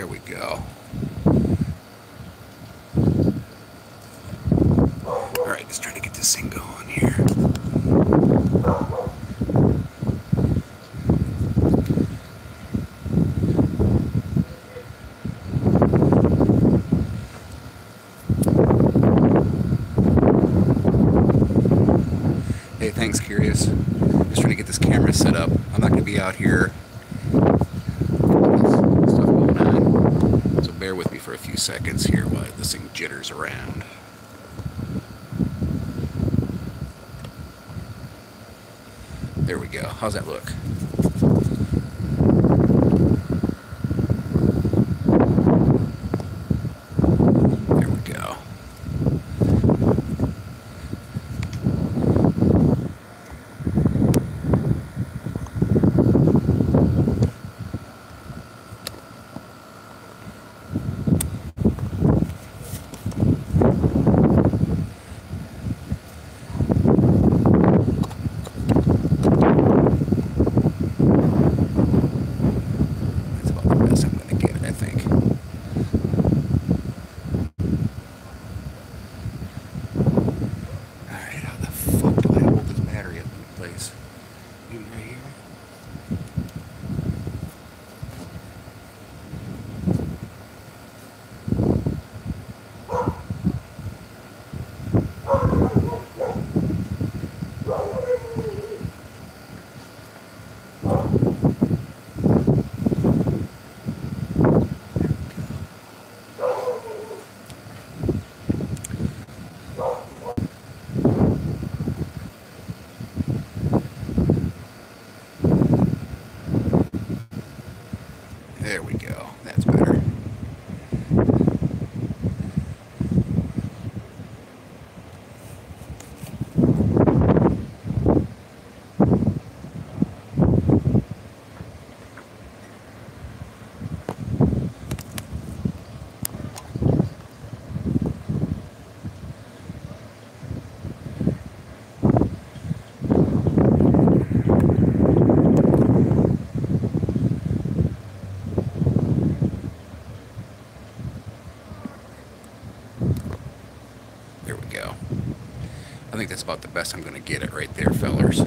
There we go. Alright, let's try to get this thing going here. Hey, thanks, Curious. Just trying to get this camera set up. I'm not going to be out here. Stuff going on. So bear with me for a few seconds here while this thing jitters around. There we go. How's that look? There we go. There we go. That's better. There we go. I think that's about the best I'm going to get it right there, fellers.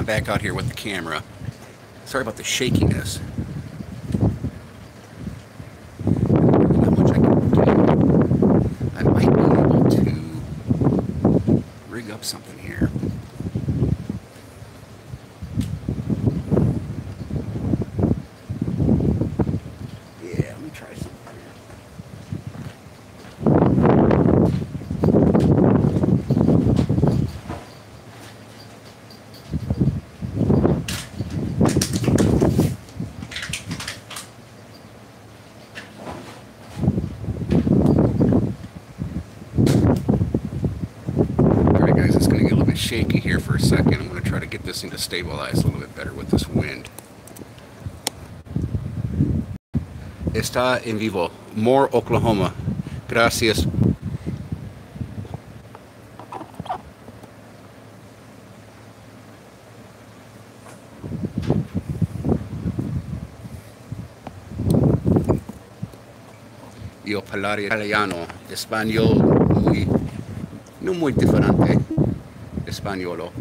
back out here with the camera. Sorry about the shakiness. Not much I can do. I might be able to rig up something here. Yeah, let me try something here. Alright guys, it's going to get a little bit shaky here for a second. I'm going to try to get this thing to stabilize a little bit better with this wind. Está en vivo. More Oklahoma. Gracias. Io parlare italiano, español muy, no muy diferente, españolo.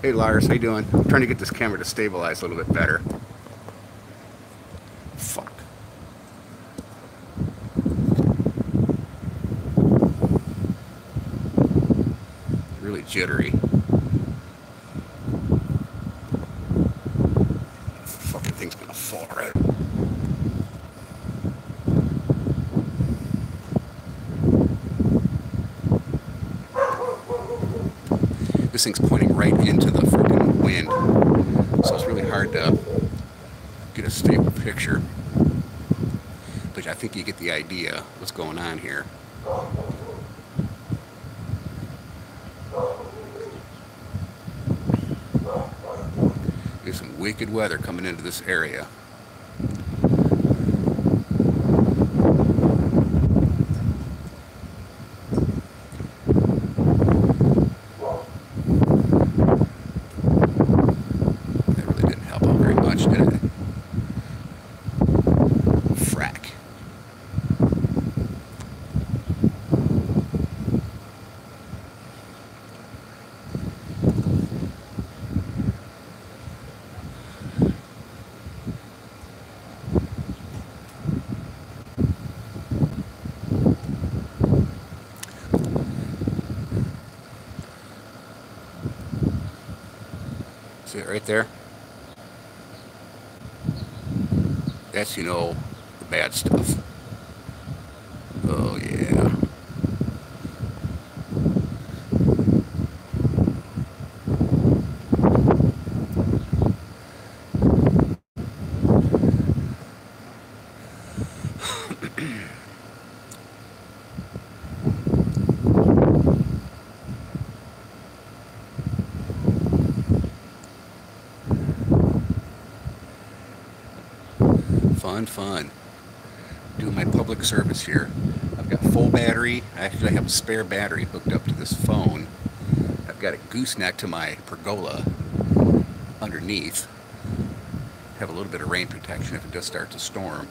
Hey Lars, how you doing? I'm trying to get this camera to stabilize a little bit better. Fuck. Really jittery. Fucking thing's gonna fall right. This thing's pointing right into the freaking wind, so it's really hard to get a stable picture. But I think you get the idea what's going on here. There's some wicked weather coming into this area. See it right there? That's, you know, the bad stuff. Oh, yeah. Fun. Doing my public service here. I've got full battery. Actually, I have a spare battery hooked up to this phone. I've got a gooseneck to my pergola underneath. Have a little bit of rain protection if it does start to storm.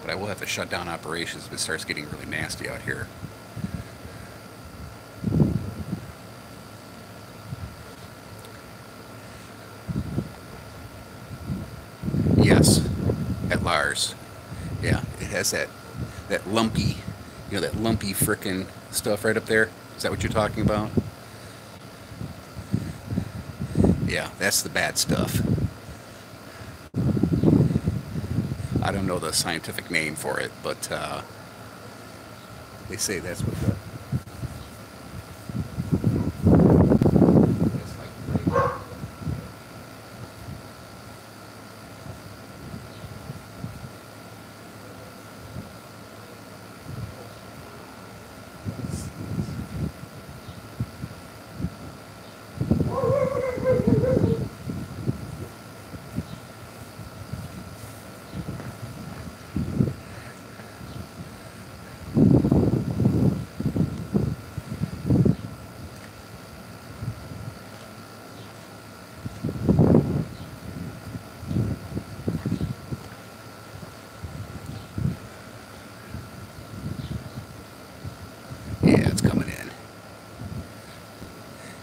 But I will have to shut down operations if it starts getting really nasty out here. Yes. At Lars. Yeah, it has that lumpy, you know, that lumpy frickin' stuff right up there. Is that what you're talking about? Yeah, that's the bad stuff. I don't know the scientific name for it, but they say that's what the...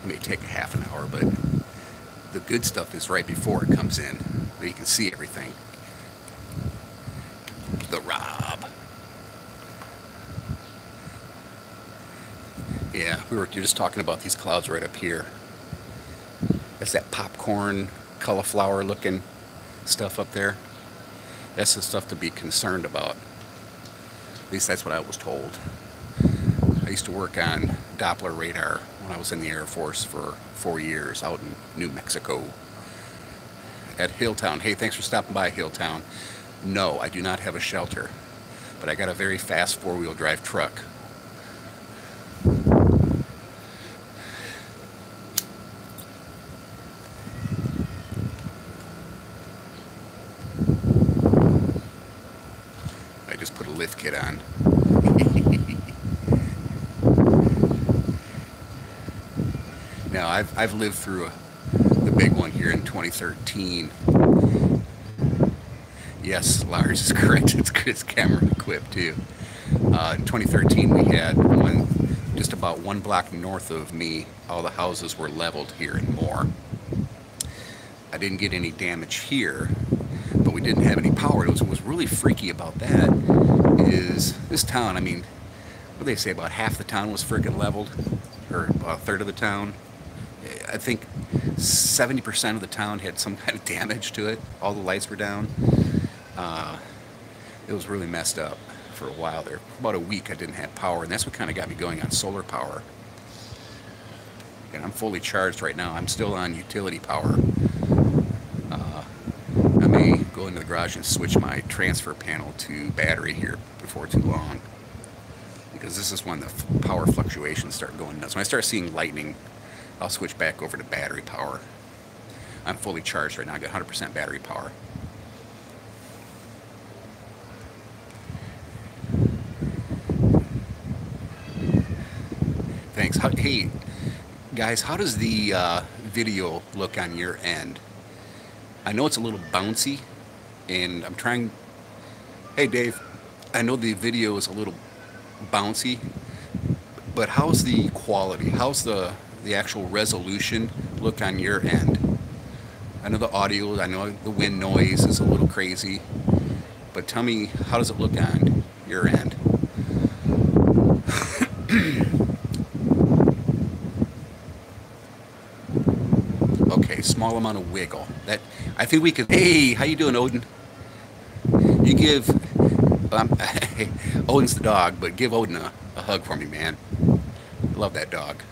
It may take a half an hour, but the good stuff is right before it comes in, where you can see everything. The Rob. Yeah, you're just talking about these clouds right up here. That's that popcorn, cauliflower looking stuff up there. That's the stuff to be concerned about. At least that's what I was told. I used to work on Doppler radar when I was in the Air Force for 4 years out in New Mexico at Hilltown. Hey, thanks for stopping by, Hilltown. No, I do not have a shelter, but I got a very fast four-wheel drive truck. I just put a lift kit on. Now, I've lived through the big one here in 2013. Yes, Lars is correct. It's camera equipped too. In 2013, we had one just about 1 block north of me. All the houses were leveled here and more. I didn't get any damage here, but we didn't have any power. What was really freaky about that is this town. I mean, what do they say? About half the town was freaking leveled, or about a third of the town. I think 70% of the town had some kind of damage to it. All the lights were down. It was really messed up for a while there. About a week I didn't have power, and that's what kind of got me going on solar power. And I'm fully charged right now. I'm still on utility power. I may go into the garage and switch my transfer panel to battery here before too long, because this is when the power fluctuations start going nuts. When I start seeing lightning, I'll switch back over to battery power. I'm fully charged right now. I got 100% battery power. Thanks. Hey, guys, how does the video look on your end? I know it's a little bouncy, and I'm trying... Hey, Dave, I know the video is a little bouncy, but how's the quality? How's the actual resolution look on your end? I know the audio, I know the wind noise is a little crazy, but tell me, how does it look on your end? Okay, small amount of wiggle. That, I think we could... Hey, how you doing, Odin? You give... Odin's the dog, but give Odin a hug for me, man. I love that dog.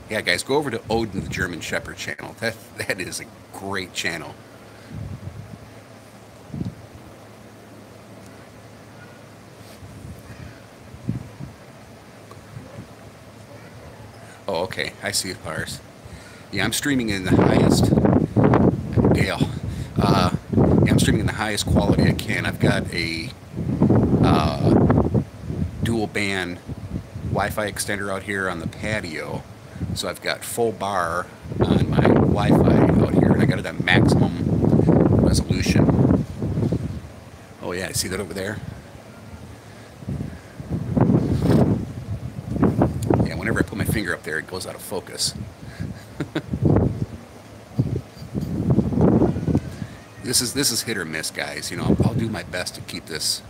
Yeah, guys, go over to Odin the German Shepherd channel. That is a great channel. Oh, okay. I see it, Lars. Yeah, I'm streaming in the highest... Dale. Yeah, I'm streaming in the highest quality I can. I've got a dual band Wi-Fi extender out here on the patio. So I've got full bar on my Wi-Fi out here, and I got it at maximum resolution. Oh yeah, I see that over there. Yeah, whenever I put my finger up there, it goes out of focus. This is hit or miss, guys. You know, I'll do my best to keep this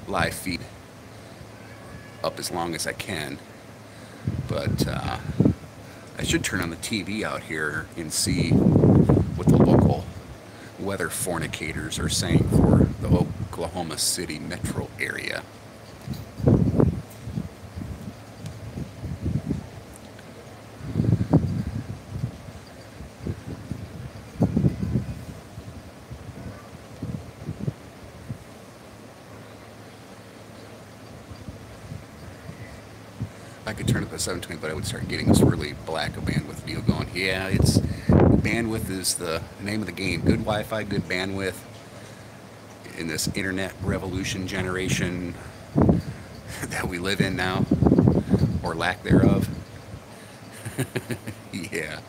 live feed up as long as I can, but I should turn on the TV out here and see what the local weather fornicators are saying for the Oklahoma City metro area. I could turn up at 720, but I would start getting this really black bandwidth deal going. Yeah, it's bandwidth is the name of the game. Good Wi-Fi, good bandwidth in this internet revolution generation that we live in now, or lack thereof. Yeah.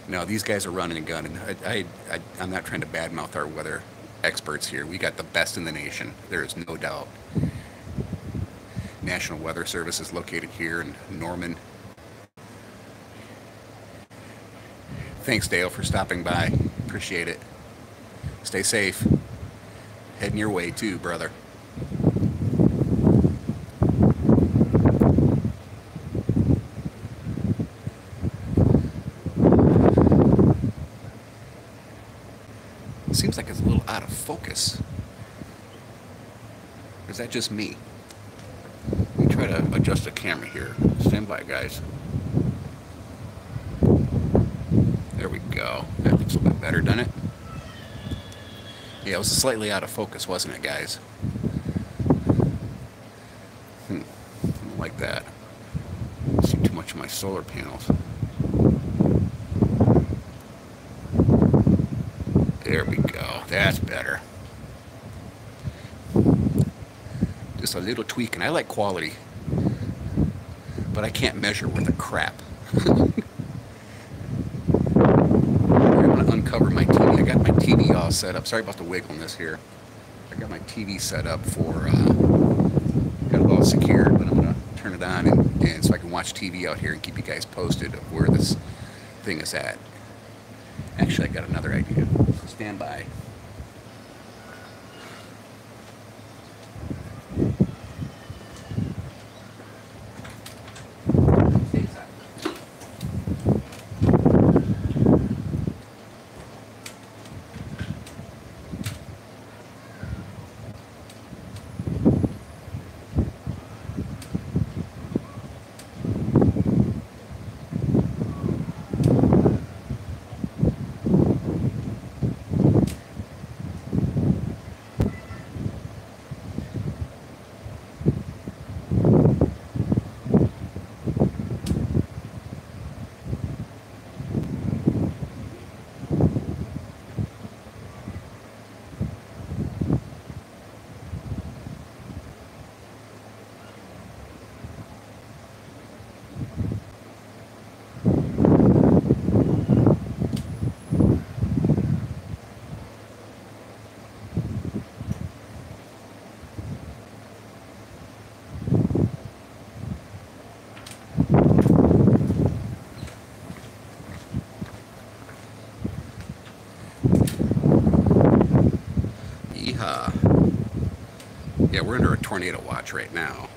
No, these guys are running a gun, and I'm not trying to badmouth our weather experts here. We got the best in the nation. There is no doubt. National Weather Service is located here in Norman. Thanks, Dale, for stopping by. Appreciate it. Stay safe. Heading your way, too, brother. Seems like it's a little out of focus. Is that just me? Let me try to adjust the camera here. Stand by, guys. There we go. That looks a little bit better, doesn't it? Yeah, it was slightly out of focus, wasn't it, guys? I don't like that. I see too much of my solar panels. There we go. That's better. Just a little tweak, and I like quality, but I can't measure worth a crap. I'm going to uncover my TV. I got my TV all set up. Sorry about the wiggleness here. I got my TV set up for, got it all secured, but I'm going to turn it on and so I can watch TV out here and keep you guys posted of where this thing is at. Actually, I got another idea. So stand by. Yeah, we're under a tornado watch right now.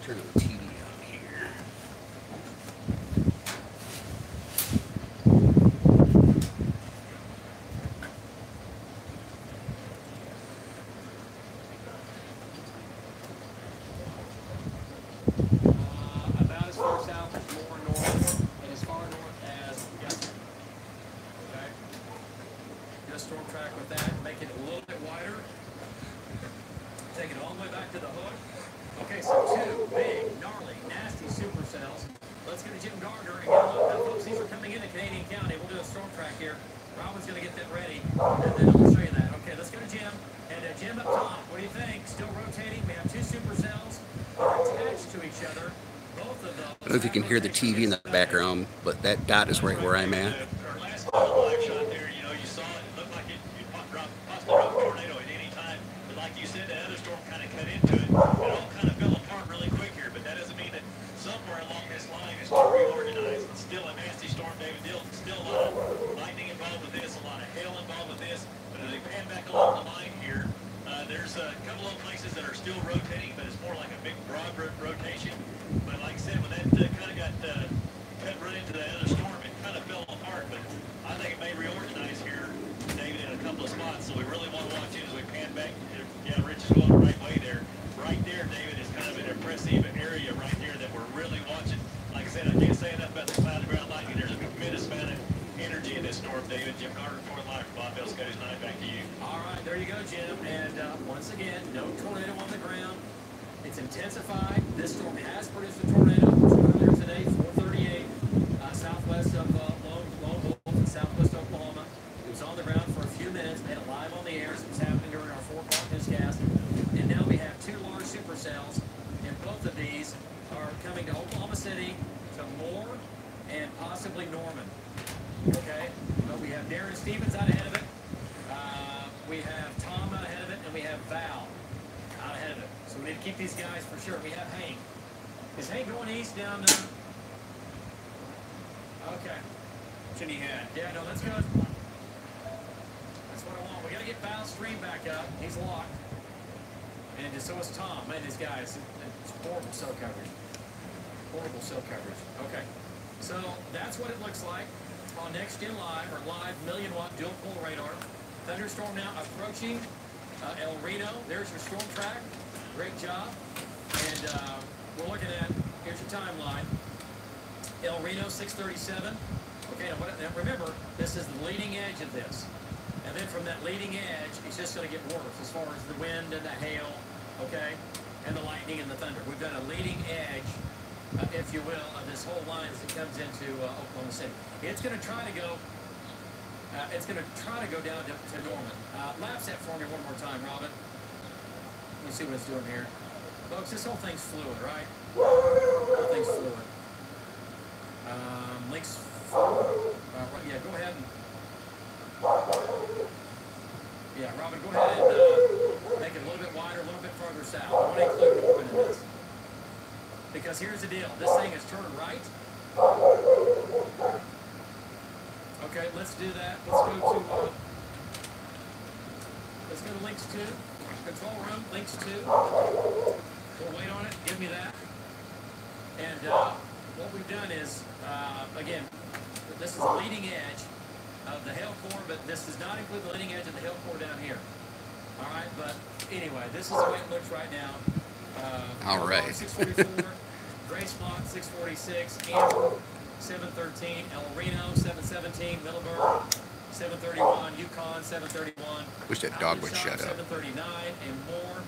Turn the TV on here. About as far south as more north, and as far north as Guthrie. Okay? Just storm track with that, make it a little bit wider. Take it all the way back to the hook. Okay, so two big, gnarly, nasty supercells. Let's get to Jim Gardner and get a look. Now, folks, these are coming into Canadian County. We'll do a storm track here. Robin's going to get that ready, and then I'll show you that. Okay, let's go to Jim. And Jim up top, what do you think? Still rotating. We have two supercells attached to each other. Both of those. I don't know if you can hear the TV in the background, but that dot is right where I'm at. Our last live shot there, you know, you saw it. It looked like it possibly drop a tornado at any time. But like you said, that other storm kind of cut into it. It all kind of fell apart really quick here. But that doesn't mean that somewhere along this line is still reorganized. It's still a nasty storm, David. Still a lot of lightning involved with this, a lot of hail involved with this. But as they pan back along the line here, there's a couple of places that are still rotating, but it's more like a big broad rotation. But like I said, when that kind of got cut right into that other storm, it kind of fell apart. But I think it may reorganize here, David, in a couple of spots. So we really want to watch it as we pan back. Yeah, Rich is going the right way there. Right there, David, is kind of an impressive once again, no tornado on the ground. It's intensified. This storm has produced a tornado earlier today, 438, southwest of Lone Wolf in southwest Oklahoma. It was on the ground for a few minutes, made it live on the air, so it was happening during our 4 o'clock newscast. And now we have 2 large supercells, and both of these are coming to Oklahoma City, to Moore, and possibly Norman. Okay, but we have Darren Stevens out ahead of it. We have Tom out ahead of it, and we have Val out ahead of it. So we need to keep these guys for sure. We have Hank. Is Hank going east down there? Okay. What you had? Yeah, no, that's good. That's what I want. We got to get Val's stream back up. He's locked. And so is Tom. Man, these guys, it's horrible cell coverage. Horrible cell coverage. Okay. So that's what it looks like on Next Gen Live, or live million-watt dual-pole radar. Thunderstorm now approaching El Reno. There's your storm track. Great job. And we're looking at, here's your timeline. El Reno, 637. Okay, now remember, this is the leading edge of this. And then from that leading edge, it's just going to get worse as far as the wind and the hail, okay, and the lightning and the thunder. We've done a leading edge, if you will, of this whole line as it comes into Oklahoma City. It's going to try to go down to Norman. Lap set for me one more time, Robin. Let me see what it's doing here. Folks, this whole thing's fluid, right? Whole thing's fluid. Links, yeah, go ahead and, yeah, Robin, go ahead and make it a little bit wider, a little bit further south. I want to include Norman in this. Because here's the deal. This thing is turning right. Okay, let's do that. Let's go to links 2. Control room, links 2. We'll wait on it. Give me that. And what we've done is, again, this is the leading edge of the hail core, but this does not include the leading edge of the hail core down here. All right, but anyway, this is the way it looks right now. All right. 644, Grace Mont 646, Amber 713, El Reno 717, Middleburg 731, Yukon 731. Wish that dog would shut up. 739 and more.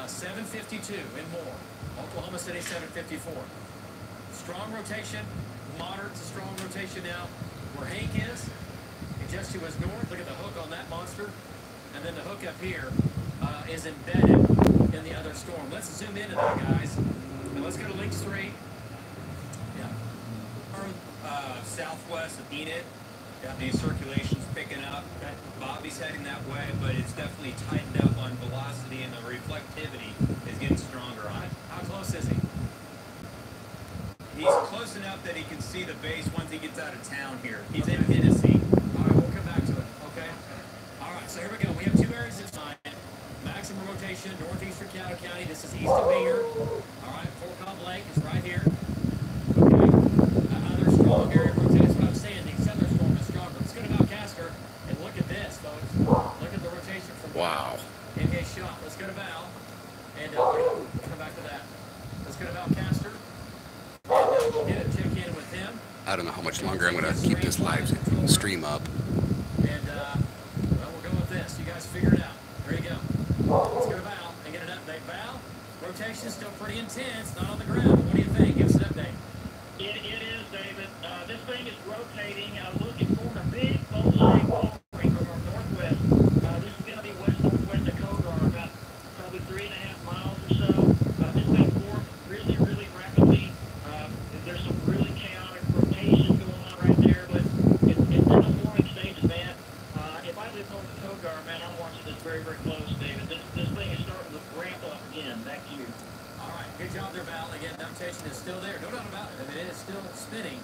752 and more. Oklahoma City 754. Strong rotation, moderate to strong rotation now. Where Hank is, and just to his north, look at the hook on that monster. And then the hook up here is embedded in the other storm. Let's zoom into that, guys. And let's go to links 3. Yeah. Southwest of Enid. Yeah. The circulation's picking up. Okay. Bobby's heading that way, but it's definitely tightened up on velocity, and the reflectivity is getting stronger on it. How close is he? He's close enough that he can see the base once he gets out of town here. He's in Tennessee. All right, we'll come back to it. Okay. All right, so here we go. We have 2 areas this time. Maximum rotation, northeastern Caddo County. This is east of Binger. All right, Fort Cobb Lake is right here. Okay. Another strong area of rotation. That's what I'm saying. The southern storm is stronger. Let's go to Valcaster and look at this, folks. Look at the rotation from Wow. in his shot. Let's go to Val. And we'll come back to that. Let's go to Valcaster. And we'll get a check in with him. I don't know how much longer I'm going to keep this live stream up. And, well, we'll go with this. You guys figure it out. There you go. Let's go to Val and get an update. Val, rotation is still pretty intense, not on the ground. What do you think? Give us an update. It is, David. This thing is rotating, looking for a big bullseye offering from our northwest. This is going to be west-northwest Dakota, or about probably 3.5 miles or so. It's going to form really, really rapidly. There's some really chaotic rotation going on right there, but it's in the forming stages, man. If I lived on the Kogar, man, I'm watching this very, very close, David. This thing is starting to ramp up again. Back to you. All right. Good job there, Val. Again, rotation is still there. No doubt about it. I mean, it is still spinning.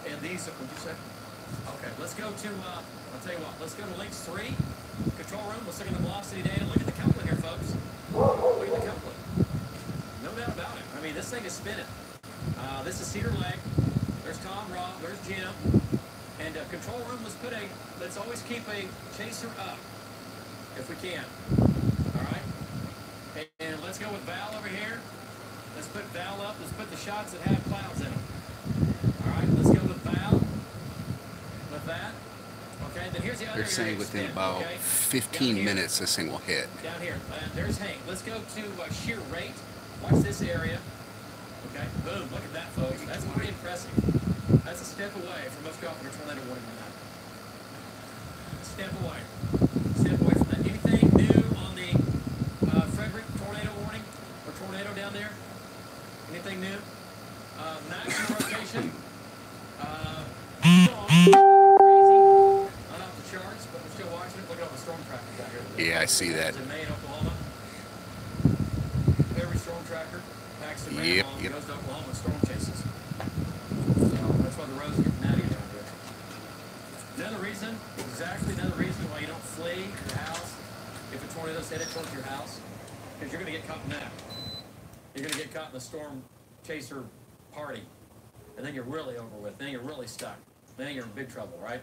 And these, what did you say? Okay, let's go to, I'll tell you what, let's go to links 3. Control room. Let's look at the velocity data. Look at the coupling here, folks. Look at the coupling. No doubt about it. I mean, this thing is spinning. This is Cedar Lake. There's Tom, Rob. There's Jim. And control room, let's always keep a chaser up if we can. All right? And let's go with Val over here. Let's put Val up. Let's put the shots that have clouds in them. All right, let's go with Val. With that. Okay, then here's the They're saying within about 15 minutes this thing will hit. Down here. There's Hank. Let's go to shear rate. Watch this area. Okay. Boom. Look at that, folks. That's pretty impressive. That's a step away from us dropping a tornado warning on that. Step away. Step away from that. Anything new on the Frederick tornado warning or tornado down there? Anything new? Maximum rotation. Strong. Crazy. Not off the charts, but we're still watching it. Look at all the storm tracking down here. Yeah, I see that. In Maine, Oklahoma. Every storm tracker packs the rain along and goes to Oklahoma and storm chases. So that's why the roads are getting natty down here. Another reason, exactly another reason why you don't flee your house if a tornado's headed towards your house, because you're going to get caught in that. You're going to get caught in the storm chaser party, and then you're really over with. Then you're really stuck. Then you're in big trouble, right?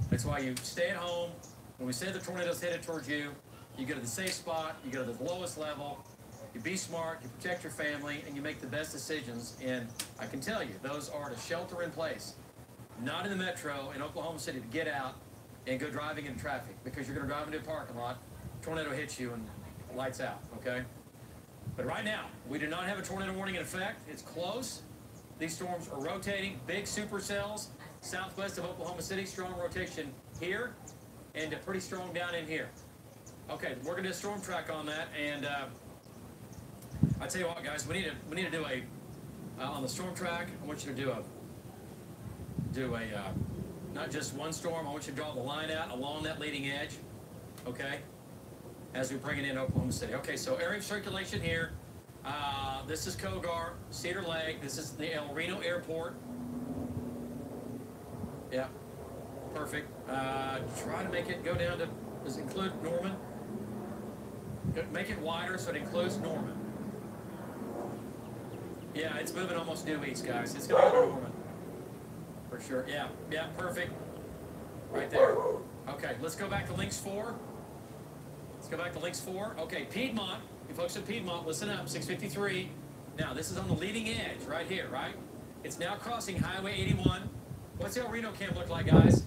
That's why you stay at home. When we say the tornado's headed towards you, you go to the safe spot, you go to the lowest level, you be smart, you protect your family, and you make the best decisions. And I can tell you, those are to shelter in place, not in the metro in Oklahoma City, to get out and go driving in traffic, because you're going to drive into a parking lot, tornado hits you, and lights out, okay? But right now, we do not have a tornado warning in effect. It's close. These storms are rotating. Big supercells southwest of Oklahoma City. Strong rotation here, and pretty strong down in here. Okay, we're going to do a storm track on that, and I tell you what, guys, we need to do a on the storm track. I want you to do a not just one storm. I want you to draw the line out along that leading edge. Okay, as we bring it in Oklahoma City. Okay, so area of circulation here. This is Kogar, Cedar Lake. This is the El Reno Airport. Yeah, perfect. Try to make it go down to, does it include Norman? Make it wider so it includes Norman. Yeah, it's moving almost due east, guys. It's going to go to Norman. For sure. Yeah, yeah, perfect. Right there. Okay, let's go back to Links 4. Let's go back to Links 4. Okay, Piedmont. You folks at Piedmont, listen up. 653. Now, this is on the leading edge right here, right? It's now crossing Highway 81. What's El Reno Cam look like, guys?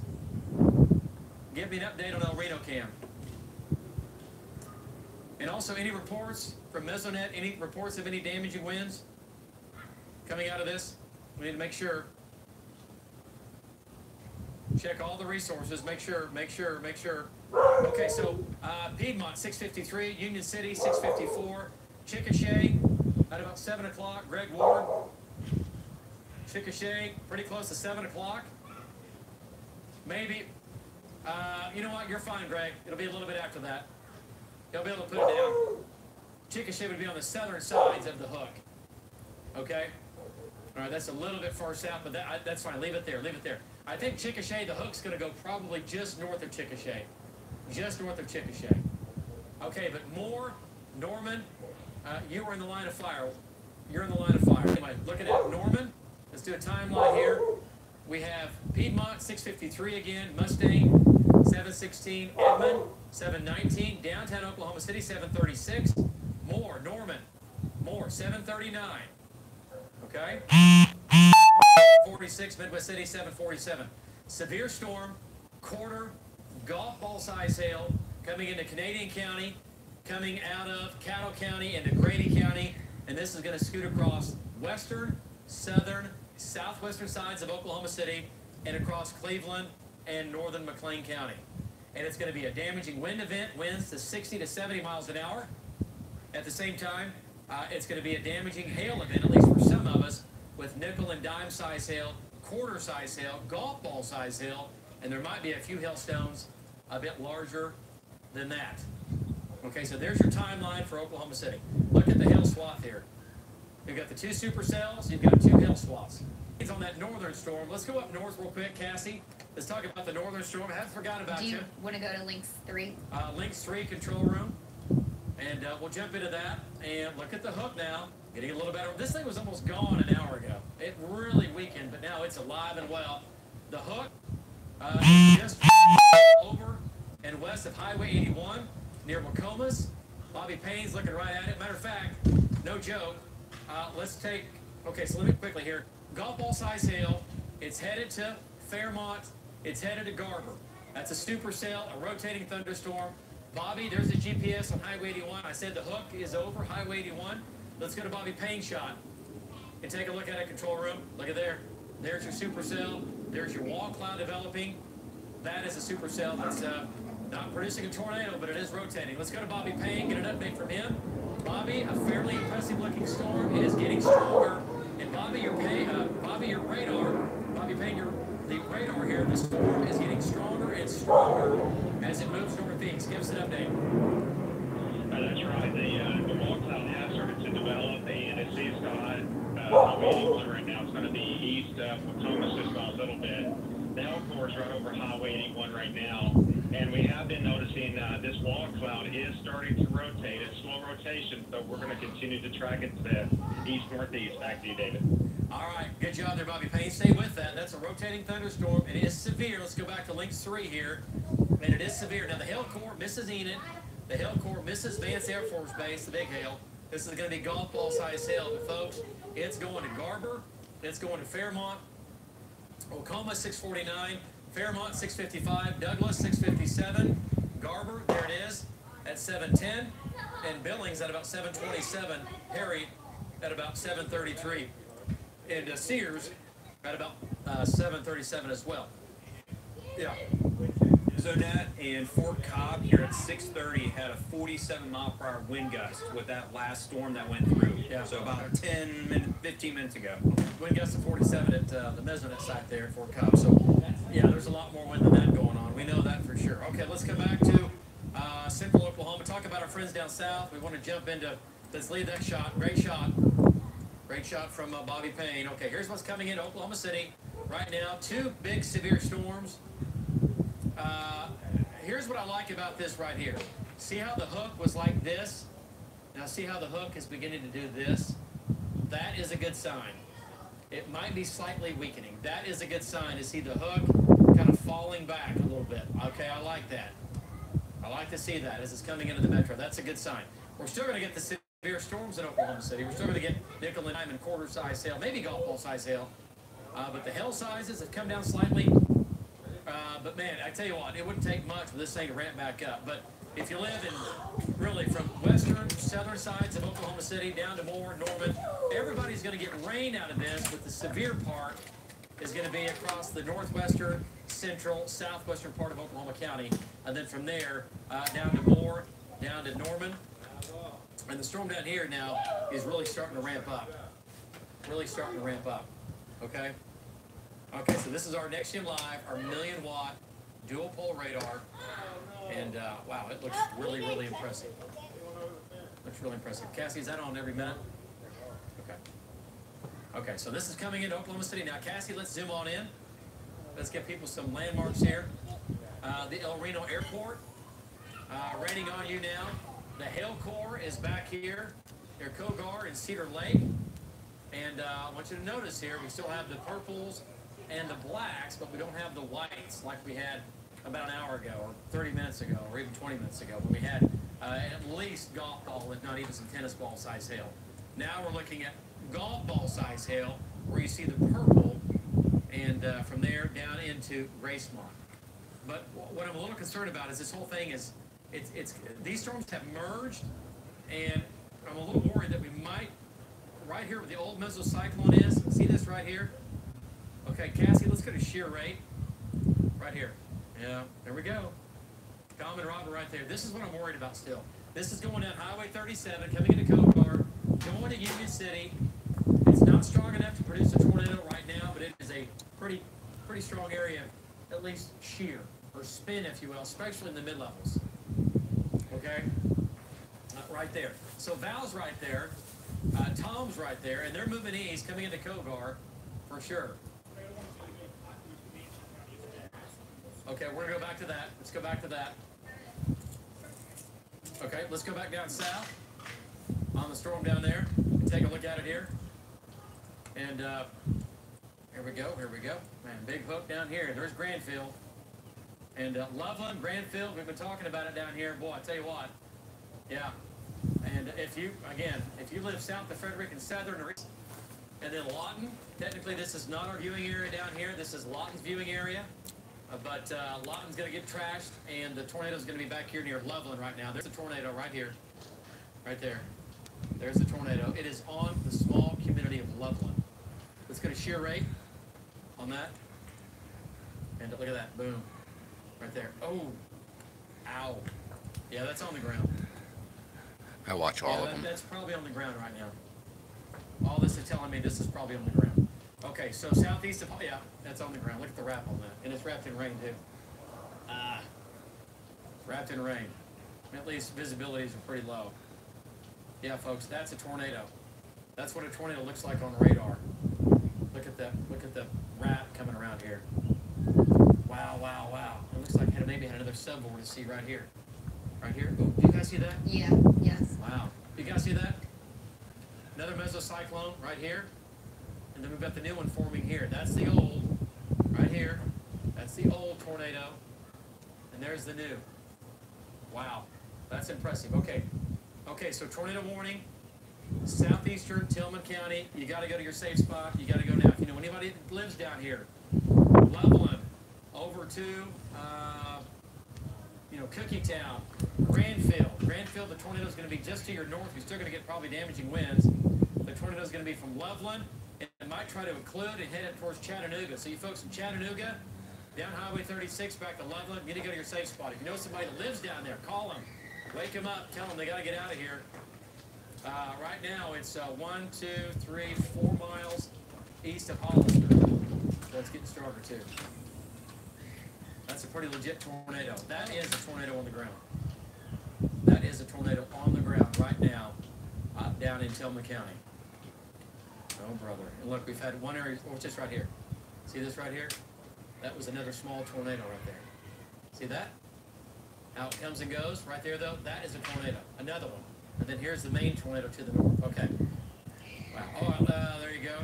Give me an update on El Reno Cam. And also, any reports from Mesonet, any reports of any damaging winds coming out of this? We need to make sure. Check all the resources. Make sure. Okay, so Piedmont, 653. Union City, 654. Chickasha, at about 7 o'clock. Greg Ward. Chickasha, pretty close to 7 o'clock. Maybe. You know what? You're fine, Greg. It'll be a little bit after that. You'll be able to put it down. Chickasha would be on the southern sides of the hook. Okay? All right, that's a little bit far south, but that's fine. Leave it there. Leave it there. I think Chickasha, the hook's going to go probably just north of Chickasha. Just north of Chickasha. Okay, but more, Norman, you were in the line of fire. You're in the line of fire. Anyway, looking at Norman, let's do a timeline here. We have Piedmont, 653 again. Mustang, 716. Edmond, 719. Downtown Oklahoma City, 736. More, Norman. More, 739. Okay? 46, Midwest City, 747. Severe storm, quarter, golf ball size hail, coming into Canadian County, coming out of Caddo County into Grady County, and this is going to scoot across western, southern, southwestern sides of Oklahoma City, and across Cleveland and northern McLean County. And it's going to be a damaging wind event, winds to 60 to 70 miles an hour. At the same time, it's going to be a damaging hail event, at least for some of us, with nickel and dime size hail, quarter size hail, golf ball size hail, and there might be a few hailstones a bit larger than that. Okay, so there's your timeline for Oklahoma City. Look at the hail swath here. You've got the two supercells, you've got two hail swaths. It's on that northern storm. Let's go up north real quick, Cassie. Let's talk about the northern storm. I haven't forgotten about you. Do you want to go to Links 3? Links 3 control room. And we'll jump into that. And look at the hook now. Getting a little better. This thing was almost gone an hour ago. It really weakened, but now it's alive and well. The hook is just over and west of Highway 81 near Wacomas. Bobby Payne's looking right at it. Matter of fact, no joke. Let's take, okay, so let me quickly here. Golf ball size hail. It's headed to Fairmont. It's headed to Garber. That's a supercell, a rotating thunderstorm. Bobby, there's a GPS on Highway 81. I said the hook is over Highway 81. Let's go to Bobby Payne's shot and take a look at it, control room. Look at there. There's your supercell. There's your wall cloud developing. That is a supercell that's not producing a tornado, but it is rotating. Let's go to Bobby Payne, get an update from him. Bobby, a fairly impressive looking storm. It is getting stronger. And Bobby, your radar, Bobby Payne, the radar here, the storm is getting stronger and stronger as it moves northeast. Give us an update. That's right. The wall cloud has started to develop, and it seems to Highway 81 right now. It's going to be east of Potomac just a little bit. The Hellcore is right over Highway 81 right now, and we have been noticing this wall cloud is starting to rotate. It's slow rotation, so we're going to continue to track it to the east-northeast. Back to you, David. All right, good job there, Bobby Payne. Stay with that. That's a rotating thunderstorm. It is severe. Let's go back to link 3 here, and it is severe. Now, the hail core misses Enid. The hail core misses Vance Air Force Base, the big hail. This is going to be golf ball size hail. But, folks, it's going to Garber. It's going to Fairmont. Oklahoma, 649. Fairmont, 655. Douglas, 657. Garber, there it is, at 710. And Billings at about 727. Harry at about 733. And Sears at about 737 as well. Yeah. Zonat and Fort Cobb here at 6:30 had a 47-mile-per-hour wind gust with that last storm that went through. Yeah. So about 15 minutes ago. Wind gust of 47 at the Mesonet site there at Fort Cobb. So, yeah, there's a lot more wind than that going on. We know that for sure. Okay, let's come back to central Oklahoma. Talk about our friends down south. We want to jump into, let's leave that shot. Great shot. Great shot from Bobby Payne. Okay, here's what's coming in Oklahoma City right now. 2 big severe storms. Here's what I like about this right here. See how the hook was like this? Now see how the hook is beginning to do this? That is a good sign. It might be slightly weakening. That is a good sign to see the hook kind of falling back a little bit. Okay, I like that. I like to see that as it's coming into the metro. That's a good sign. We're still going to get the severe storms in Oklahoma City. We're still going to get nickel and diamond quarter size hail, maybe golf ball size hail. But the hail sizes have come down slightly. But man, I tell you what, it wouldn't take much for this thing to ramp back up. But if you live in really from western, southern sides of Oklahoma City down to Moore, Norman, everybody's going to get rain out of this, but the severe part is going to be across the northwestern, central, southwestern part of Oklahoma County. And then from there, down to Moore, down to Norman. And the storm down here now is really starting to ramp up. Really starting to ramp up. Okay? Okay, so this is our Next Gen Live, our 1,000,000-watt dual pole radar. And, wow, it looks really, really impressive. Looks really impressive. Cassie, is that on every minute? Okay. Okay, so this is coming into Oklahoma City. Now, Cassie, let's zoom on in. Let's give people some landmarks here. The El Reno Airport, raining on you now. The hail core is back here near Kogar and Cedar Lake. And I want you to notice here, we still have the purples and the blacks, but we don't have the whites like we had about an hour ago or 30 minutes ago or even 20 minutes ago when we had at least golf ball, if not even some tennis ball size hail. Now we're looking at golf ball size hail where you see the purple and from there down into Gracemont. But what I'm a little concerned about is this whole thing is, these storms have merged, and I'm a little worried that we might, right here where the old mesocyclone is, see this right here? Okay, Cassie, let's go to shear rate. Right here. Yeah, there we go. Tom and Robert right there. This is what I'm worried about still. This is going down Highway 37, coming into Kogar, going to Union City. It's not strong enough to produce a tornado right now, but it is a pretty strong area, at least shear, or spin, if you will, especially in the mid-levels. Okay? Right there. So Val's right there. Tom's right there, and they're moving east, coming into Kogar, for sure. Okay, we're going to go back to that. Let's go back to that. Okay, let's go back down south on the storm down there. Take a look at it here. And here we go, here we go. Man, big hook down here. There's Granville. And Loveland, Granville, we've been talking about it down here. Boy, I tell you what. Yeah. And if you live south of Frederick and Southern, and then Lawton, technically this is not our viewing area down here. This is Lawton's viewing area. But Lawton's going to get trashed, and the tornado's going to be back here near Loveland right now. There's a tornado right here. Right there. There's the tornado. It is on the small community of Loveland. Let's get a shear rate on that. And look at that. Boom. Right there. Oh. Ow. Yeah, that's on the ground. I watch all of them. That's probably on the ground right now. All this is telling me this is probably on the ground. Okay, so southeast of, yeah, that's on the ground. Look at the wrap on that. And it's wrapped in rain, too. Wrapped in rain. At least visibilities are pretty low. Yeah, folks, that's a tornado. That's what a tornado looks like on the radar. Look at the wrap coming around here. Wow, wow, wow. It looks like it maybe had another subvortice right here. Right here. Oh, do you guys see that? Yeah, yes. Wow. You guys see that? Another mesocyclone right here. And then we've got the new one forming here. That's the old, right here. That's the old tornado. And there's the new. Wow. That's impressive. Okay. Okay, so tornado warning. Southeastern Tillman County. You got to go to your safe spot. You got to go now. If you know anybody that lives down here, Loveland, over to, Cookie Town, Granfield. Granfield, the tornado is going to be just to your north. You're still going to get probably damaging winds. The tornado is going to be from Loveland, and it might try to include and head up towards Chattanooga. So you folks in Chattanooga, down Highway 36 back to Loveland, you need to go to your safe spot. If you know somebody that lives down there, call them. Wake them up. Tell them they got to get out of here. Right now, it's 1, 2, 3, 4 miles east of Hollister. So it's getting stronger, too. That's a pretty legit tornado. That is a tornado on the ground. That is a tornado on the ground right now down in Tillman County. Oh, brother. And look, we've had one area, oh, just right here. See this right here? That was another small tornado right there. See that? How it comes and goes right there, though? That is a tornado. Another one. And then here's the main tornado to the north. Okay. Wow. Oh, there you go.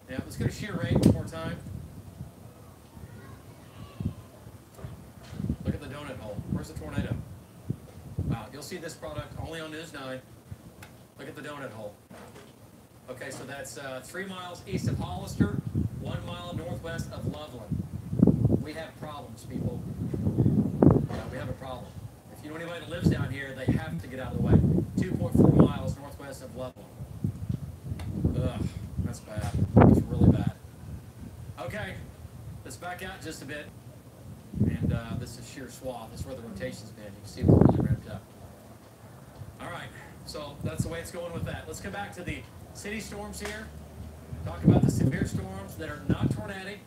Yeah, let's go to shear rate one more time. Look at the donut hole. Where's the tornado? Wow, you'll see this product only on News 9. Look at the donut hole. Okay, so that's 3 miles east of Hollister, 1 mile northwest of Loveland. We have problems, people. Yeah, we have a problem. If you know anybody that lives down here, they have to get out of the way. 2.4 miles northwest of Loveland. Ugh, that's bad. That's really bad. Okay, let's back out just a bit. And this is sheer swath. This is where the rotation's been. You can see it's really ramped up. All right, so that's the way it's going with that. Let's come back to the city storms here. Talk about the severe storms that are not tornadic.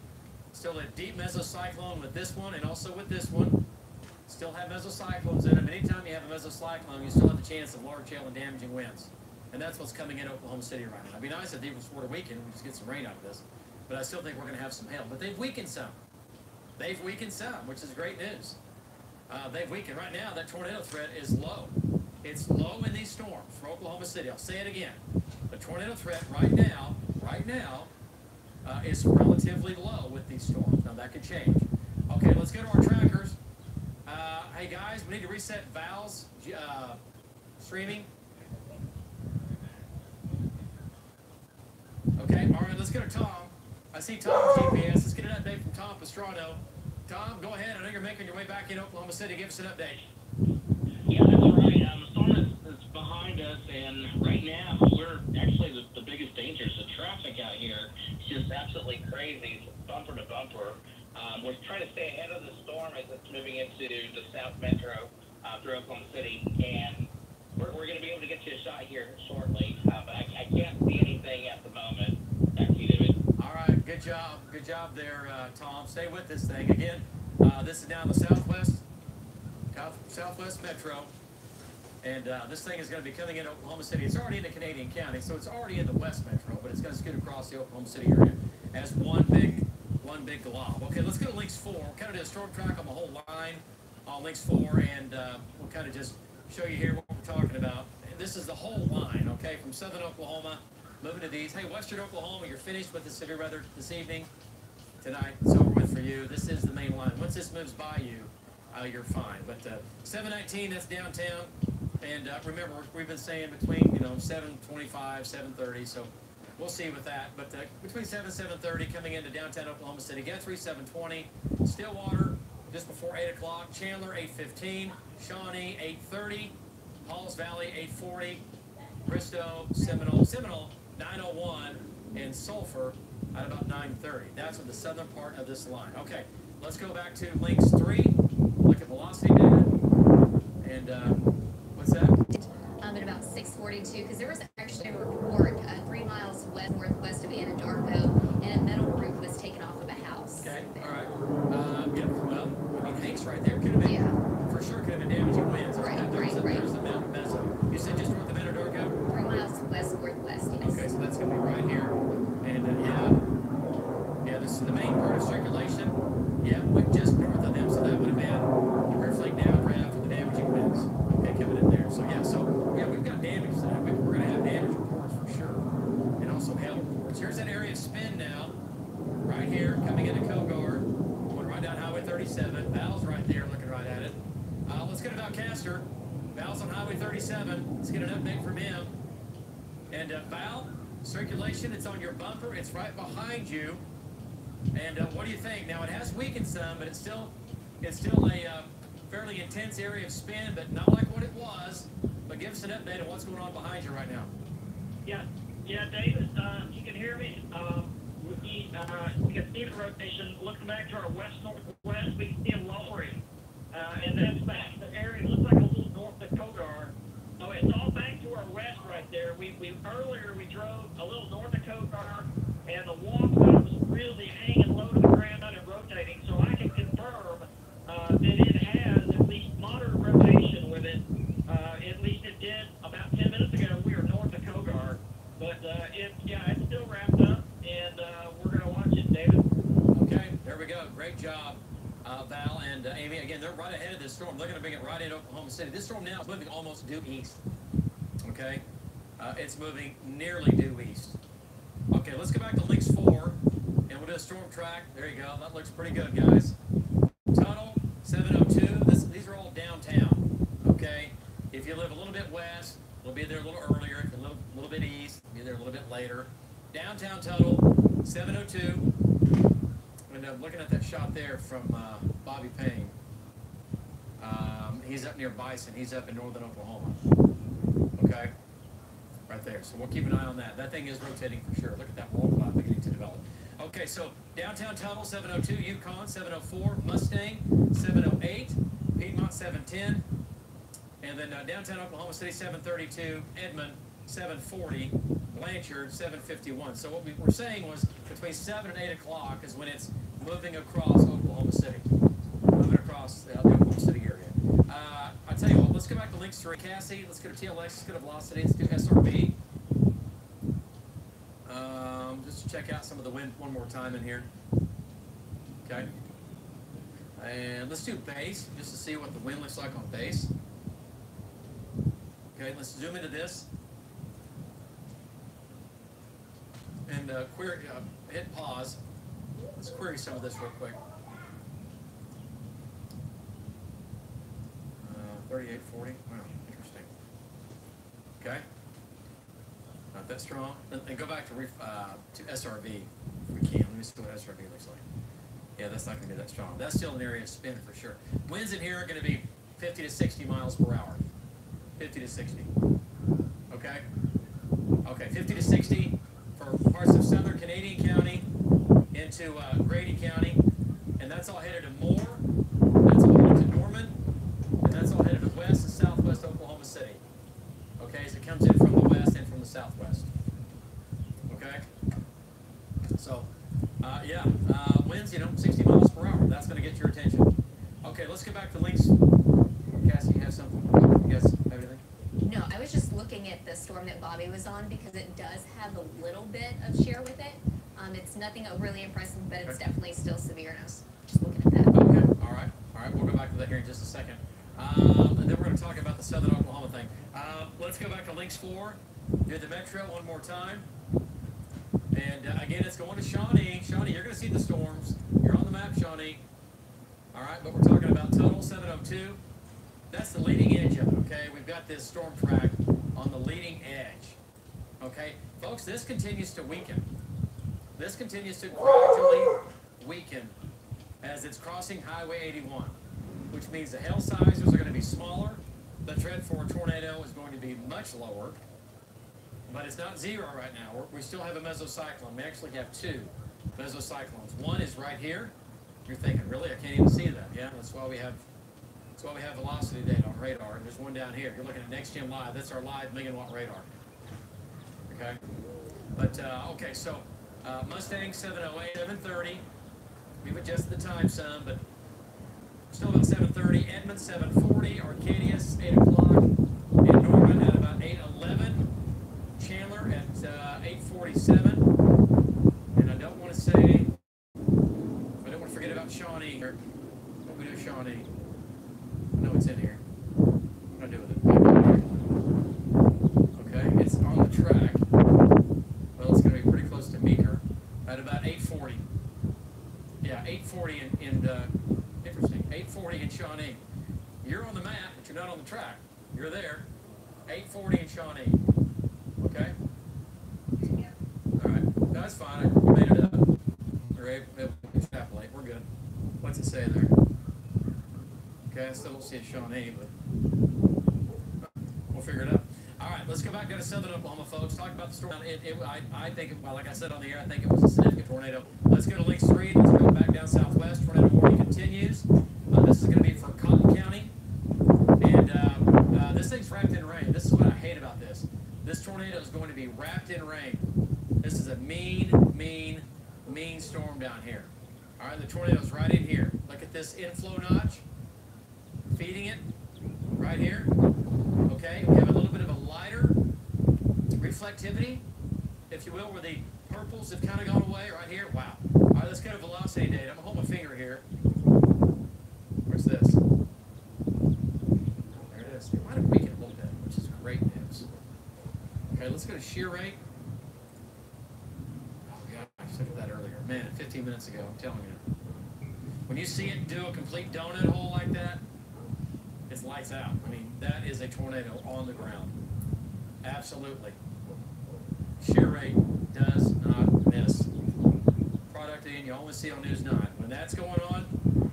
Still a deep mesocyclone with this one and also with this one. Still have mesocyclones in them. Anytime you have a mesocyclone, you still have the chance of large hail and damaging winds. And that's what's coming in Oklahoma City right now. It'd be nice if they were to weaken and we just get some rain out of this. But I still think we're going to have some hail. But they've weakened some. They've weakened some, which is great news. They've weakened. Right now, that tornado threat is low. It's low in these storms for Oklahoma City. I'll say it again. The tornado threat right now, is relatively low with these storms. Now, that could change. Okay, let's go to our trackers. Hey, guys, we need to reset Val's streaming. Okay, all right, let's go to Tom. I see Tom's GPS. Let's get an update from Tom Pastrano. Tom, go ahead. I know you're making your way back in Oklahoma City. Give us an update. Yeah, that's right. The storm is behind us, and right now we're actually the biggest danger is the traffic out here. It's just absolutely crazy, it's bumper to bumper. We're trying to stay ahead of the storm as it's moving into the South Metro through Oklahoma City, and we're going to be able to get you a shot here shortly. But I can't see anything at the moment. Back to you, David. All right, good job. Good job there, Tom. Stay with this thing. Again, this is down the Southwest Metro. And this thing is going to be coming in Oklahoma City. It's already in the Canadian county, so it's already in the West Metro, but it's going to scoot across the Oklahoma City area as one big glob. Okay, let's go to Links 4. We'll kind of do a storm track on the whole line on Links 4, and we'll kind of just show you here what we're talking about. And this is the whole line, okay, from southern Oklahoma, moving to these. Hey, western Oklahoma, you're finished with the severe weather this evening. Tonight, it's over with for you. This is the main line. Once this moves by you, you're fine. But 719, that's downtown. And remember, we've been saying between, 725, 730, so we'll see with that. But between 7 and 730 coming into downtown Oklahoma City, Guthrie, 720, Stillwater, just before 8 o'clock. Chandler, 8:15. Shawnee, 8:30. Halls Valley, 8:40. Bristow, Seminole, 9:01. And Sulphur at about 9:30. That's on the southern part of this line. Okay, let's go back to links 3. Look at velocity data. And what's that? At about 6:42, because there was actually a report 3 miles west northwest of Anadarko, and a metal roof was taken off of a house. Okay, all right. Yeah, well, I mean, Hanks right there could have been, for sure could have been damaging winds. There's the mountain mesa. You said just north of Anadarko? 3 miles west northwest, yes. Okay, so that's going to be right here. And yeah, this is the main part of circulation. Yeah, but just north of them, so that would have been Rift Lake downdraft for the damaging winds. Okay, coming in there. So yeah, we've got damage. We're going to have damage reports for sure, and also hail reports. Here's that area of spin now, right here, coming into Kogar, going right down Highway 37. Val's right there, looking right at it. Let's get about Castor. Val's on Highway 37. Let's get an update from him. And Val, circulation, it's on your bumper. It's right behind you. And what do you think? Now, it has weakened some, but it's still a fairly intense area of spin, but not like what it was. But give us an update on what's going on behind you right now. Yeah, David, you can hear me. We can see the rotation. Looking back to our west-northwest, we can see a lowering. And that's back to the area. It looks like a little north of Kogar. So it's all back to our west right there. Earlier we drove a little north of Kogar, and the walkway was really hanging low to the ground and rotating. So I can confirm that it has at least moderate rotation with it. At least it did about 10 minutes ago. We were north of Kogar, but it's still wrapped up, and we're going to watch it, David. Okay, there we go. Great job, Val and Amy. Again, they're right ahead of this storm. They're going to bring it right into Oklahoma City. This storm now is moving almost due east. Okay, it's moving nearly due east. Okay, let's go back to links 4, and we'll do a storm track. There you go. That looks pretty good, guys. Tunnel 702. These are all downtown. Okay, if you live a little bit west, we'll be there a little earlier. If you live a little bit east, we'll be there a little bit later. Downtown Tunnel 702. And I'm looking at that shot there from Bobby Payne. He's up near Bison. He's up in northern Oklahoma. Okay, right there. So we'll keep an eye on that. That thing is rotating for sure. Look at that wall cloud beginning to develop. Okay, so downtown Tunnel 702, Yukon 704, Mustang 708, Piedmont 710, and then downtown Oklahoma City 732, Edmond 740, Blanchard 751. So what we were saying was between 7 and 8 o'clock is when it's moving across Oklahoma City, moving across the Oklahoma City area. I tell you what, let's go back to links 3. Cassie, let's go to TLX, let's go to velocity, let's do SRB. Just to check out some of the wind one more time in here. Okay. And let's do base, just to see what the wind looks like on base. Okay, let's zoom into this. And hit pause. Let's query some of this real quick. 3840. Wow, interesting. Okay. Not that strong. And go back to SRV if we can. Let me see what SRV looks like. Yeah, that's not going to be that strong. That's still an area of spin for sure. Winds in here are going to be 50 to 60 miles per hour. 50 to 60. Okay? Okay, 50 to 60 for parts of southern Canadian County into Grady County. And that's all headed to Moore. That's all headed to Norman. And that's all headed to west and southwest Oklahoma City. Okay, as it comes in from the west and from the southwest. Okay? So, winds, 60 miles per hour. That's going to get your attention. Okay, let's get back to links. Cassie, you have something? You guys have anything? No, I was just looking at the storm that Bobby was on because it does have a little bit of shear with it. It's nothing really impressive, but it's definitely still severe. And I was just looking at that. Okay, all right. We'll go back to that here in just a second. And then we're going to talk about the southern Oklahoma thing. Let's go back to links 4. Do the metro one more time. And again, it's going to Shawnee. Shawnee, you're going to see the storms. You're on the map, Shawnee. All right, but we're talking about Tunnel 702. That's the leading edge of it, okay? We've got this storm track on the leading edge. Okay? Folks, this continues to weaken. This continues to gradually weaken as it's crossing Highway 81, which means the hail sizes are going to be smaller. The threat for a tornado is going to be much lower, but it's not zero right now. We still have a mesocyclone. We actually have two mesocyclones. One is right here. You're thinking, really? I can't even see that. Yeah, that's why we have velocity data on radar. And there's one down here. If you're looking at NextGen Live, that's our live million-watt radar. Okay? But, okay, so Mustang 708, 730. We've adjusted the time some, but still about 7:30. Edmond 7:40. Arcadius 8 o'clock. And Norman at about 8:11. Chandler at 8:47. And I don't want to forget about Shawnee here. What we do with Shawnee? I know it's in here. What do I do with it? Okay, it's on the track. Well, it's going to be pretty close to Meeker at about 8:40. Yeah, 8:40 and interesting. 8:40 in Shawnee. You're on the map, but you're not on the track. You're there. 8:40 in Shawnee. Okay. All right. No, that's fine. I made it up. We're able to extrapolate. We're good. What's it say there? Okay, I still don't see a Shawnee, but we'll figure it out. All right, let's go back to southern Oklahoma, folks. Talk about the storm. I think, well, like I said on the air, I think it was a significant tornado. Let's go to Link 3. Let's go back down southwest. Tornado warning continues. This is going to be for Cotton County. And this thing's wrapped in rain. This is what I hate about this. This tornado is going to be wrapped in rain. This is a mean storm down here. All right, the tornado's right in here. Look at this inflow notch. Feeding it right here. Okay, we have a little bit of a lighter reflectivity, if you will, where the purples have kind of gone away right here. Wow. All right, let's go to velocity data. I'm going to hold my finger here. Where's this? There it is. It might have weakened a little bit, which is great news. Okay, let's go to shear rate. Oh, God, I looked at that earlier. Man, 15 minutes ago, I'm telling you. When you see it do a complete donut hole like that, it's lights out. I mean, that is a tornado on the ground. Absolutely. Shear rate does not miss. Product in, you only see on News 9. When that's going on,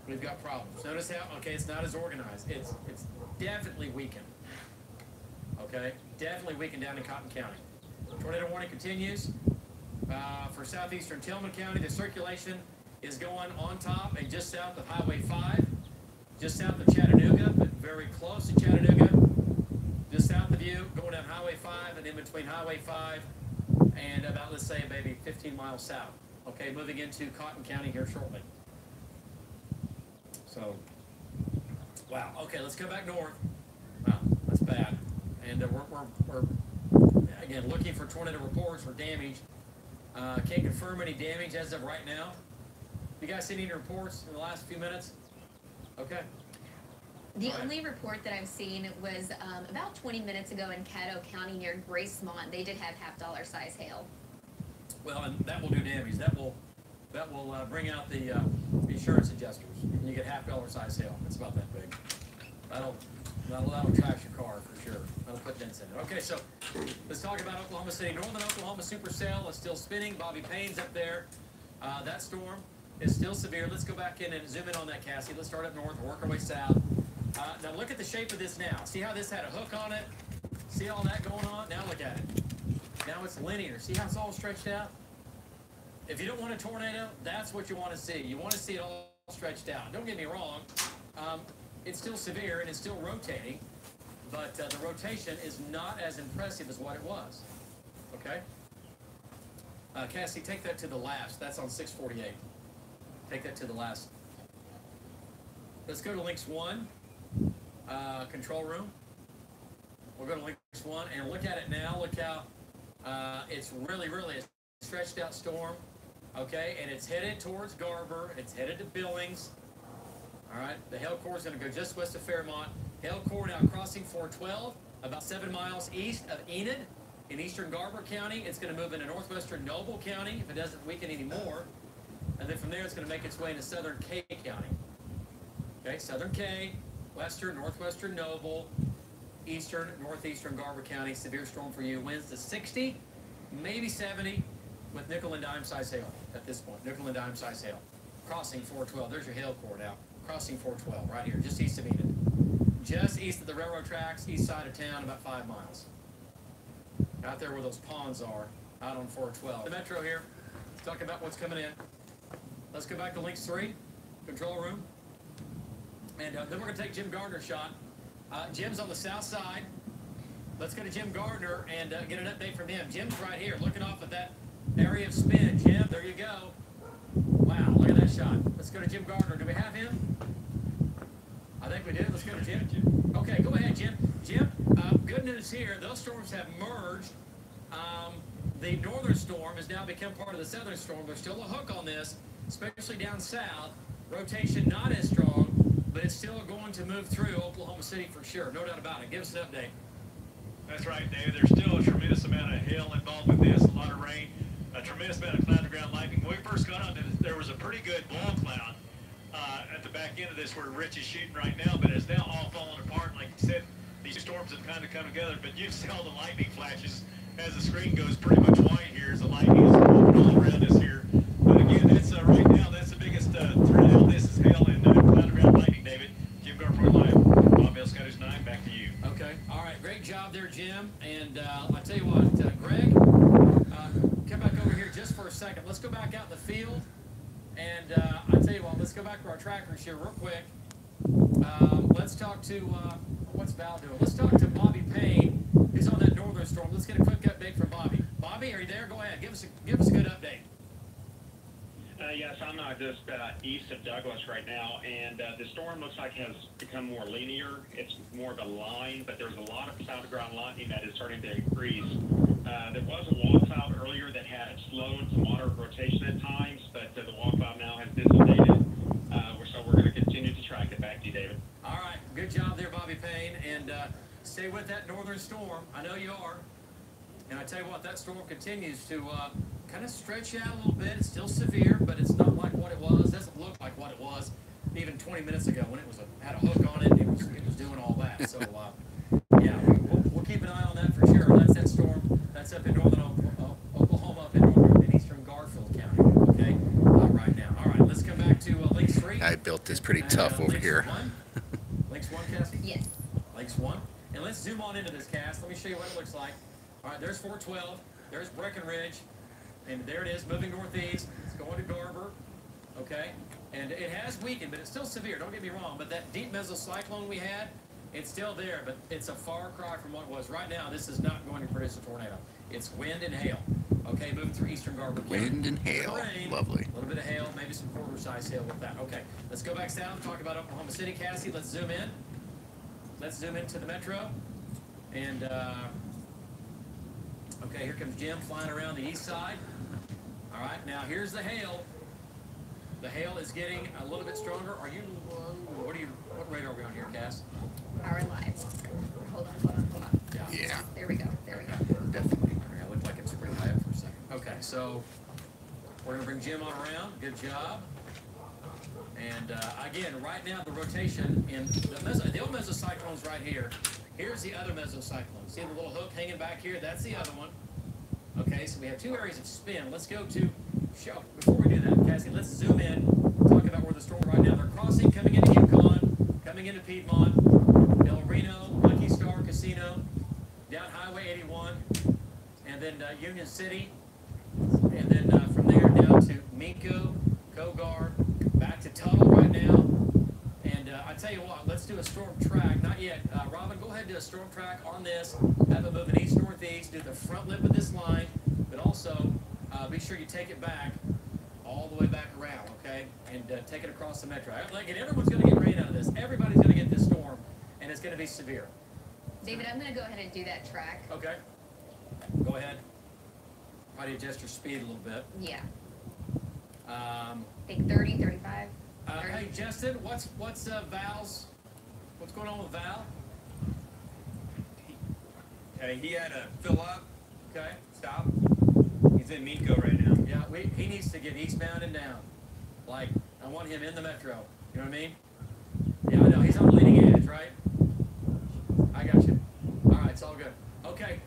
we've got problems. Notice how, okay, it's not as organized. It's definitely weakened. Okay? Definitely weakened down in Cotton County. Tornado warning continues. For southeastern Tillman County, the circulation is going on top and just south of Highway 5. Just south of Chattanooga, but very close to Chattanooga. Just south of you, going down Highway 5 and in between Highway 5 and about, let's say, maybe 15 miles south. Okay, moving into Cotton County here shortly. So, wow. Okay, let's go back north. Wow, that's bad. And we're again, looking for tornado reports for damage. Can't confirm any damage as of right now. You guys seen any reports in the last few minutes? Okay. The only report that I've seen was about 20 minutes ago in Caddo County near Gracemont. They did have $half size hail. Well, and that will do damage. That will bring out the insurance adjusters. And you get $half size hail. It's about that big. That'll trash your car for sure. That'll put dents in it. Okay, so let's talk about Oklahoma City. Northern Oklahoma supercell is still spinning. Bobby Payne's up there. That storm is still severe. Let's go back in and zoom in on that, Cassie. Let's start up north and work our way south. Now look at the shape of this now. See how this had a hook on it? See all that going on? Now look at it. Now it's linear. See how it's all stretched out? If you don't want a tornado, that's what you want to see. You want to see it all stretched out. Don't get me wrong. It's still severe and it's still rotating, but the rotation is not as impressive as what it was. Okay? Cassie, take that to the last. That's on 648. Take that to the last. Let's go to Links 1, control room. We'll go to Links 1 and look at it now. Look how it's really a stretched out storm. Okay, and it's headed towards Garber. It's headed to Billings. All right, the hail core is going to go just west of Fairmont. Hail core now crossing 412, about 7 miles east of Enid in eastern Garber County. It's going to move into northwestern Noble County if it doesn't weaken anymore. And then from there, it's going to make its way into southern K County. Okay, southern K, western, northwestern Noble, eastern, northeastern Garber County. Severe storm for you. Winds to 60, maybe 70, with nickel and dime size hail at this point. Nickel and dime size hail. crossing 412. There's your hail core now. Crossing 412 right here, just east of Enid. Just east of the railroad tracks, east side of town, about 5 miles. Out there where those ponds are, out on 412. The metro here, let's talk about what's coming in. Let's go back to links 3, control room. And then we're going to take Jim Gardner's shot. Jim's on the south side. Let's go to Jim Gardner and get an update from him. Jim's right here, looking off at that area of spin. Jim, there you go. Wow, look at that shot. Let's go to Jim Gardner. Do we have him? I think we do. Let's go to Jim. Okay, go ahead, Jim. Jim, good news here. Those storms have merged. The northern storm has now become part of the southern storm. There's still a hook on this, especially down south. Rotation not as strong, but it's still going to move through Oklahoma City for sure. No doubt about it. Give us an update. That's right, David. There's still a tremendous amount of hail involved with this, a lot of rain, a tremendous amount of cloud-to-ground lightning. When we first got on, there was a pretty good ball cloud at the back end of this where Rich is shooting right now, but it's now all falling apart. Like you said, these storms have kind of come together, but you see all the lightning flashes as the screen goes pretty much white here as the lightning is moving all around us here. But again, that's right now, that's the biggest threat of all this is hail and cloud-to-ground lightning, David. Jim Garford Live, Bob Bell Scottish 9, back to you. Okay. All right. Great job there, Jim. And I tell you what, Greg, come back over here just for a second. Let's go back out in the field. And I tell you what, let's go back to our trackers here real quick. Let's talk to, what's Val doing? Let's talk to Bobby Payne, who's on that northern storm. Let's get a quick update from Bobby. Bobby, are you there? Go ahead. Give us a good update. Yes, I'm just east of Douglas right now, and the storm looks like it has become more linear. It's more of a line, but there's a lot of cloud-to-ground lightning that is starting to increase. There was a wall cloud earlier that had slowed some moderate rotation at times, but the wall cloud now has dissipated. So we're going to continue to track it. Back to you, David. All right. Good job there, Bobby Payne. And stay with that northern storm. I know you are. And I tell you what, that storm continues to kind of stretch out a little bit. It's still severe, but it's not like what it was. It doesn't look like what it was even 20 minutes ago when it was had a hook on it. It was doing all that. So, yeah, we'll keep an eye on that for sure. That's that storm. That's up in northern Oklahoma, up in eastern Garfield County. Okay, right now. All right, let's come back to Links 3. I built this pretty tough over Links here. 1. Links 1, Cassie? Yes. Links 1. And let's zoom on into this, Cass. Let me show you what it looks like. All right, there's 412. There's Breckenridge. And there it is, moving northeast. It's going to Garber. Okay? And it has weakened, but it's still severe. Don't get me wrong. But that deep mesocyclone we had, it's still there. But it's a far cry from what it was. Right now, this is not going to produce a tornado. It's wind and hail. Okay, moving through eastern Garber County. Wind and hail. Rain, Lovely. A little bit of hail, maybe some quarter-size hail with that. Okay, let's go back south and talk about Oklahoma City. Cassie, let's zoom in. Let's zoom into the metro. And, okay, here comes Jim flying around the east side. All right, now here's the hail. The hail is getting a little bit stronger. Are you, what radar are we on here, Cass? Our lives. Hold on. Yeah. There we go. Definitely. It looked like it's pretty high up for a second. Okay, so we're going to bring Jim on around. Good job. And again, right now the rotation in the old mesocyclone's right here. Here's the other mesocyclone. See the little hook hanging back here? That's the other one. Okay, so we have 2 areas of spin. Let's go to, before we do that, Cassie, let's zoom in, talk about where the storm right now. They're crossing, coming into Yukon, coming into Piedmont, El Reno, Lucky Star Casino, down Highway 81, and then Union City, and then from there down to Minko, Kogar, back to Tuttle right now. And I tell you what, let's do a storm track. Not yet. Robin, go ahead and do a storm track on this. Have it moving east-northeast. Do the front lip of this line, but also be sure you take it back all the way back around, okay? And take it across the metro. And everyone's going to get rain out of this. Everybody's going to get this storm, and it's going to be severe. David, I'm going to go ahead and do that track. Okay. Go ahead. Probably adjust your speed a little bit. Yeah. I think 30, 35. Hey, Justin, what's Val's? What's going on with Val? Okay, he had to fill up. Okay. Stop. He's in Minko right now. Yeah, he needs to get eastbound and down. Like, I want him in the metro. You know what I mean? Yeah, I know. He's on the leading edge, right? I got you. All right, it's all good. Okay.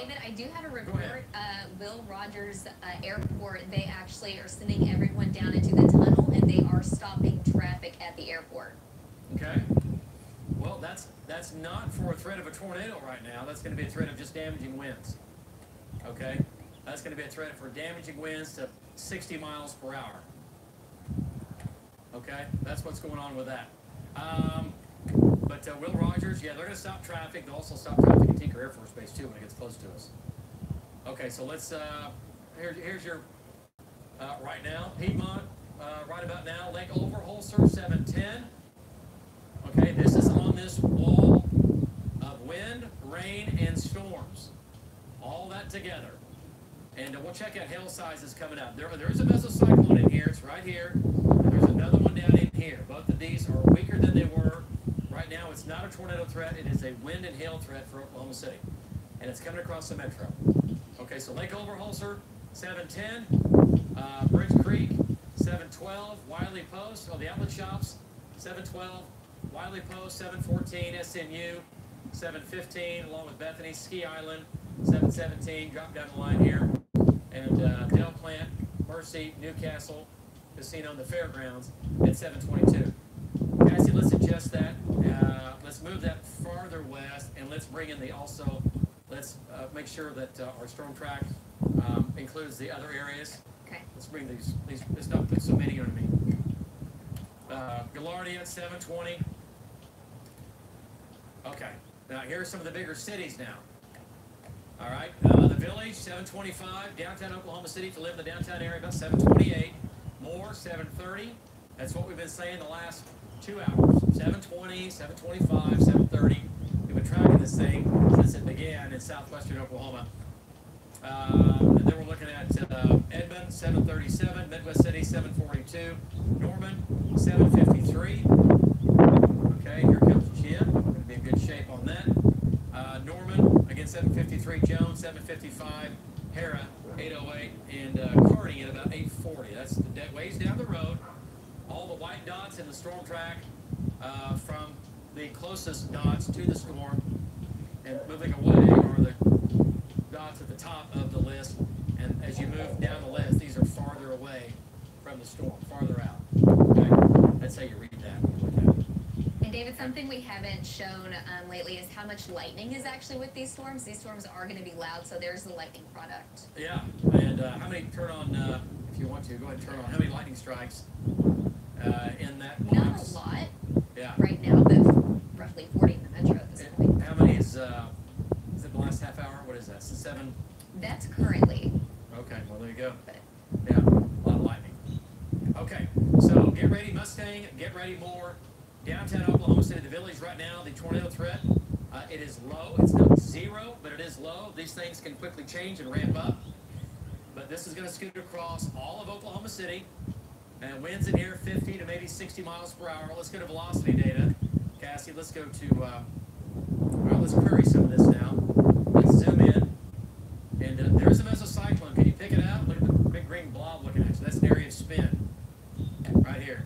David, I do have a Go ahead. report. Will Rogers Airport, they actually are sending everyone down into the tunnel, and they are stopping traffic at the airport. Okay. Well, that's not for a threat of a tornado right now. That's going to be a threat of just damaging winds. Okay? That's going to be a threat for damaging winds to 60 miles per hour. Okay? That's what's going on with that. But Will Rogers, yeah, they're going to stop traffic. They'll also stop traffic at Tinker Air Force Base, too, when it gets close to us. Okay, so let's, here's your, right now, Piedmont, right about now, Lake Overholser, 710. Okay, this is on this wall of wind, rain, and storms. All that together. And we'll check out hail sizes coming up. There is a mesocyclone in here. It's right here. And there's another one down in here. Both of these are weaker than they were. Right now, it's not a tornado threat. It is a wind and hail threat for Oklahoma City. And it's coming across the metro. Okay, so Lake Overholser, 710. Bridge Creek, 712. Wiley Post, the outlet shops, 712. Wiley Post, 714. SNU, 715. Along with Bethany, Ski Island, 717. Drop down the line here. And Dale Plant, Mercy, Newcastle, Casino, and the Fairgrounds at 722. Cassie, let's adjust that. Let's move that farther west, and let's bring in let's make sure that our storm track includes the other areas. Okay. Let's bring these let's not put so many on me. Gaillardia at 720. Okay, now here are some of the bigger cities now. All right, the Village, 725. Downtown Oklahoma City, to live in the downtown area, about 728. Moore, 730. That's what we've been saying the last 2 hours. 720, 725, 730. We've been tracking this thing since it began in southwestern Oklahoma. And then we're looking at Edmond, 737. Midwest City, 742. Norman, 753. Okay, here comes Jim. We're going to be in good shape on that. Norman, again, 753. Jones, 755. Hera, 808. And Kearney at about 840. That's the ways down the road. All the white dots in the storm track from the closest dots to the storm and moving away are the dots at the top of the list. And as you move down the list, these are farther away from the storm, farther out. Okay? That's how you read that. Look at it. And David, something we haven't shown lately is how much lightning is actually with these storms. These storms are going to be loud, so there's the lightning product. Yeah, and how many, turn on, if you want to, go ahead and turn on, how many lightning strikes in that box? Not a lot Yeah. right now, but roughly 40 in the metro at this point. How many is it the last half hour? What is that? 7? That's currently. Okay, well, there you go. But Yeah, a lot of lightning. Okay, so get ready, Mustang. Get ready, more. Downtown Oklahoma City, the Village right now, the tornado threat, it is low. It's not zero, but it is low. These things can quickly change and ramp up. But this is going to scoot across all of Oklahoma City. And winds in here 50 to maybe 60 miles per hour. Let's go to velocity data. Cassie, let's go to, well, let's query some of this now. Let's zoom in. And there's a mesocyclone. Can you pick it out? Look at the big green blob looking at you. That's an area of spin. Right here.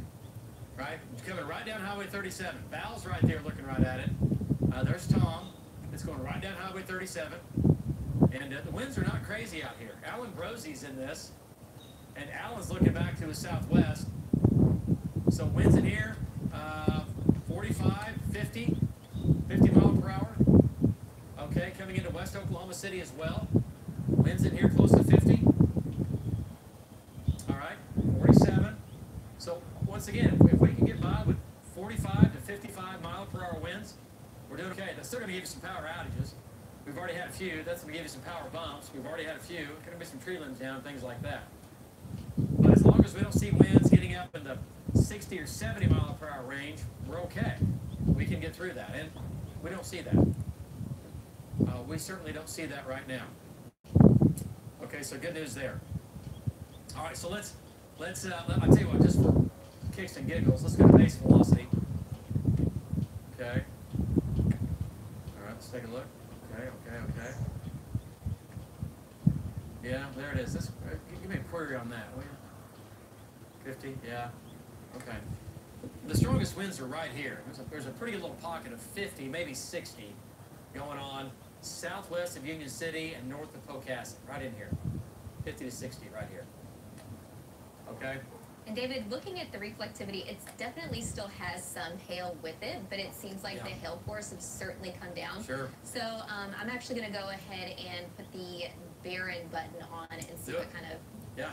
Right? It's coming right down Highway 37. Val's right there looking right at it. There's Tom. It's going right down Highway 37. And the winds are not crazy out here. Alan Brosey's in this. And Alan's looking back to his southwest. So winds in here, 45, 50 mile per hour. Okay, coming into West Oklahoma City as well. Winds in here close to 50. All right, 47. So once again, if we can get by with 45 to 55 mile per hour winds, we're doing okay. That's still going to give you some power outages. We've already had a few. That's going to give you some power bumps. We've already had a few. Going to be some tree limbs down, things like that. But as long as we don't see winds getting up in the 60 or 70 mile per hour range, we're okay. We can get through that, and we don't see that. We certainly don't see that right now. Okay, so good news there. All right, so let's I'll tell you what, just for kicks and giggles, let's go to base velocity. Okay. All right, let's take a look. Okay. Yeah, there it is. Give me a query on that, will you? 50, yeah. Okay. The strongest winds are right here. There's a pretty good little pocket of 50, maybe 60 going on southwest of Union City and north of Pocasset, right in here. 50 to 60 right here. Okay? And David, looking at the reflectivity, it definitely still has some hail with it, but it seems like the hail force has certainly come down. Sure. So I'm actually going to go ahead and put the Baron button on and see what kind of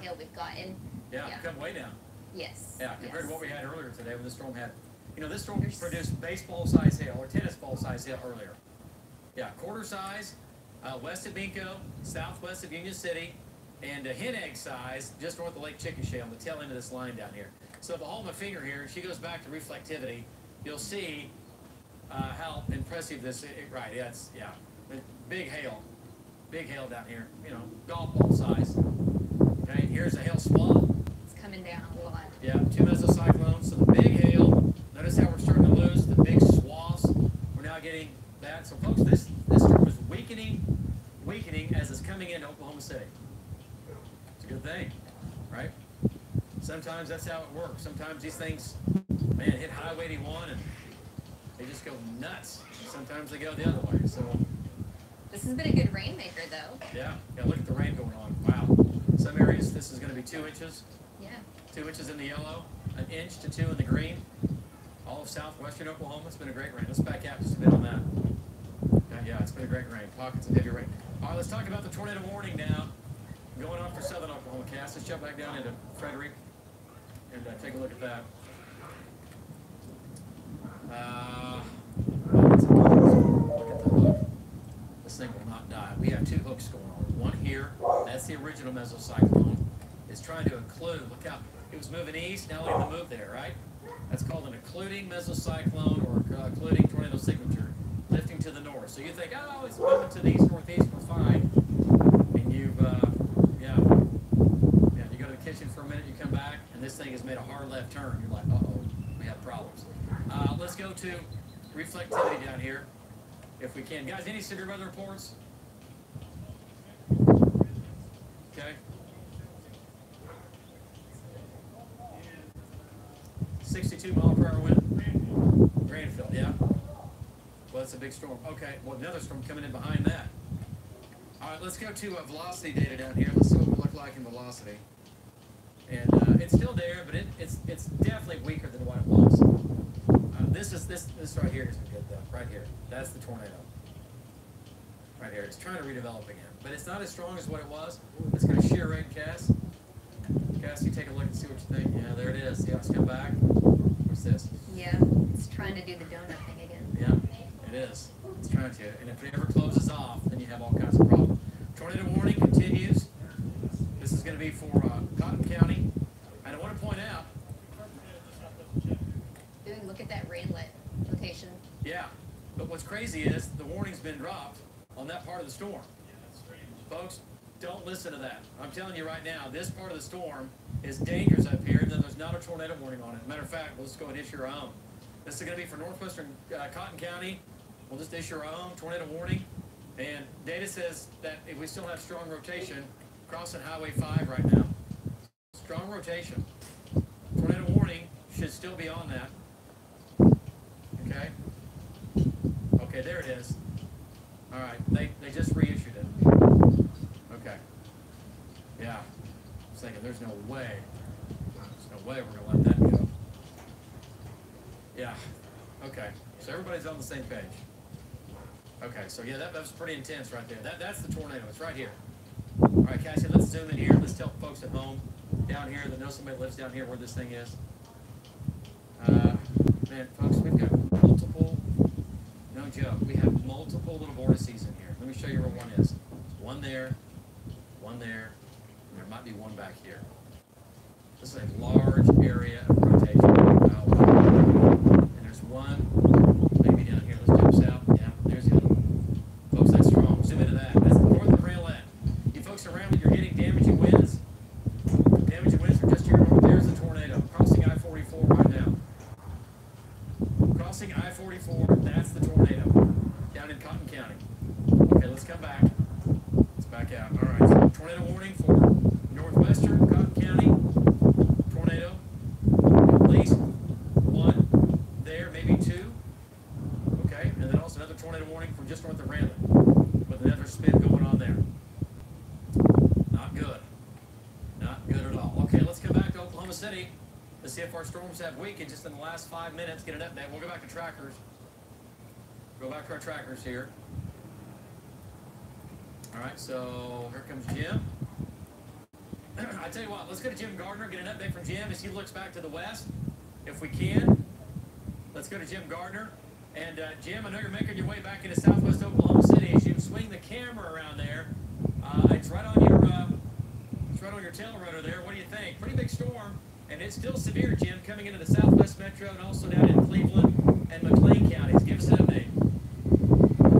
hail we've gotten. Yeah, come way down. Yes. Yeah, compared to what we had earlier today when the storm had, you know, this storm produced baseball size hail or tennis ball size hail earlier. Yeah, quarter size, west of Binko, southwest of Union City, and a hen egg size just north of Lake Chickasha on the tail end of this line down here. So if I hold my finger here and she goes back to reflectivity, you'll see how impressive this is. Right, big hail down here, you know, golf ball size. Okay, here's a hail swath. It's coming down a lot. Yeah, 2 mesocyclones, so the big hail. Notice how we're starting to lose the big swaths. We're now getting that. So folks, this storm is weakening as it's coming into Oklahoma City. It's a good thing, right? Sometimes that's how it works. Sometimes these things, man, hit Highway 81 and they just go nuts. Sometimes they go the other way. So this has been a good rainmaker, though. yeah, look at the rain going on. Wow. Some areas this is going to be 2 inches. Yeah. 2 inches in the yellow, 1 inch to 2 in the green. All of southwestern Oklahoma, it's been a great rain. Let's back out just a bit on that. Yeah, it's been a great rain. Pockets of heavy rain. All right, let's talk about the tornado warning now. Going on for southern Oklahoma cast. Let's jump back down into Frederick and take a look at that. Look at the hook. This thing will not die. We have 2 hooks going on. One here, that's the original mesocyclone. It's trying to occlude. Look how it was moving east, now look at the move there, right? That's called an occluding mesocyclone or occluding tornado signature, lifting to the north. So you think, oh, it's moving to the east, northeast, we're fine. And you've, you go to the kitchen for a minute, you come back, and this thing has made a hard left turn. You're like, uh-oh, we have problems. Let's go to reflectivity down here, if we can. Guys, any severe weather reports? Okay. 62 mile per hour wind. Granville, yeah. Well, that's a big storm. Okay, well, another storm coming in behind that. All right, let's go to velocity data down here. Let's see what we look like in velocity. And it's still there, but it's definitely weaker than what it was. This right here isn't good though. Right here, that's the tornado. Right here, it's trying to redevelop again, but it's not as strong as what it was. It's going to shear right, Cass. Cass, you take a look and see what you think. Yeah, there it is. See how it's come back? What's this? Yeah, it's trying to do the donut thing again. Yeah, it is. It's trying to. And if it ever closes off, then you have all kinds of problems. Tornado warning continues. This is going to be for Cotton County. And I want to point out. Ooh, look at that rainlet location. Yeah, but what's crazy is the warning's been dropped on that part of the storm. Folks, don't listen to that. I'm telling you right now, this part of the storm is dangerous up here, and then there's not a tornado warning on it. Matter of fact, let's go and issue our own. This is going to be for northwestern Cotton County. We'll just issue our own tornado warning. And data says that if we still have strong rotation crossing Highway 5 right now. Strong rotation. Tornado warning should still be on that. Okay? Okay, there it is. All right, they just reissued it. Okay. Yeah. I was thinking, there's no way we're going to let that go. Yeah. Okay. So everybody's on the same page. Okay, so yeah, that was pretty intense right there. That's the tornado. It's right here. All right, Cassie, let's zoom in here. Let's tell folks at home down here that know somebody lives down here where this thing is. Man, folks, we've got multiple, no joke, we have multiple little vortices in here. Let me show you where one is. One there, and there might be one back here. This is a large area of rotation. And there's one, maybe down here. Let's jump south. Yeah, there's the other one. Folks, that's strong. Zoom into that. That's the northern rail end. You folks around it, you're getting damaging winds. Damaging winds are just here north. There's the tornado crossing I-44 right now. Crossing I-44, that's the tornado down in Cotton County. Okay, let's come back. Let's back out. All right, so tornado warning for northwestern Cotton County. Tornado, at least one there, maybe two. Okay, and then also another tornado warning for just north of Randall. already. Let's see if our storms have weakened just in the last 5 minutes. Get an update. We'll go back to trackers. Go back to our trackers here. All right, so here comes Jim. I tell you what, let's go to Jim Gardner, get an update from Jim as he looks back to the west, if we can. Let's go to Jim Gardner. And Jim, I know you're making your way back into southwest Oklahoma City. As you swing the camera around there, it's right on your tail rotor there. What do you think? Pretty big storm, and it's still severe, Jim, coming into the southwest metro and also down in Cleveland and McLean counties. Give us an update.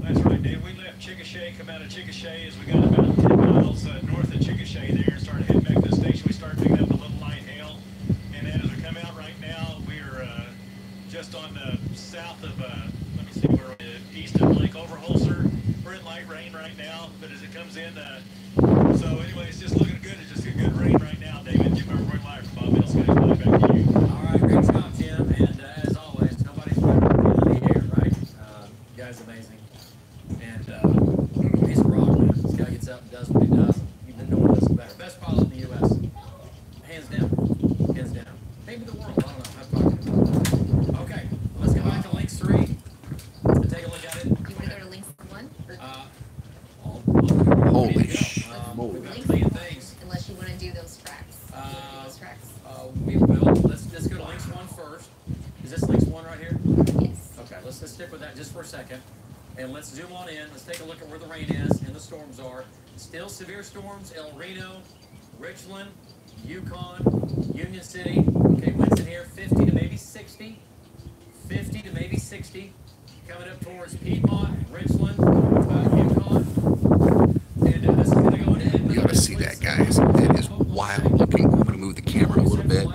That's right, Dave. We left Chickasha, come out of Chickasha as we got about 10 miles north of Chickasha there and started heading back to the station. We started picking up a little light hail. And then as we come out right now, we're just on the south of, let me see, we're east of Lake Overholser. We're in light rain right now, but as it comes in, so anyway, it's just looking good. It's just a good rain right now, David. Jim Everett live from Bob Hill Skies. Back to you. All right, great job, Jim. And as always, nobody's better than the air, right? You guys amazing. And he's a rock, man. This guy gets up and does what he does. You've been doing this better. Best pilot in the U.S. Hands down. Hands down. Maybe the world. I don't know. I'm talking about. Okay, let's go back to Links 3 and take a look at it. You want to go to Links 1? Holy shit. We've got a million things. Unless you want to do those tracks. We will. Let's go to Links 1 first. Is this Links 1 right here? Yes. Okay, let's just stick with that just for a second. And let's zoom on in. Let's take a look at where the rain is and the storms are. Still severe storms, El Reno, Richland, Yukon, Union City. Okay, winds in here 50 to maybe 60. 50 to maybe 60. Coming up towards Piedmont, Richland, Yukon. And this is going to go into Edmonton. You ought to see that, guys. It is wild looking. I'm going to move the camera a little bit.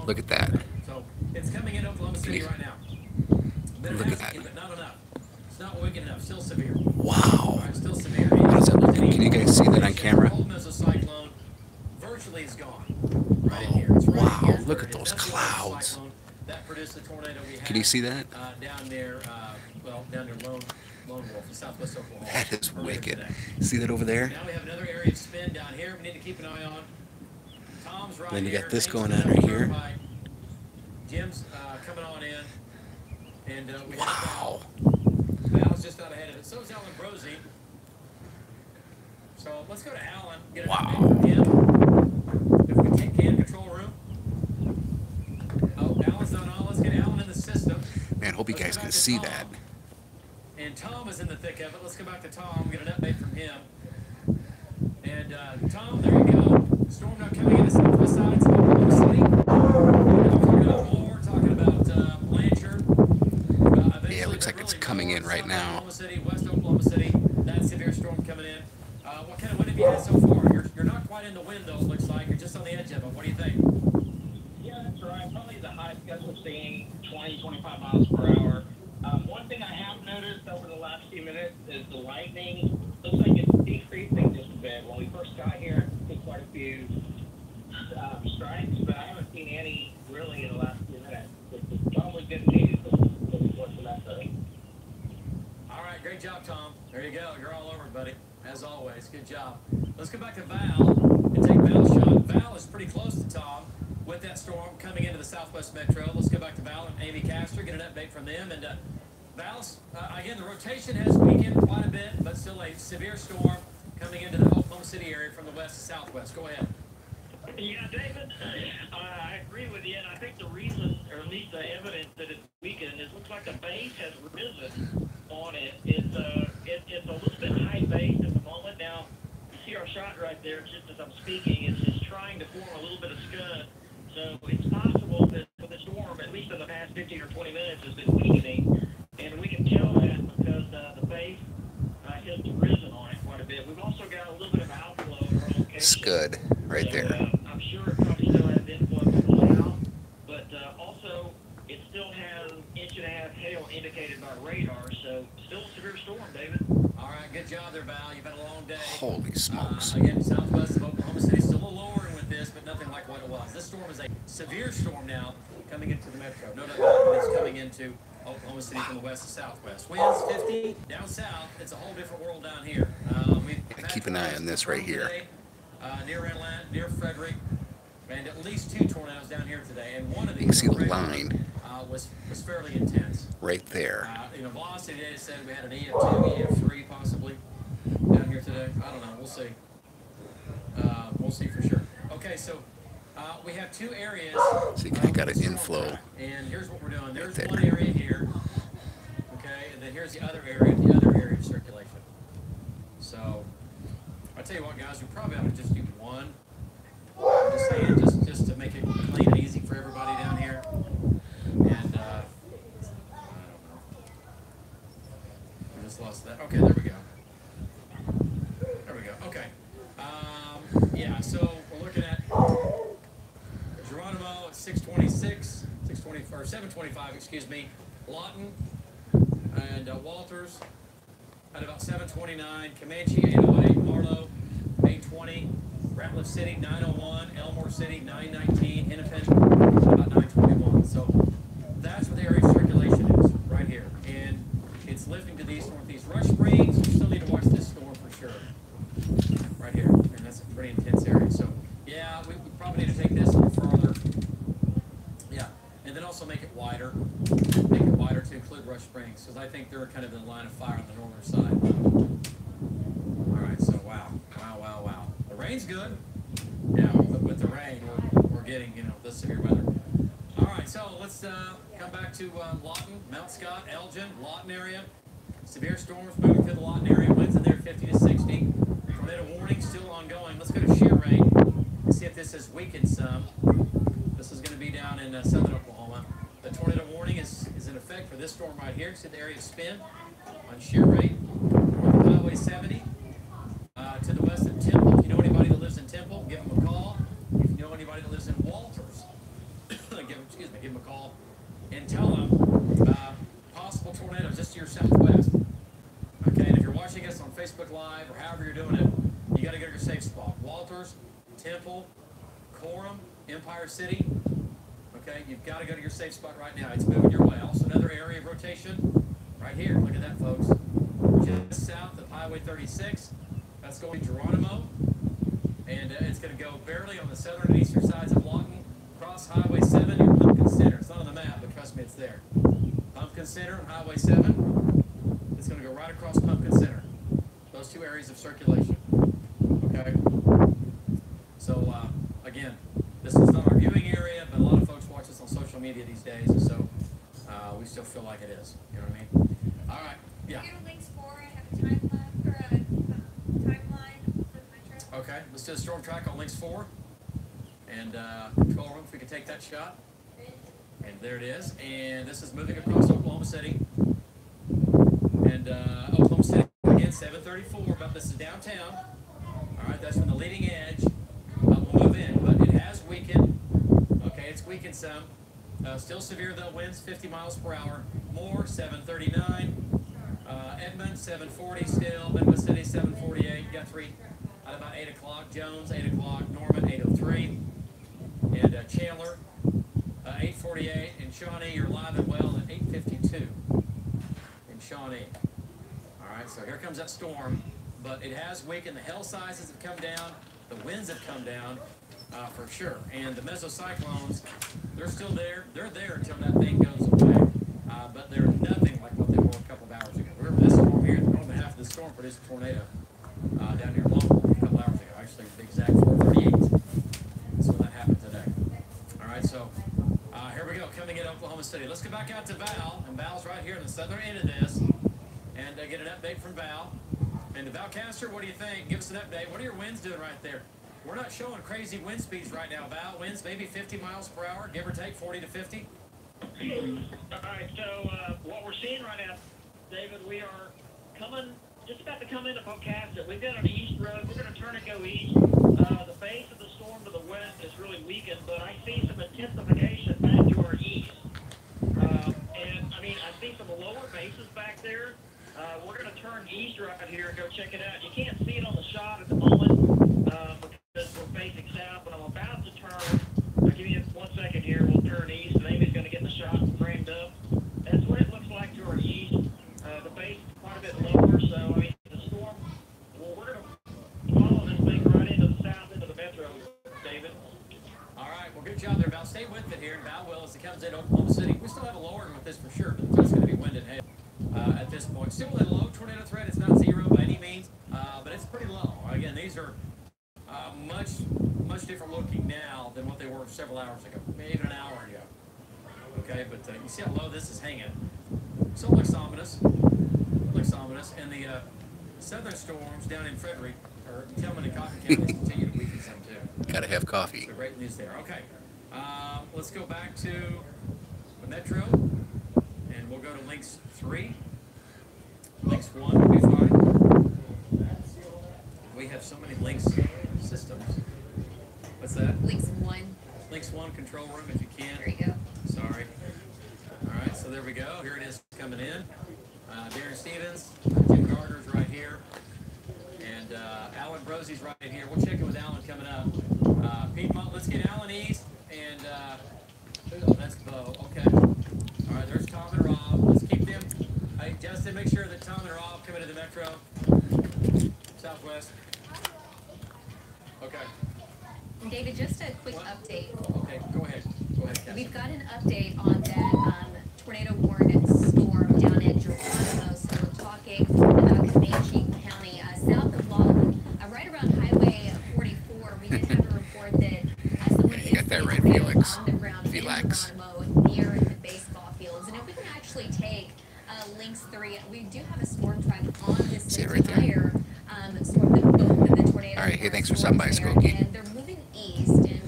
Look at that. So it's coming in Oklahoma City right now. Look at that. But not enough. It's not wicked enough. Still severe. Wow. All right, still severe. How does that look? Can you guys see that on camera? Cold mesocyclone virtually is gone. Right in here. It's right Wow, in here. look at those clouds. That produced the tornado we had. Can you see that? Down near, down near Lone Wolf in southwest Oklahoma. That is Earlier wicked. today. See that over there? Now we have another area of spin down here we need to keep an eye on. Tom's right Then you here. got this Hank's going on on right the here. turnpike. Jim's coming on in. And we Wow. have Val's just out ahead of it. So is Alan Brosey. So let's go to Alan. Get an Wow. update from him. If we can control room. Oh, Alan's done all. Let's get Alan in the system. Man, hope you guys can see that. And Tom is in the thick of it. Let's go back to Tom, get an update from him. And Tom, there you go. Storm now coming in the southwest side of Oklahoma City. Talking about Moore, talking about Blanchard. Yeah, it looks like it's coming in right now. Oklahoma City, West Oklahoma City. That severe storm coming in. What kind of wind have you had so far? You're not quite in the wind though. It looks like you're just on the edge of it. What do you think? Yeah, that's right. Probably the highest gust we're seeing, 20, 25 miles per hour. One thing I have noticed over the last few minutes is the lightning looks like it's decreasing just a bit. When we first got here, I see quite a few strikes, but I haven't seen any really in the last few minutes. It's probably good news for the semester. All right, great job, Tom. There you go. You're all over, buddy. As always, good job. Let's go back to Val and take Val's shot. Val is pretty close to Tom with that storm coming into the southwest metro. Let's go back to Val and Amy Castor, get an update from them. And Val's, again, the rotation has weakened quite a bit, but still a severe storm coming into the Oklahoma City area from the west to southwest. Go ahead. Yeah, David, I agree with you, and I think the reason, or at least the evidence that it's weakened, is it looks like the base has risen on it. It's a little bit high base at the moment. Now, you see our shot right there, just as I'm speaking, it's trying to form a little bit of scud. So it's possible that the storm, at least in the past 15 or 20 minutes, has been weakening, and we can tell that because the base has risen on it quite a bit. We've also got a little bit of outflow in our location. Scud right there. I'm sure it probably still has influence from the south, but also it still has 1.5 inch hail indicated by radar, so still a severe storm, David. All right, good job there, Val. You've had a long day. Holy smokes. Again, southwest of Oklahoma City, still a little lower with this, but nothing like what it was. This storm is a severe storm now coming into the metro. No doubt about it, it's coming into Oklahoma City from the west to southwest. Winds 50 down south. It's a whole different world down here. Keep an eye on this right here. Near Atlanta, near Frederick, and at least 2 tornadoes down here today, and one of You can these see the line was fairly intense. right there. In velocity, they said we had an EF2, EF3 possibly down here today. I don't know. We'll see. We'll see for sure. Okay, so we have 2 areas. So you kind of got an inflow. And here's what we're doing. There's Right there. one area here. Okay, and then here's the other area of circulation. So I tell you what, guys, we probably ought to just do one. I'm just saying, just to make it clean and easy for everybody down here. And I don't know. I just lost that. Okay, there we go. There we go. Okay. Yeah. So we're looking at Geronimo at 626, 620 or 725. Excuse me. Lawton and Walters at about 729. Comanche 808. Marlow 820. Ratliff City 901, Elmore City 919, Hennepin about 921. So that's what the area of circulation is right here, and it's lifting to the east northeast. Rush Springs, we still need to watch this storm for sure. Right here, and that's a pretty intense area. So yeah, we probably need to take this a little further. Yeah, and then also make it wider to include Rush Springs, because I think they're kind of in the line of fire on the northern side. All right, so wow. The rain's good. Yeah, but with the rain, we're getting, this severe weather. All right, so let's come back to Lawton, Mount Scott, Elgin, Lawton area. Severe storms moving through the Lawton area. Winds in there 50 to 60. Tornado warning still ongoing. Let's go to shear rate and see if this has weakened some. This is going to be down in southern Oklahoma. The tornado warning is in effect for this storm right here. See the area of spin on shear rate. North Highway 70. To the west of Temple. If you know anybody that lives in Temple, give them a call. If you know anybody that lives in Walters, give them a call and tell them possible tornadoes just to your southwest. Okay, and if you're watching us on Facebook Live or however you're doing it, you got to go to your safe spot. Walters, Temple, Coram, Empire City. Okay, you've got to go to your safe spot right now. It's moving your way. Also, another area of rotation right here. Look at that, folks. Just south of Highway 36. That's going to Geronimo, and it's going to go barely on the southern and eastern sides of Lawton, cross Highway 7 near Pumpkin Center. It's not on the map, but trust me, it's there. Pumpkin Center on Highway 7. It's going to go right across Pumpkin Center. Those 2 areas of circulation. Okay? So, again, this is not our viewing area, but a lot of folks watch us on social media these days, and so we still feel like it is. You know what I mean? All right. Yeah. Links 4, I have a timeline for my trip. Okay, let's do a storm track on links 4. And control room, if we can take that shot. And there it is. And this is moving across Oklahoma City. And Oklahoma City, again, 734, but this is downtown. All right, that's from the leading edge. We'll move in, but it has weakened. Okay, it's weakened some. Still severe, though, winds 50 miles per hour. Moore, 739. Edmond, 740 still. Midwest City, 748. Guthrie at about 8 o'clock. Jones, 8 o'clock. Norman, 8:03. And Chandler, 8:48. And Shawnee, you're live and well at 8:52 in Shawnee. All right, so here comes that storm. But it has weakened. The hail sizes have come down. The winds have come down for sure. And the mesocyclones, they're still there. They're there until that thing goes away. But they're nothing like what they were a couple of hours ago. Remember this storm here, more than half of the storm produced a tornado down near Longport a couple hours ago. Actually, the exact 4:38. That's when that happened today. All right, so here we go, coming in Oklahoma City. Let's go back out to Val, and Val's right here in the southern end of this, and get an update from Val. And Valcaster, what do you think? Give us an update. What are your winds doing right there? We're not showing crazy wind speeds right now, Val. Winds maybe 50 miles per hour, give or take 40 to 50. All right, so what we're seeing right now, David, we are just about to come into Pocasset. We've got an east road. We're going to turn and go east. The base of the storm to the west is really weakened, but I see some intensification back to our east. And, I see some lower bases back there. We're going to turn east right here and go check it out. You can't see it on the shot at the moment because we're facing south, but I'm about to turn. I'll give you 1 second here. We'll turn east, and Amy's going to get the shot framed up. That's what it looks like to our east. The base is quite a bit lower, so, the storm, we're going to follow this thing right into the south, into the metro, David. here in Valwell as it comes in Oklahoma City. We still have a lower with this for sure, but it's going to be wind and hail at this point. Still a low tornado threat. It's not zero by any means, but it's pretty low. Again, these are much different looking now than what they were several hours ago, maybe even an hour ago. Okay, but you see how low this is hanging. So it looks ominous. And the southern storms down in Frederick, or Tillman and Cotton counties, continue to weaken some too. Gotta have coffee. So great news there. Okay, let's go back to the Metro, and we'll go to Links 3. Links 1 will be fine. We have so many Links systems. What's that? Links 1. Links 1 control room if you can. There you go. Sorry. All right, so there we go. Here it is coming in. Darren Stevens, Jim Gardner's right here, and Alan Brosie's right here. We'll check in with Alan coming up. Piedmont, let's get Alan East, and that's Bo. Okay. All right, there's Tom and Rob. Let's keep them. Hey, Justin, make sure that Tom and Rob come into the Metro Southwest. Okay. David, just a quick update. Okay, go ahead. Cassie. We've got an update on that tornado warned storm down in Geronimo. So we're talking about Comanche County, south of Lawton, right around Highway 44. We did have a report that someone You got that is right, Felix. on the ground in Felix. Geronimo near the baseball fields. And if we can actually take Links 3, we do have a storm track on this See it right there. entire storm, both of the tornadoes. All right, hey, thanks for stopping by, there, Skokie. and they're moving east, and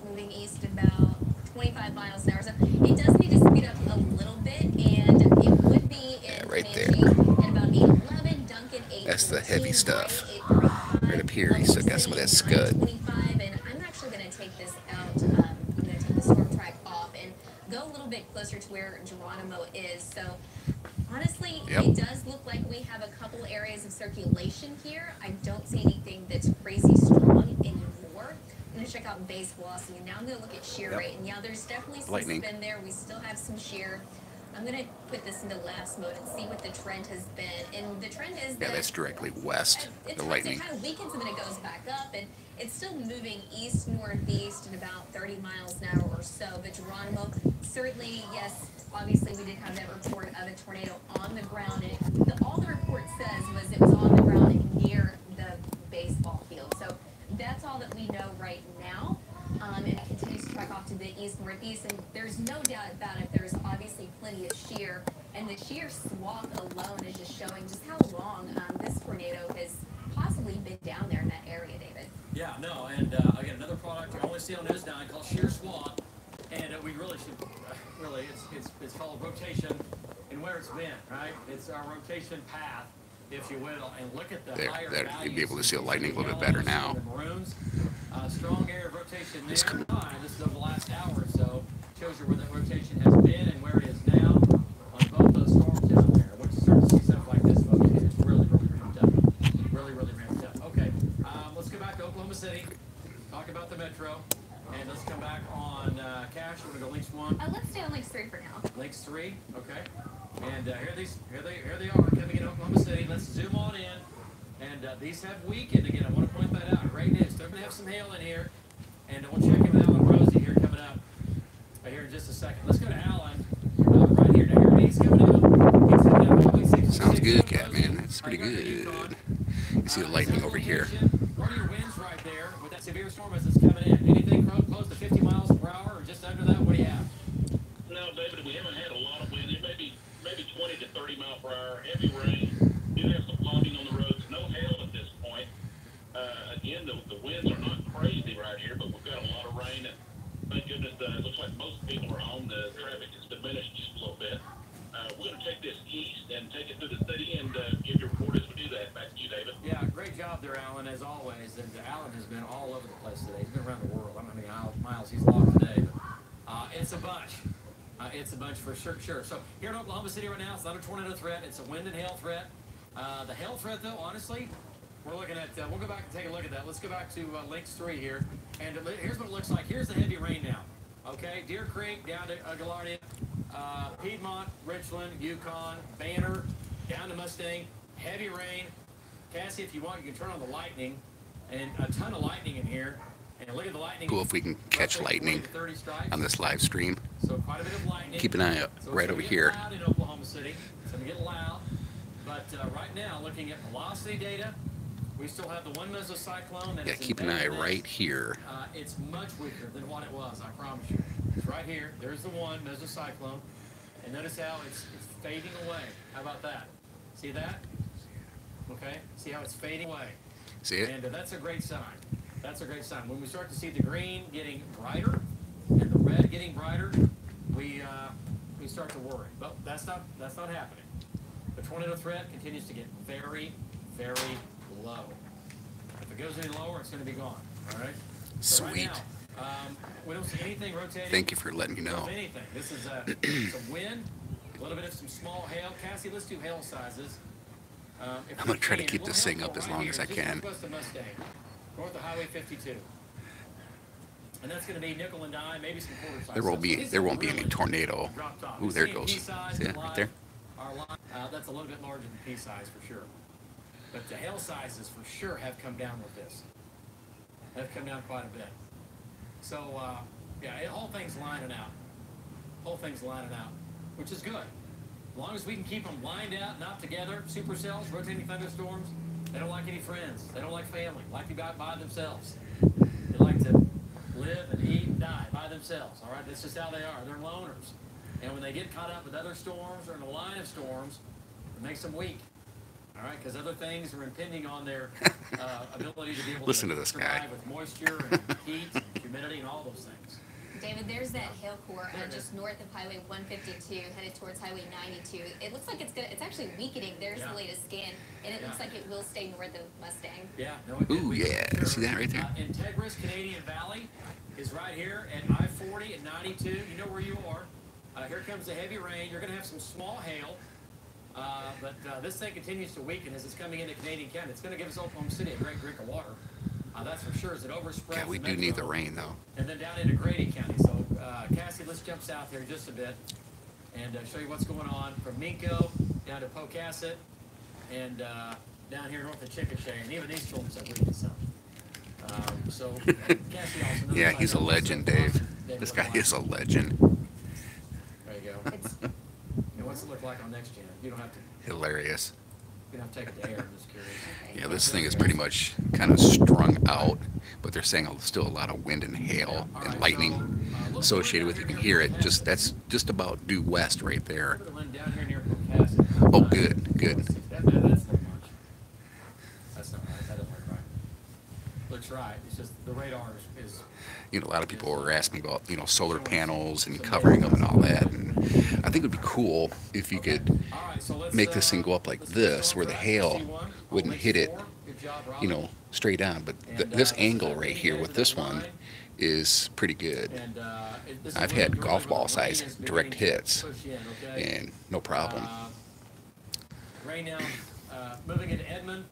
moving east about 25 miles an hour. So it does need to speed up a little bit, and it would be in right there. Comanche at about 811, Duncan 814, That's the heavy stuff. 835, Right up here, you still got some of that scud. 925, and I'm actually going to take this out. I'm going to take the storm track off and go a little bit closer to where Geronimo is. So honestly, Yep. it does look like we have a couple areas of circulation here. I don't see anything that's crazy strong anymore. I'm going to check out base velocity. Now I'm going to look at shear Yep. rate. And yeah, there's definitely some Lightning. spin there. We still have some shear. I'm going to put this into lapse mode and see what the trend has been. And the trend is Yeah, that that's directly west. it The tries lightning. to kind of weakens and then it goes back up, and it's still moving east northeast at about 30 miles an hour or so. But Geronimo, certainly, yes, obviously we did have that report of a tornado on the ground, and all the report says was it was on the ground near the baseball field. So that's all that we know right now. And it continues to track off to the east northeast, and there's no doubt about it. There's obviously plenty of shear, and the shear swath alone is just showing just how long this tornado has possibly been down there in that area, David. Yeah, no, and again, another product you only see on News 9 called shear swath, and we really should, really, it's called rotation and where it's been, right? It's our rotation path, if you will, and look at the There, higher there, values. you'd be able to see the lightning a little bit Yellows better now. and the maroons. Strong area of rotation there. It's coming. This is over the last hour or so. Shows you where that rotation has been and where it is now on both those storms down there. Once you start to see stuff like this, folks, it's really ramped up. Really ramped up. Okay, let's go back to Oklahoma City. Talk about the Metro. And let's come back on Cash. We're going to go Links 1. Let's stay on Links 3 for now. Links 3, okay. And here they are coming in Oklahoma City. Let's zoom on in. And these have weakened again. I want to point that out. Great news. They're going to have some hail in here. And we'll check in with Alan Rosie here coming up here in just a second. Let's go to Alan right here. Now, here he's coming up. He's coming up probably 66. Sounds good, Cat, man. That's pretty good. You see the lightning over here. What are your winds right there with that severe storm as it's coming in? Anything close to 50 miles per hour or just under that? What do you have? No, David, we haven't had a lot of wind. It may be 20 to 30 mile per hour, heavy rain. Do have some plodding on the roads. No hail at this point. Again, the winds are not crazy right here, but we've got a lot of rain. And thank goodness, it looks like most people are home. The traffic has diminished just a little bit. We're going to take this east and take it through the city and give your report as we do that. Back to you, David. Yeah, great job there, Alan, as always. And Alan has been all over the place today. He's been around the world. I don't know how many miles he's logged today, but it's a bunch. It's a bunch for sure. So here in Oklahoma City right now, it's not a tornado threat. It's a wind and hail threat. The hail threat, though, honestly, we're looking at, we'll go back and take a look at that. Let's go back to Links 3 here. And here's what it looks like. Here's the heavy rain now. Okay, Deer Creek down to Gaillardia, Piedmont, Richland, Yukon, Banner, down to Mustang. Heavy rain. Cassie, if you want, you can turn on the lightning. And a ton of lightning in here. And look at the lightning. Cool if we can catch Roughly 20 lightning to 30 strikes. on this live stream. So quite a bit of lightning. Keep an eye out So right it's over gonna here. get loud in Oklahoma City. It's going to get loud. But right now, looking at velocity data, we still have the one mesocyclone that Yeah, is keep an eye embedded in right this. here. It's much weaker than what it was, I promise you. It's right here. There's the one mesocyclone. And notice how it's fading away. How about that? See that? Okay? See how it's fading away? See it? And that's a great sign. That's a great sign. When we start to see the green getting brighter and the red getting brighter, we start to worry. But that's not happening. The tornado threat continues to get very, very low. If it goes any lower, it's going to be gone. All right. So Sweet. right now, we don't see anything rotating. Thank you for letting me know. Anything. This is some wind, a little bit of some small hail. Cassie, let's do hail sizes. I'm going to try to keep this thing up as long as I can. Northwest of Mustang, north of Highway 52. And that's going to be nickel and dime, maybe some quarter size. There won't be any tornado. Ooh, there it goes. See that right there? That's a little bit larger than pea size for sure. But the hail sizes for sure have come down with this. Have come down quite a bit. So, yeah, all things lining out. Whole thing's lining out, which is good. As long as we can keep them lined out, not together, supercells, rotating thunderstorms, they don't like any friends. They don't like family. Like to be out by themselves. They like to live and eat and die by themselves. All right, that's just how they are. They're loners. And when they get caught up with other storms or in a line of storms, it makes them weak. All right, because other things are impinging on their ability to be able Listen to to this survive guy. with moisture and heat and humidity and all those things. David, there's that hail core just north of Highway 152, headed towards Highway 92. It looks like it's actually weakening. There's the latest scan, and it looks like it will stay north of Mustang. Yeah. No, it Ooh, yeah. sure. See that right there? Integris Canadian Valley is right here at I-40 and 92. You know where you are. Here comes the heavy rain. You're going to have some small hail. But this thing continues to weaken as it's coming into Canadian County. It's going to give us Oklahoma City a great drink of water. That's for sure. As it overspreads. Yeah, we the do need the metro, rain, though. And then down into Grady County. So, Cassie, let's jump south here just a bit and show you what's going on from Minko down to Pocasset and down here north of Chickasha. And even these storms have weakened some. So, Cassie also knows Yeah, he's a legend, Dave. This guy is a legend. There you go. And what's it look like on next gen? You don't have to. Hilarious. You don't have to take it to air. I'm just curious. Yeah, this thing is pretty much kind of strung out, but they're saying still a lot of wind and hail and lightning associated with it. You can hear it. That's just about due west right there. The one down here near Pocasset. Oh, good, good. That's not much. That's not right. That doesn't look right. Looks right. It's just the radar is You know, a lot of people were asking me about, solar panels and covering them and all that. And I think it would be cool if you could make this thing go up like this, where the hail wouldn't hit it, straight on. But this angle right here with this one is pretty good. I've had golf ball size direct hits, and no problem. Rain now moving into Edmond.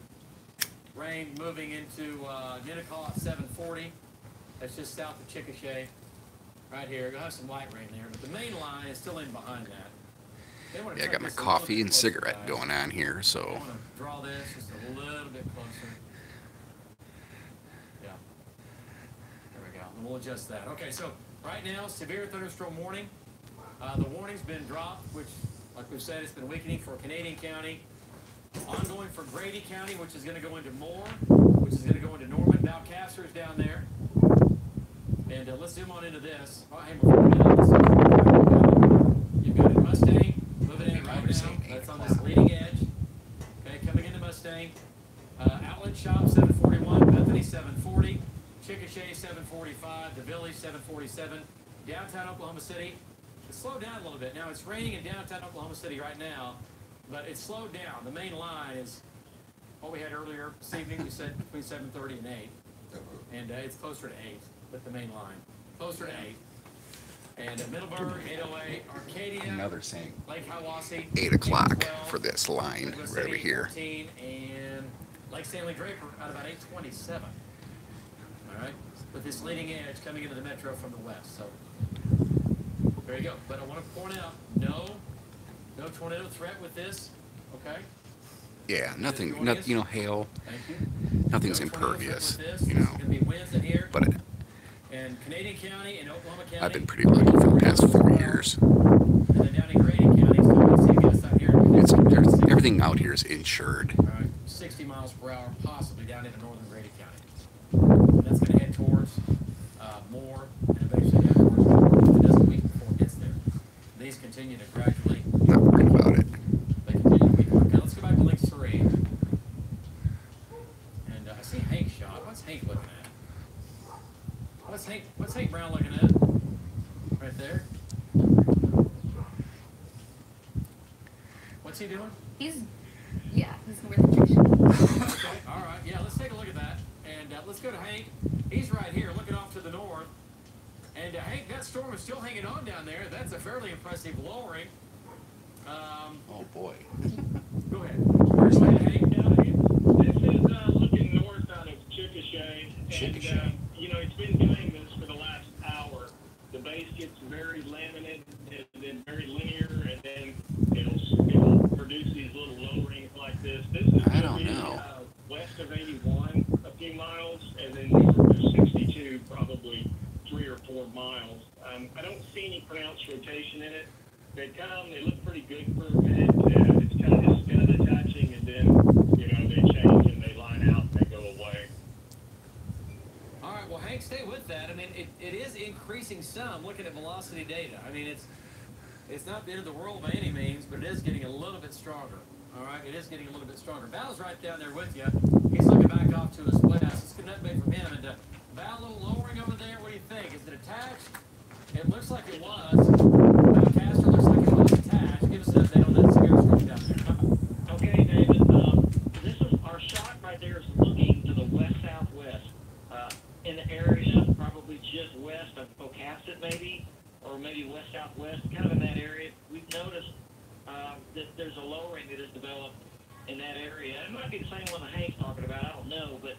Rain moving into Ninnekah at 740. That's just south of Chickasha. Right here. You'll have some light rain there, but the main line is still in behind that. Yeah, I got my coffee and cigarette going on here, so. I want to draw this just a little bit closer. Yeah. There we go. And we'll adjust that. Okay, so right now, severe thunderstorm warning. The warning's been dropped, which, like we've said, it's been weakening for Canadian County. Ongoing for Grady County, which is going to go into Moore, which is going to go into Norman. Valcaster's down there. And let's zoom on into this. Oh, hey, you've got a Mustang moving in right now. That's on this leading edge. Okay, coming into Mustang. Outlet Shop 741, Bethany 740, Chickasha 745, the Village 747, downtown Oklahoma City. It's slowed down a little bit. Now it's raining in downtown Oklahoma City right now, but it's slowed down. The main line is what we had earlier this evening. We said between 7:30 and 8, and it's closer to 8 with the main line. Closer to 8. And Middleburg, 808, Arcadia, Now they're saying Lake Hiwassee, 8 o'clock 812, for this line Midwest right over City, here. 14, and Lake Stanley Draper at about 827. All right, with this leading edge coming into the metro from the west. So there you go. But I want to point out, no tornado threat with this. Okay. Yeah, nothing, hail, Thank you. nothing's No tornado threat impervious, with this. There's going to be winds in here. But in Canadian County and Oklahoma County. I've been pretty lucky for the past 4 years. And then down in Grady County, so let's see, guess out here. Everything out here is insured. All right, 60 miles per hour, possibly down into northern Grady County. And that's going to head towards Moore and eventually down towards it doesn't week before it gets there. These continue to gradually. Not worried about it. They continue to weaken. Okay, let's go back to link 3. And I see Hank shot. What's Hank looking at? What's Hank Brown looking at? Right there. What's he doing? He's north of Chickasha. Okay, all right. Yeah, let's take a look at that. And let's go to Hank. He's right here, looking off to the north. And Hank, that storm is still hanging on down there. That's a fairly impressive lowering. Oh boy. Go ahead. Where's that, Hank? This is looking north out of Chickasha. Chickasha. And, it's been doing this for the last hour. The base gets very laminate and then very linear, and then it'll produce these little low rings like this. This is I don't gonna be, know. West of 81 a few miles, and then north of 62 probably 3 or 4 miles. I don't see any pronounced rotation in it. They look pretty good for a minute. It's kind of detaching, and then they change and they line out and they go away. All right, well, Hank, stay with that. I mean, it is increasing some, looking at velocity data. I mean, it's not the end of the world by any means, but it is getting a little bit stronger. All right, it is getting a little bit stronger. Val's right down there with you. He's looking back off to his west. Let's get an update from him. And Val, a little lowering over there. What do you think? Is it attached? It looks like it was. Castor looks like it was attached. Give us an update on that severe storm down there. Okay, David. This is our shot right there is looking to the west-southwest. In the area, probably just west of Pocasset, maybe, or maybe west-southwest, kind of in that area. We've noticed that there's a lowering that has developed in that area. It might be the same one that Hank's talking about. I don't know, but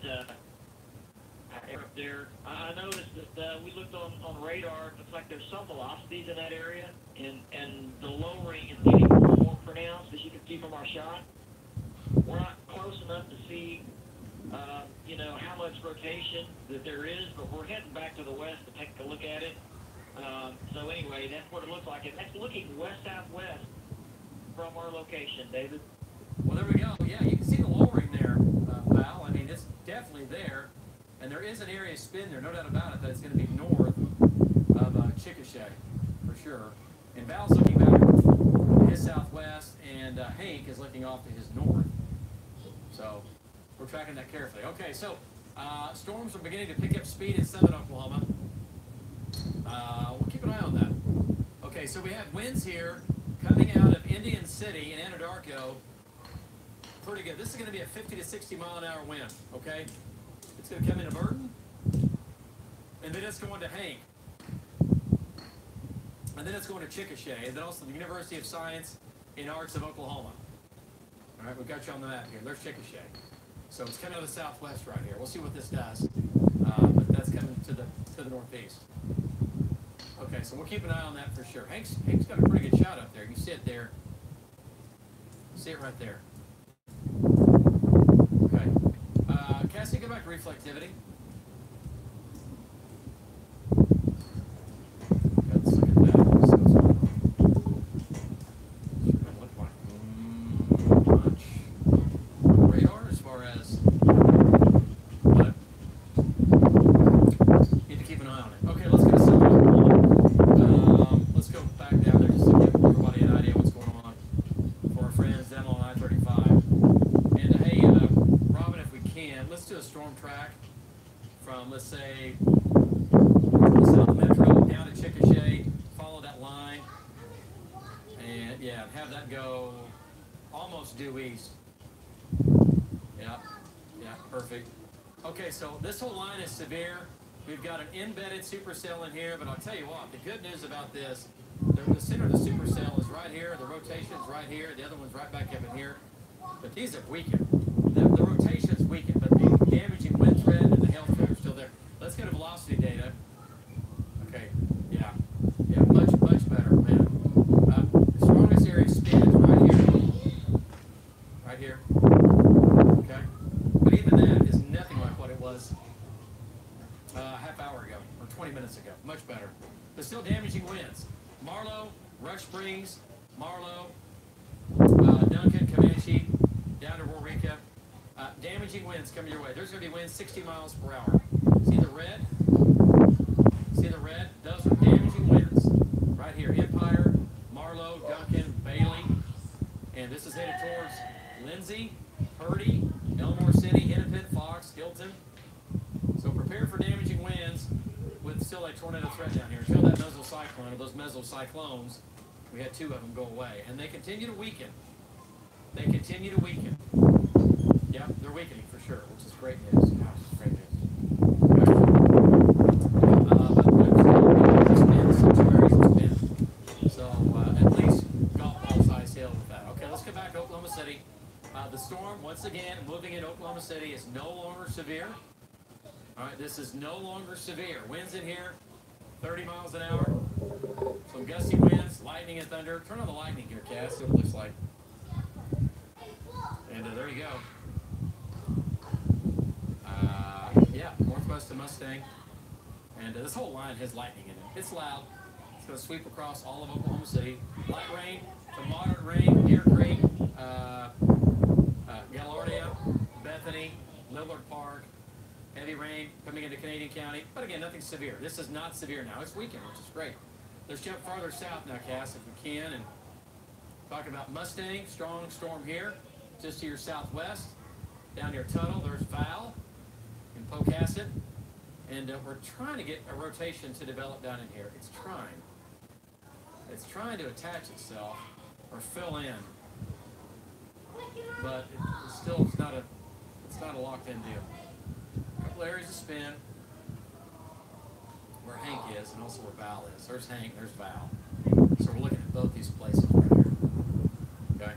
up there, I noticed that we looked on radar. It looks like there's some velocities in that area, and the lowering is getting more pronounced, as you can see from our shot. We're not close enough to see how much rotation that there is, but we're heading back to the west to take a look at it. So anyway, that's what it looks like. And that's looking west-southwest from our location, David. Well, there we go. Yeah, you can see the lowering there, Val. I mean, it's definitely there. And there is an area of spin there, no doubt about it, that it's going to be north of Chickasha, for sure. And Val's looking back to his southwest, and Hank is looking off to his north. So we're tracking that carefully. Okay, so storms are beginning to pick up speed in southern Oklahoma. We'll keep an eye on that. Okay, so we have winds here coming out of Indian City and Anadarko. Pretty good. This is going to be a 50 to 60 mile an hour wind, okay? It's going to come into Burton, and then it's going to Hank. And then it's going to Chickasha, and then also the University of Science in Arts of Oklahoma. All right, we've got you on the map here. There's Chickasha. So it's coming out of the southwest right here. We'll see what this does. But that's coming to the northeast. Okay, so we'll keep an eye on that for sure. Hank's got a pretty good shot up there. You see it there. See it right there. Okay. Cassie, go back to reflectivity. Let's look at that. See what's going on. Sure doesn't look like much radar as far as, but need to keep an eye on it. Okay, let's go to let's go back down there just to give everybody an idea what's going on for our friends down on I-35. And hey, Robin, if we can, let's do a storm track from, let's say, South Metro down to Chickasha, follow that line, and yeah, have that go almost due east. Yeah, perfect. Okay, so this whole line is severe. We've got an embedded supercell in here, but I'll tell you what, the good news about this, the center of the supercell is right here, the rotation's right here, the other one's right back up in here. But these have weakened. The rotation's weakened, but the damaging wind threat and the hail threat are still there. Let's go to velocity data. Okay, yeah, much better, man. The strongest area of spin is right here. Okay, but even that is nothing like what it was a half hour ago or 20 minutes ago. Much better. But still damaging winds. Marlow, Rush Springs, Marlow, Duncan, Comanche, down to Waurika. Damaging winds coming your way. There's going to be winds 60 miles per hour. See the red? See the red? Those are damaging winds. Right here. Empire, Marlow, Duncan, Bailey. And this is headed towards Lindsay, Purdy, Elmore City, Hennepin, Fox, Hilton. So prepare for damaging winds with still a tornado threat down here. Until that mesocyclone, or those mesocyclones, we had 2 of them go away. And they continue to weaken. They continue to weaken. Yeah, they're weakening for sure, which is great news. Gosh, great news. So at least golf ball size hill with that. Okay, let's get back to Oklahoma City. The storm, once again, moving in Oklahoma City is no longer severe. All right, this is no longer severe. Winds in here, 30 miles an hour. Some gusty winds, lightning and thunder. Turn on the lightning here, Cass. See what it looks like. And there you go. Yeah, northwest of Mustang. And this whole line has lightning in it. It's loud. It's going to sweep across all of Oklahoma City. Light rain to moderate rain, Deer Creek, Gaillardia, Bethany, Lillard Park. Heavy rain coming into Canadian County. But again, nothing severe. This is not severe now. It's weakened, which is great. Let's jump farther south now, Cass, if we can. And talk about Mustang. Strong storm here. Just to your southwest. Down near Tuttle, there's Val in Pocasset. And we're trying to get a rotation to develop down in here. It's trying. It's trying to attach itself or fill in. But it's still it's not a locked-in deal. A couple areas of spin where Hank is and also where Val is. There's Hank, there's Val. So we're looking at both these places right here. Okay?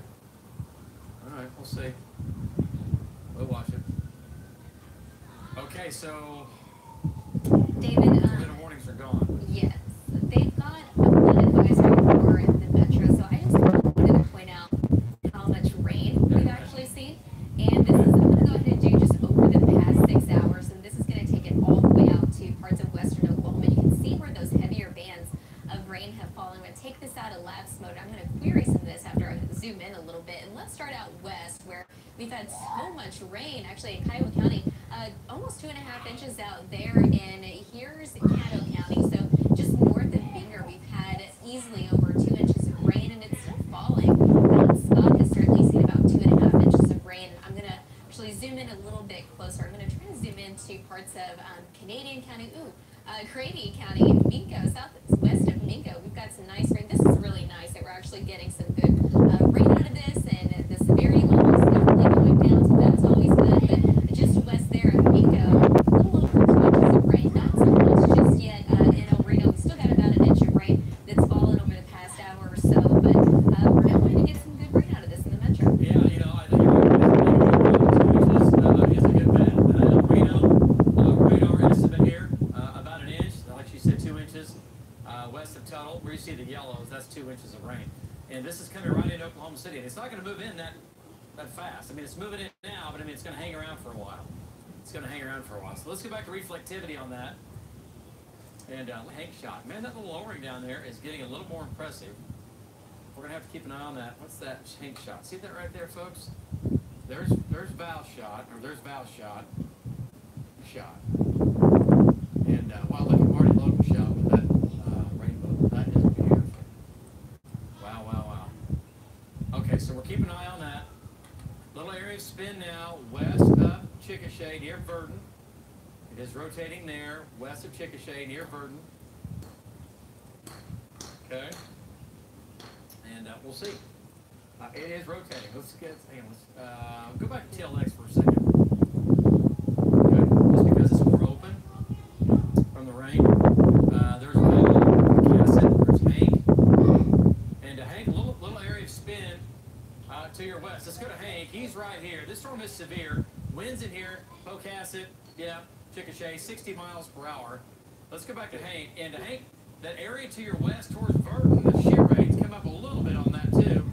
All right, we'll see. We'll watch it. Okay, so David, tornado warnings are gone. yes, they've got a flood advisory for the metro, so I just wanted to point out how much rain we've actually seen. And this is, I'm going to go ahead and do just over the past 6 hours, and this is going to take it all the way out to parts of western Oklahoma. You can see where those heavier bands of rain have fallen. I'm going to take this out of lapse mode. I'm going to query some of this after I zoom in a little bit. And let's start out west, where we've had so much rain, actually in Kiowa County, almost 2.5 inches out there, and here's Caddo County. So just north of Binger, we've had easily over 2 inches of rain, and it's still falling. Scott has certainly seen about 2.5 inches of rain. I'm going to actually zoom in a little bit closer. I'm going to try to zoom into parts of Canadian County, Grady County, Minko, southwest of Minko. We've got some nice rain. This is really nice that we're actually getting some good rain out of this, and the severity levels definitely going down, so that's always good. But just west there of Minko, a little over 2 inches of rain. Not so much just yet in El Reno. We still got about an inch of rain that's fallen over the past hour or so, but we're definitely going to get some good rain out of this in the metro. Yeah, you know, I think it's a good bet. El Reno, radar estimate here, about an inch. Like she said, 2 inches. West of Tuttle, where you see the yellows, that's 2 inches of rain. And this is coming right into Oklahoma City. And it's not going to move in that fast. I mean, it's moving in now, but I mean, it's going to hang around for a while. It's going to hang around for a while. So let's go back to reflectivity on that. And Hank shot. Man, that little lowering down there is getting a little more impressive. We're going to have to keep an eye on that. What's that Hank shot? See that right there, folks? There's Val shot, or there's Val shot. Shot. And wow, look at Marty Logan shot with that rainbow. That is beautiful. Wow, wow, wow. Okay, so we're keeping an eye on that. Little area of spin now, west of Chickasha near Verdon. It is rotating there, west of Chickasha near Verdon. Okay. And we'll see. It is rotating. Let's go back to TLX for a second. Okay, just because it's more open from the rain. There's Hank. And Hank, a little area of spin to your west. Let's go to Hank. He's right here. This storm is severe. Winds in here. Pocasset, yeah, Chickasha, 60 miles per hour. Let's go back to Hank. And to Hank, that area to your west towards Verdon, the shear rates come up a little bit on that too.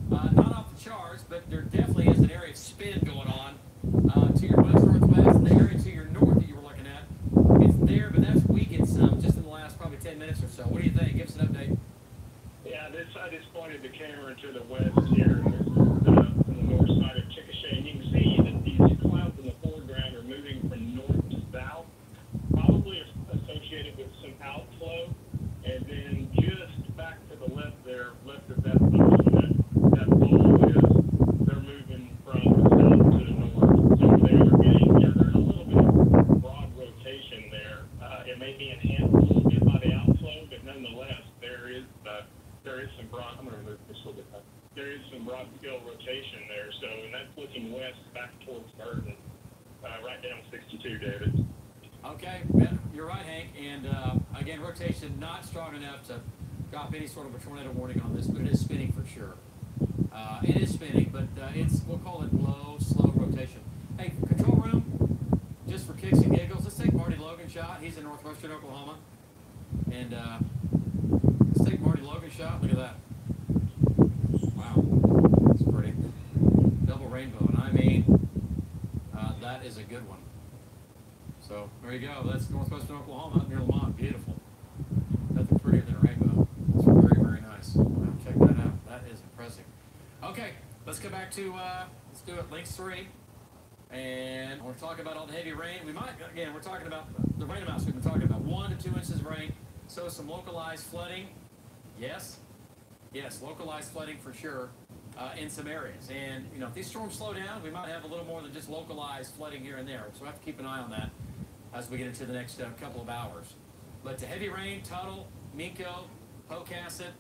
Not off the charts, but there definitely is an area of spin going on to your west northwest. And the area to your north that you were looking at, it's there, but that's weakened some. right down 62, David. Okay, yeah, you're right, Hank. And again, rotation not strong enough to drop any sort of a tornado warning on this, but it is spinning for sure. It is spinning, but we'll call it low, slow rotation. Hey, control room, just for kicks and giggles, let's take Marty Logan's shot. He's in northwestern Oklahoma. And let's take Marty Logan's shot. Look at that. Wow, that's pretty. Double rainbow, and I mean, that is a good one. So there you go. That's northwestern Oklahoma, up near Lamont. Beautiful. Nothing prettier than a rainbow. It's very, very nice. Wow, check that out. That is impressive. Okay, let's go back to let's do it. Links 3, and we're talking about all the heavy rain. We might again. We're talking about the rain amounts we've been talking about. 1 to 2 inches of rain. So some localized flooding. Yes, localized flooding for sure in some areas. And you know, if these storms slow down, we might have a little more than just localized flooding here and there. So we have to keep an eye on that as we get into the next couple of hours. But to heavy rain, Tuttle, Minko, Pocasset,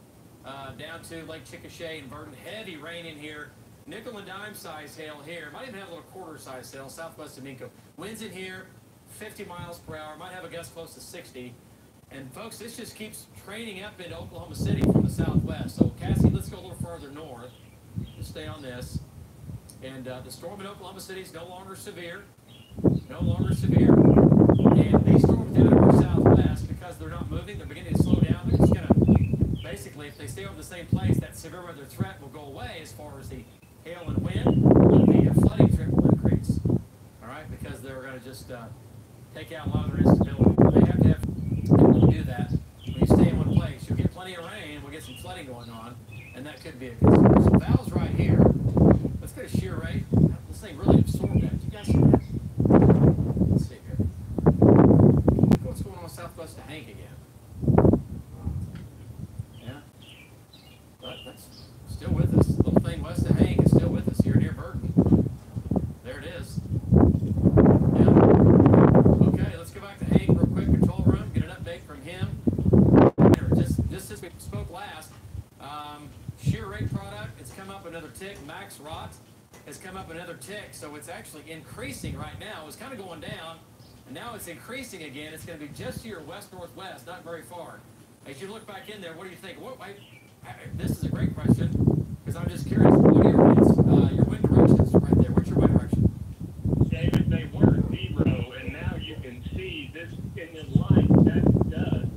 down to Lake Chickasha and Verdon. Heavy rain in here. Nickel and dime size hail here. Might even have a little quarter size hail southwest of Minko. Winds in here, 50 miles per hour. Might have a gust close to 60. And folks, this just keeps training up into Oklahoma City from the southwest. So Cassie, let's go a little further north. Just stay on this. And the storm in Oklahoma City is no longer severe. No longer severe. And these storms down in the southwest, because they're not moving, they're beginning to slow down. They're just going to, basically, if they stay over the same place, that severe weather threat will go away as far as the hail and wind. The flooding threat will increase. All right? Because they're going to just take out a lot of their instability. They have to have able to do that. When you stay in one place, you'll get plenty of rain, we'll get some flooding going on, and that could be a concern. So Val's right here. Let's get a shear rate. This thing really absorbed that. Did you guys see that? Let's see here. What's going on southwest of Hank again? Yeah. But that's still with us. The little thing west of Hank is still with us here near Burton. There it is. Yeah. Okay, let's go back to Hank real quick. Control room. Get an update from him. Just since we spoke last, shear rate product, it's come up another tick. Max Rot has come up another tick, so it's actually increasing right now. It was kind of going down, and now it's increasing again. It's going to be just to your west-northwest, not very far. As you look back in there, what do you think? This is a great question, because I'm just curious. What are your winds? Your wind directions right there. What's your wind direction? David, they were 0, and now you can see this in the light. That's dust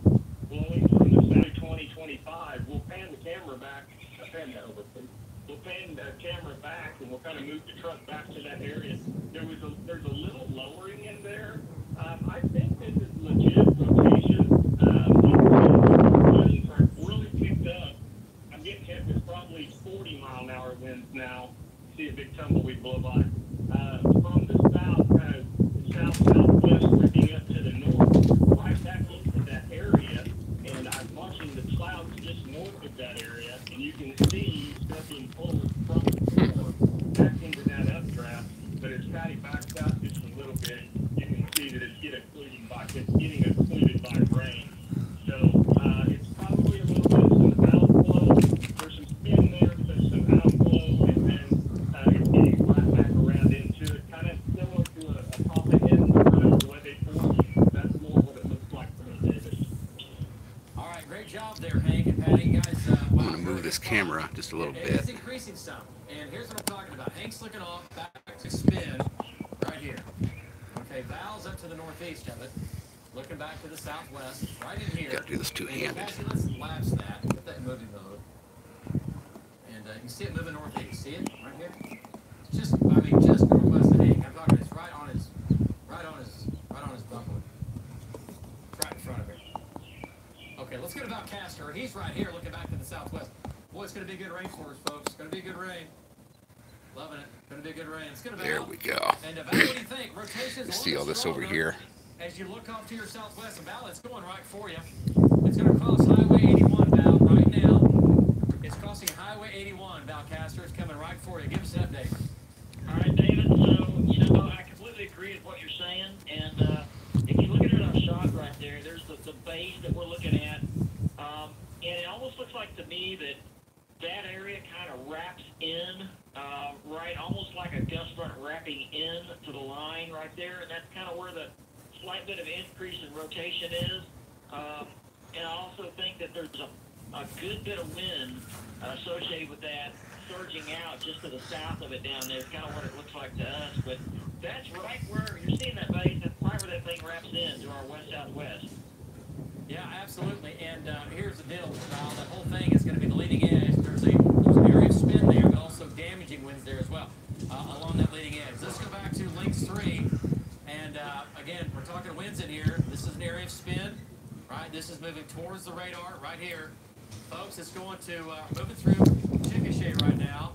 blowing from the south 2025. We'll pan the camera back. We'll pan the camera back, and we'll kind of move the truck back to that area. There's a little lowering in there. I think this is legit rotation. Winds are really picked up. I'm getting hit with probably 40-mile-an-hour winds now. See a big tumbleweed blow by. From the south, kind of south-southwest, working up to the north, right back into that area. And I'm watching the clouds just north of that area, and you can see stuff being pulled from the north back into that updraft. But as Patty backs out just a little bit, you can see that it's getting occluded by rain. So it's probably a little bit of some outflow. There's some spin there, but some outflow, and then it's getting right back around into it, kind of similar to a popping in the way they form. That's more what it looks like for me, David. All right, great job there, Hank and Patty. Guys, I'm going to move this camera just a little bit. It's increasing some, and here's what I'm talking about. Hank's looking off, back to spin, right here. Okay, Val's up to the northeast of it, looking back to the southwest, right in here. Got to do this two-handed. Actually, let's lapse that. Get that in moving mode. And you can see it moving northeast. See it right here? It's just northwest of Hank. I'm talking. It's right on his buckle. Right in front of him. Okay, let's get about Castor. He's right here, looking back to the southwest. Boy, it's going to be good rain for us, folks. It's going to be good rain. Loving it. Going to be good rain. It's going to be. There we go. And Val, what do you think? Rotation's See all this over here. As you look off to your southwest, and Val, it's going right for you. It's going to cross Highway 81, Val, right now. It's crossing Highway 81, Val Castor. It's coming right for you. Give us an update. All right, David. So, I completely agree with what you're saying. And if you look at it on shot right there, there's the base that we're looking at. And it almost looks like to me that that area kind of wraps in, right, almost like a gust front wrapping in to the line right there, and that's kind of where the slight bit of increase in rotation is. And I also think that there's a good bit of wind associated with that surging out just to the south of it down there. It's kind of what it looks like to us, but that's right where you're seeing that base. That's right where that thing wraps in to our west-southwest. Yeah, absolutely. And here's the deal, Kyle. The whole thing is going to be the leading edge. There's an area of spin there, but also damaging winds there as well along that leading edge. Let's go back to links 3. And again, we're talking winds in here. This is an area of spin, right? This is moving towards the radar right here. Folks, it's going to moving through Chickasha right now.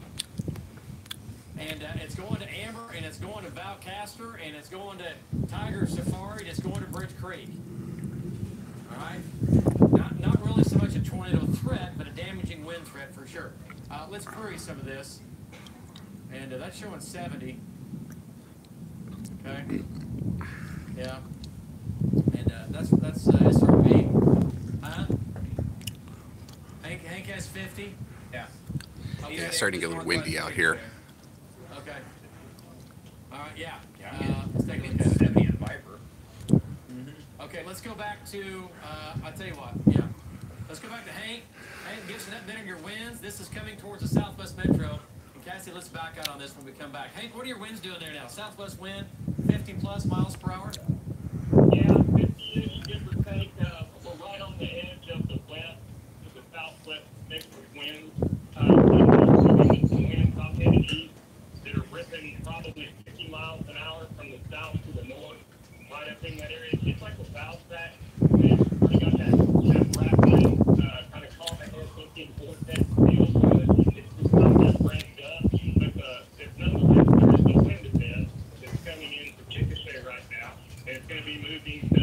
And it's going to Amber, and it's going to Valcaster, and it's going to Tiger Safari, and it's going to Bridge Creek. All right? Not really so much a tornado threat, but a damaging wind threat for sure. Let's query some of this. And that's showing 70. Okay. Yeah. And that's SRB. Hank has 50. Yeah. Okay. Yeah, it's starting to get a little windy out here. Okay. All right. Yeah. Let's take a look at 70 and Viper. Okay, let's go back to, I'll tell you what, yeah. Let's go back to Hank. Hank, give us an update on your winds. This is coming towards the Southwest Metro. And Cassie, let's back out on this when we come back. Hank, what are your winds doing there now? Southwest wind, 50 plus miles per hour? Yeah, 50-ish, give or take. We're right on the edge of the west to the southwest mix with winds. Winds off headed east that are ripping probably 50 miles an hour from the south to the north. Right up in that area. It's just like the south stack. We got that wrap line kind of caught ahead thinking vortex deal. So it's not that ramped up. But there's nonetheless, there is no wind event that's coming in from Chickasha right now. And it's going to be moving to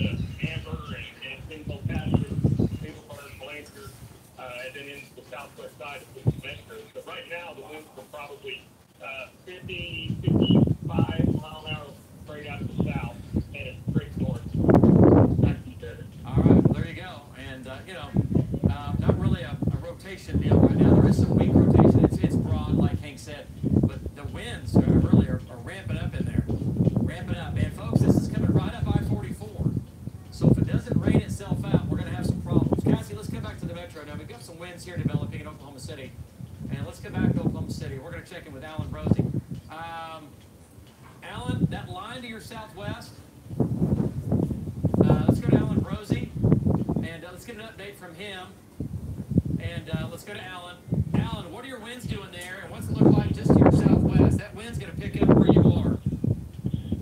Amber and Single Pasture, Singlehurst, Blanchard, and then into the southwest side of the metro. So right now, the winds are probably 50, 55 mile an hour straight out of the south. And it's straight north. All right, there you go. And, not really a rotation deal right now. There is some weak rotation. It's broad, like Hank said. But the winds really are ramping up in there. Ramping up. And, folks, this is coming right up I-44. So if it doesn't rain itself out, we're going to have some problems. Cassie, let's come back to the metro now. We've got some winds here developing in Oklahoma City. And let's come back to Oklahoma City. We're going to check in with Alan Brosey. Alan, that line to your southwest, let's go to Alan Brosey, and let's get an update from him. And let's go to Alan. Alan, what are your winds doing there, and what's it look like just to your southwest? That wind's going to pick up where you are.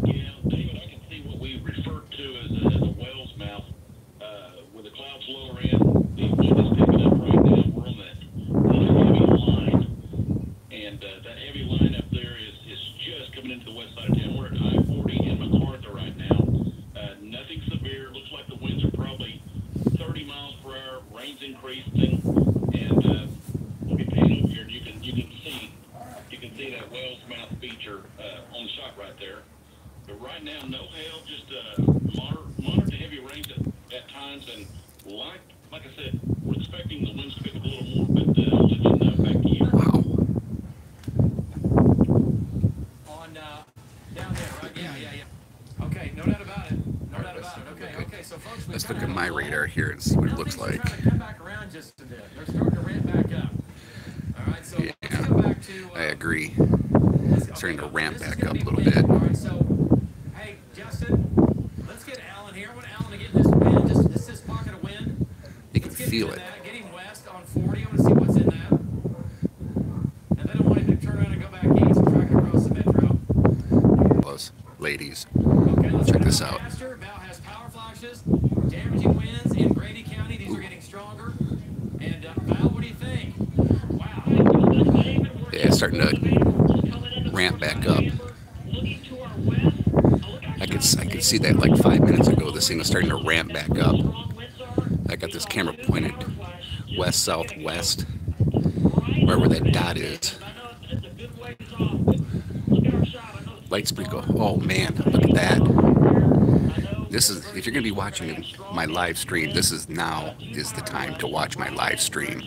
Yeah, David, I can see what we referred to as a whale's mouth. With the clouds lower in, the wind is picking up right now. We're on that heavy line, and that heavy line up there is just coming into the west side of town. We're at I-40 in MacArthur right now. Nothing severe. Looks like the winds are probably 30 miles per hour. Rain's increasing, and we'll be paying over here. And you can see that whale's mouth feature on the shot right there. But right now, no hail, just moderate to heavy rains at times. And like I said, we're expecting the winds to pick up a little more. But I'll let you know. Back to you. Wow. On down there, right? Yeah. Okay, no doubt about it. No doubt about it. Okay. So folks, Let's look at my radar here and see what it looks like. Trying to come back around just a bit. They're starting to ramp back up. All right, so let's come back to. I agree. Starting to ramp back up a little wind. bit. All right, so hey, Justin, let's get Alan here. I want Alan to get this wind. Just this pocket of wind. You can feel it. Get him west on 40. I want to see what's in that. And then I want him to turn around and go back east and track across the metro. Ladies, Okay, let's check go this to out. Val has power flashes, damaging winds in Grady County. These are getting stronger. And Val, what do you think? Wow. Yeah, it's starting to ramp back up. I could see that like 5 minutes ago. This thing was starting to ramp back up. I got this camera pointed west, southwest, wherever that dot is. Light sprinkle. Oh man, look at that. This is, if you're going to be watching my live stream, this is now is the time to watch my live stream.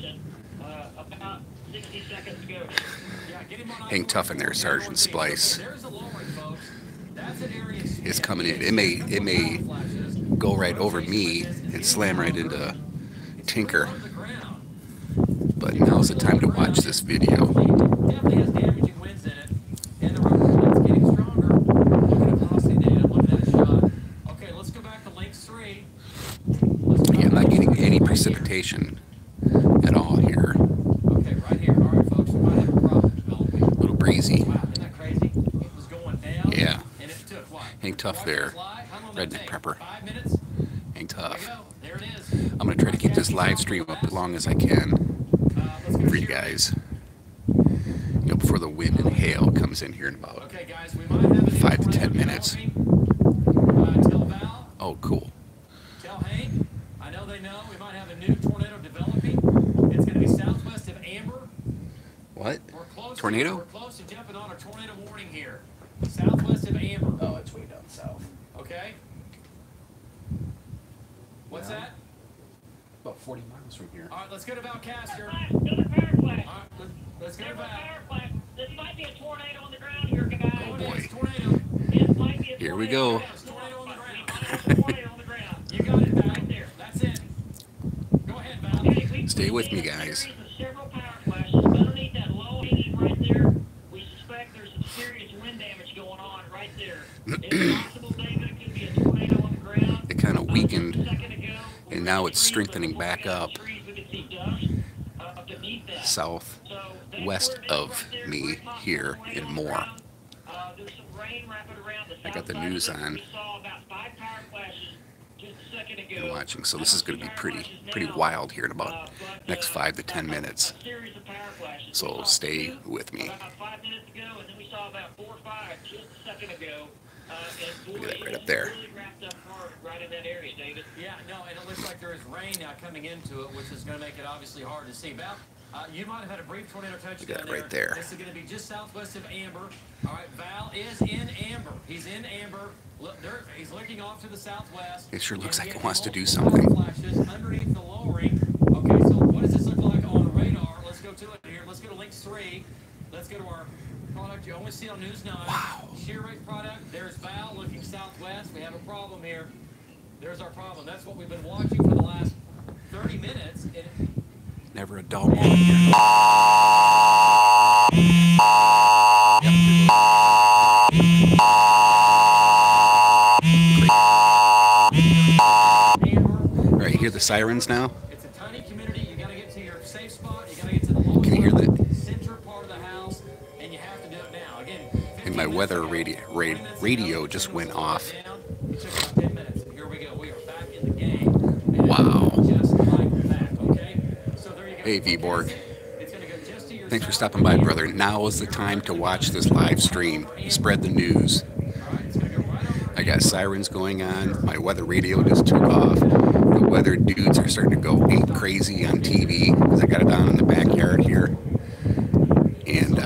Hang tough in there, Sergeant Splice. There's the lowering, folks. That's an area It's coming in. It may go right over me and slam right into Tinker. But now's the time to watch this video. Definitely has damaging winds in it, and the rubber is getting stronger. Looking at velocity data, looking at a shot. Okay, let's go back to Links 3. Yeah, I'm not getting any precipitation at all here. Okay, right here. All right, folks, we might have a problem developing. A little breezy. Wow, isn't that crazy? It was going down. Yeah. And it took what? Hang tough there, redneck prepper. 5 minutes. Hang tough. There it is. I'm going to try to keep this live stream up as long as I can for you guys. You know, before the wind and hail comes in here in about Okay, guys, we might have a 5 to 10 minutes. Tell Val, Oh, cool. tell Hank. I know they know. We might have a new tornado developing. It's going to be southwest of Amber. What? We're close. Tornado? We're close to jumping on a tornado warning here. Southwest of Amber. Oh, it's way down south. Okay. What's Yeah. that? About 40 miles from here. All right, let's go to Valcaster. Another power flash. All right, let's go to There's a Val. power flash. This might be a tornado on the ground here, guys. Oh, boy. it's tornado. It might be a Here we tornado. go. It's tornado on the We ground. might have a tornado on the ground. You got it, Val. Right there. That's it. Go ahead, Val. Okay, we- Stay with me, we see a guys. series of several power flashes underneath that low hanging right there. We suspect there's some serious wind damage going on right there. It's possible, David, it could be a tornado on the ground. It kind of weakened, Just a second ago, and now it's strengthening back up trees, we could see dust beneath that. southwest of me here in Moore. There's some rain wrapping around the I got the south side news of it. on. We saw about 5 power flashes just a second ago. And watching, so this is going to be pretty wild here in about next 5 to 10 minutes. A series of power flashes. So We saw stay 2 with me. About 5 minutes ago, and then we saw about 4 or 5 just a second ago. And Look at that boy, right it up there. really wrapped up hard right in that area, David. Yeah, no, and it looks like there is rain now coming into it, which is going to make it obviously hard to see. Val, you might have had a brief tornado touch Look at down it right there. This is going to be just southwest of Amber. All right, Val is in Amber. He's in Amber. Look, he's looking off to the southwest. It sure looks And like it getting wants to do multiple something. Flashes underneath the lowering. Okay, so what does this look like on radar? Let's go to it here. Let's go to Links 3. Let's go to our product you always see on News 9. Wow. Shear rate product. There's Val looking southwest. We have a problem here. There's our problem. That's what we've been watching for the last 30 minutes. And Never a dull moment here. Amber, Right, hear the sirens now? it's a tiny community. You got to get to your safe spot. You got to get to the lowest Can you hear level, that? center part of the house, and you have to do it now. Again, And my 15 weather minutes ago, 20 minutes radio ago, just it went slowed off. down. It took about 10 minutes, and here we go. We are back in the game. And Wow. Just like that, okay? So there you go. Hey, V-Borg. It's gonna go just to your Thanks for south. stopping by, brother. Now is the time to watch this live stream. Spread the news. All right, it's gonna go right over. I got sirens going on. My weather radio just took off. The weather dudes are starting to go ape crazy on TV because I got it down in the backyard here. And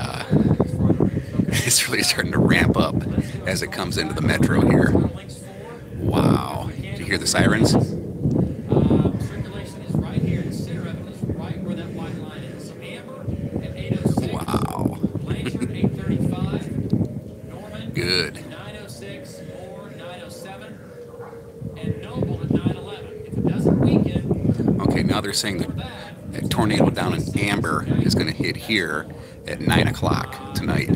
it's really starting to ramp up as it comes into the metro here. Wow. Did you hear the sirens? Circulation is right here. The center of it is right where that white line is. So Amber at 8:06. Wow. Blanchard 8:35. Norman Good. 9:06. Moore 9:07. And Noble at 9:11. If it doesn't weaken, Okay, now they're saying that that tornado down in Amber is going to hit here at 9 o'clock tonight,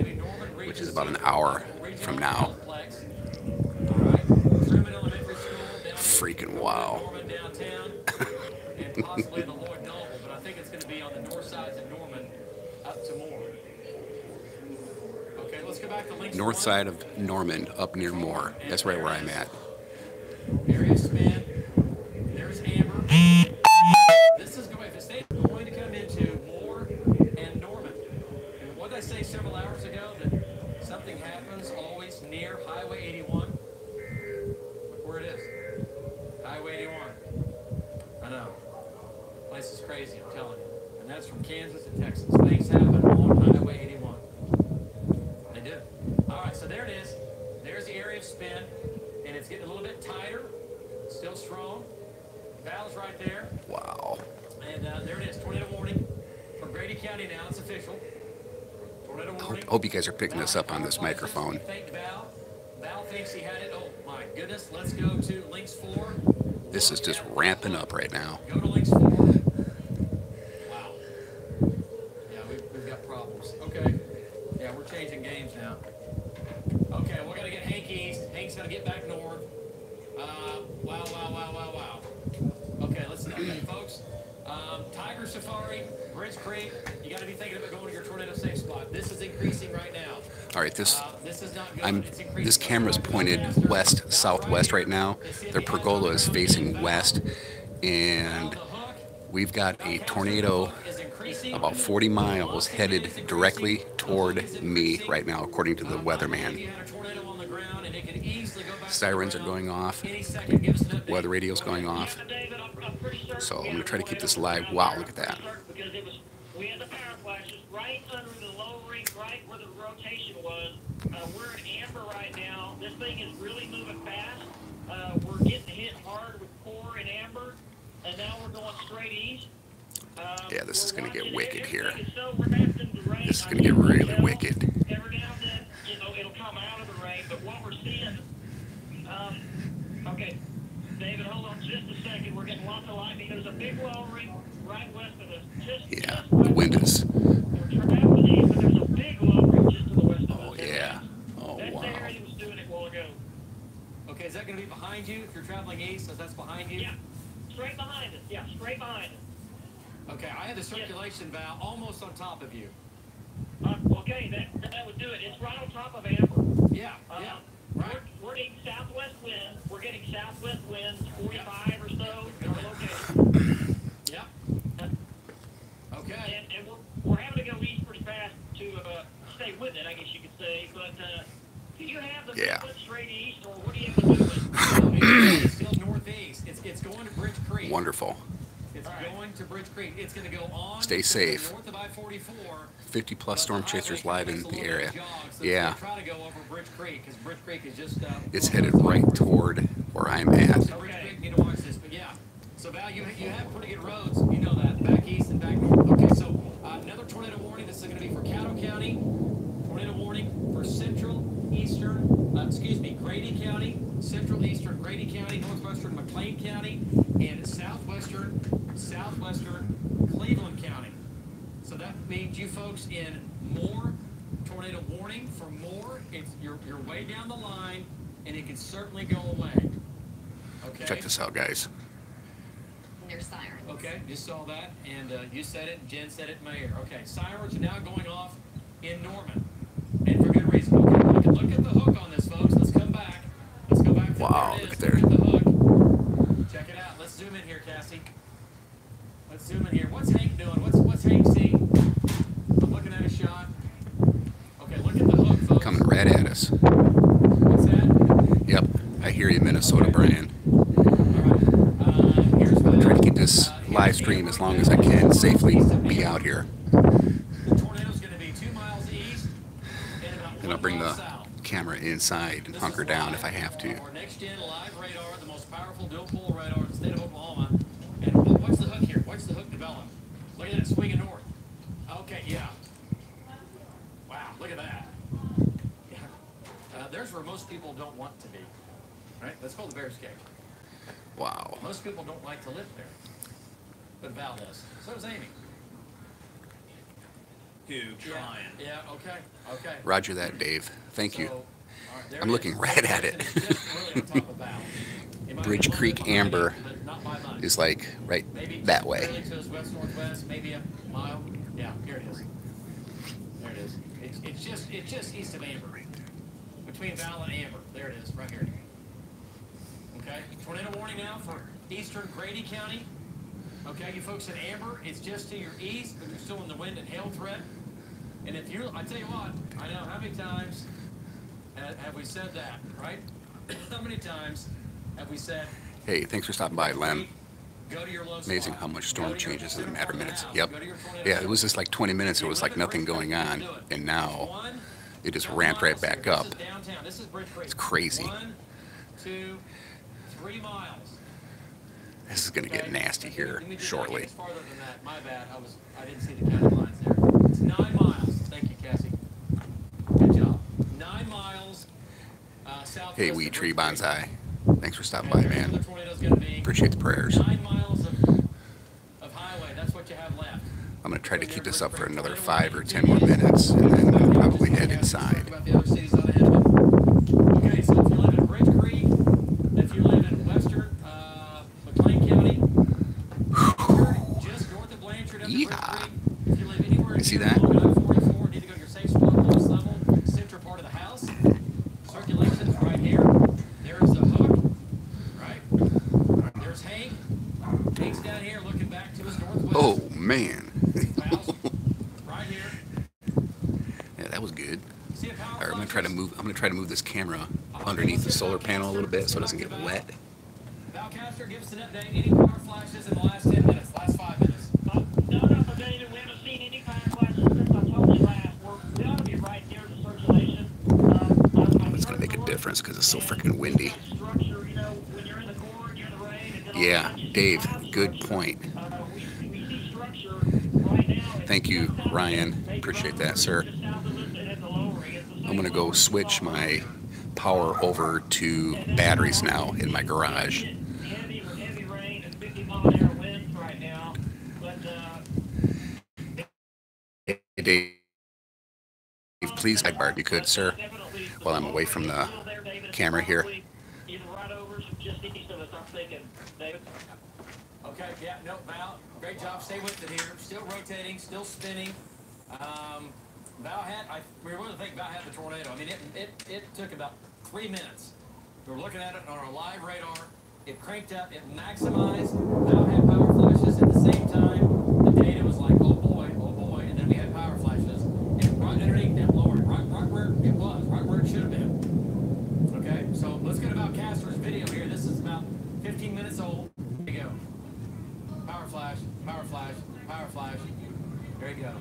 which is about an hour from now. Freaking wow. Norman downtown, and possibly the Lloyd Noble, but I think it's going to be on the north sides of Norman up to Moore. Okay, let's go back to Links North 1. side of Norman, up near Moore. That's right where I'm at. Area span. There's Amber. This is going, if it stays, going to come into Moore and Norman. And what did I say several hours ago? That something happens always near Highway 81. Look where it is. Highway 81. I know. Place is crazy, I'm telling you. And that's from Kansas to Texas. Things happen on Highway 81. They do. All right, so there it is. There's the area of spin, and it's getting a little bit tighter. Still strong. Val's right there. Wow. And there it is. Tornado warning from Grady County now. It's official. Tornado warning. Hope you guys are picking this up on this microphone. Fake Val. Val thinks he had it. Oh my goodness. Let's go to links 4. This is just ramping up right now. Go to links 4. Wow. Yeah, we've got problems. Okay. Yeah, we're changing games now. Okay, we're gonna get Hank east. Hank's gonna get back north. Wow. Okay, let's see, okay, folks. Tiger Safari, Bridge Creek. You got to be thinking about going to your tornado safe spot. This is increasing right now. All right, This is not good. It's increasing. this camera's pointed west southwest right now. Their pergola is facing west, and we've got a tornado about 40 miles headed directly toward me right now, according to the weatherman. Sirens are going off, weather radio's going off, so I'm going to try to keep this live. Wow, look at that. Because we had the power flashes right under the low ring, right where the rotation was. We're in amber right now. This thing is really moving fast. We're getting hit hard with core and amber, and now we're going straight east. Yeah, this is going to get wicked here. This is going to get really wicked. Every now and then, it'll come out of the rain, but what we're seeing, okay, David, hold on just a second. We're getting lots of lightning. There's a big low ring right west of us. Yeah, the wind is. We're traveling east, but there's a big low ring just to the west of us. Oh, yeah. Oh, That's wow. the area that was doing it a while ago. Okay, is that going to be behind you if you're traveling east? So that's behind you? Yeah, straight behind us. Yeah, straight behind us. Okay, I have the circulation valve almost on top of you. Okay, that would do it. It's right on top of amber. Yeah, right. We're getting southwest winds. We're getting southwest winds, 45 or so in our location. Yep. Okay. And we're having to go east pretty fast to stay with it, I guess you could say. But do you have the Yeah. movement straight east, or what do you have to do with it? It's still northeast. It's going to Bridge Creek. Wonderful. It's going to Bridge Creek. It's going to go on. Stay safe. North of I-44. 50 plus storm chasers live in the area. Yeah, Try to go over Bridge Creek because Bridge Creek is just. it's headed right toward where I'm at. So Bridge Creek, need to watch this, but yeah. So Val, you have pretty good roads. You know that back east and back north. Okay, so another tornado warning. This is going to be for Caddo County. Tornado warning for central, eastern. Grady County, central, eastern Grady County, northwestern McLean County, and southwestern Cleveland County. So that means you folks in Moore, tornado warning for Moore. You're way down the line, and it can certainly go away. Okay. Check this out, guys. And there's sirens. Okay, just saw that, and you said it, Jen said it, Mayor. Okay, sirens are now going off in Norman, and for good reason. Okay, look at the hook on this, folks. Let's come back. Let's go back to Wow, where it look is. at there. Look at the hook. Check it out. Let's zoom in here, Cassie. Let's zoom in here. What's Hank doing? What's Hank seeing? I'm looking at a shot. Okay, look at the hook, folks. Coming right at us. What's that? Yep, I hear you, Minnesota, Brian. All right. Here's I'm trying to keep this live stream as long as I can safely be out here. The tornado's going to be 2 miles east and about And I'll 1 bring mile the south. camera inside and hunker down if I have to. Our next-gen live radar, the most powerful dual-pole radar in the state of Oklahoma. And what's the hook here? What's the hook develop? Look at that, swinging north. Okay, yeah. Wow, look at that. Yeah. There's where most people don't want to be. Right? That's called the Bear's Cave. Wow. Most people don't like to live there. But Val does. So does Amy. Trying. Yeah, okay. Roger that, Dave. Thank you. So, all right, there I'm it looking is. right at it. It's just really on top of Val. It might be Bridge a little Creek bit behind Amber it, but not by much. is like right Maybe that just way. barely to his west-northwest, maybe a mile. Yeah, here it is. There it is. It's just east of Amber. Between Val and Amber. There it is, right here. Okay, tornado warning now for eastern Grady County. Okay, you folks in Amber, it's just to your east, but you're still in the wind and hail threat. And if you, I tell you what, I know how many times have we said that, right? How many times have we said, Hey, thanks for stopping by, Lem. go to your low Amazing spot. how much Go storm to your changes in a matter of minutes. now. Yep. Go to your tornado Yeah, it was just like 20 minutes. It was like nothing going on. And now it just ramped right back up. This is downtown. This is Bridge Creek. It's crazy. 1, 2, 3 miles. This is going to get nasty here Let me do that. shortly. It's farther than that. My bad. I didn't see the county lines there. It's 9 miles. Thank you, Cassie. 9 miles southwest. Hey, of Wee Tree Bridge Creek. Bonsai. Thanks for stopping Okay, by, here's where man. the tornado's going to be. Appreciate the prayers. 9 miles of highway. That's what you have left. I'm going to try to keep this up for another Tornado 5 or will 10 more minutes, and then we'll probably head Talk inside. about the other cities out ahead of it. Okay, so if you live in Bridge Creek, if you live in western McLean County, just north of Blanchard up to Bridge Yeehaw. Creek, if you live anywhere You see near that? I-44, need to go to your safe spot, lowest level, center part of the house. Circulation's right here. There's the hook, right? There's Hank. Hank's down here looking back to his northwest. Oh, man. Val's right here. Yeah, that was good. See a power All right, I'm flashes? gonna try to move this camera underneath the solar panel a little bit so it doesn't get wet. Valcaster, give us an update. Any power flashes in the last 10 minutes, last 5 minutes? No, David, we haven't seen any power flashes since I told you last. We ought to be right near the circulation. It's gonna make a difference because it's so freaking windy. Structure, you know, when you're in the cord, you're in the rain, and then all Yeah, of a sudden you Dave, see cloud good structure. point. We see structure right now. Thank you, Ryan. Appreciate that, sir. I'm gonna go switch my power over to batteries now in my garage. Heavy rain and 50-mile-an-hour winds right now, but Hey, Dave, please sidebar if you could, sir, while I'm away from the camera here. either right over just east of us, I'm thinking, David. Okay, yeah, no, Val, great job. Stay with it here. Still rotating, still spinning. Val had, we were going to think Val had the tornado. I mean, it took about 3 minutes. We were looking at it on our live radar. It cranked up, it maximized. Val had power flashes at the same time. The data was like, oh boy, and then we had power flashes. And right underneath that lower, right where it was, right where it should have been. Okay, so let's get about Castor's video here. This is about 15 minutes old. Here you go. Power flash, power flash, power flash. There you go.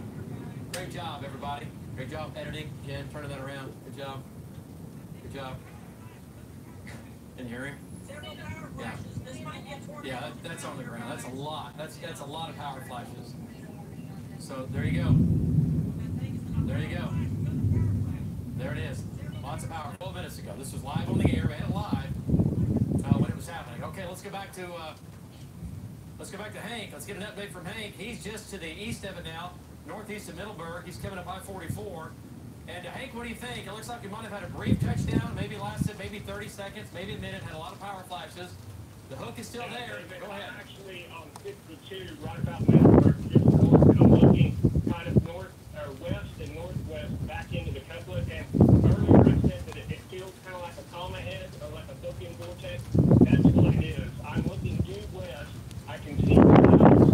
Great job, everybody. Great job editing. Again, turning that around. Good job. Good job. Can you hear him? Yeah. Yeah, that's on the ground. That's a lot. That's a lot of power flashes. So there you go. There you go. There it is. Lots of power. 12 minutes ago. This was live on the air. We had it live when it was happening. Okay, let's go back to Hank. Let's get an update from Hank. He's just to the east of it now, northeast of Middleburg. He's coming up I-44. And Hank, what do you think? It looks like we might have had a brief touchdown, maybe lasted maybe 30 seconds, maybe a minute, had a lot of power flashes. The hook is still there. Go ahead. I'm actually on 52, right about Middleburg, just north, and I'm looking kind of north, or west and northwest back into the couplet. And earlier I said that it feels kind of like a comma head or like a booking vortex. That's what it is. I'm looking due west. I can see the clouds.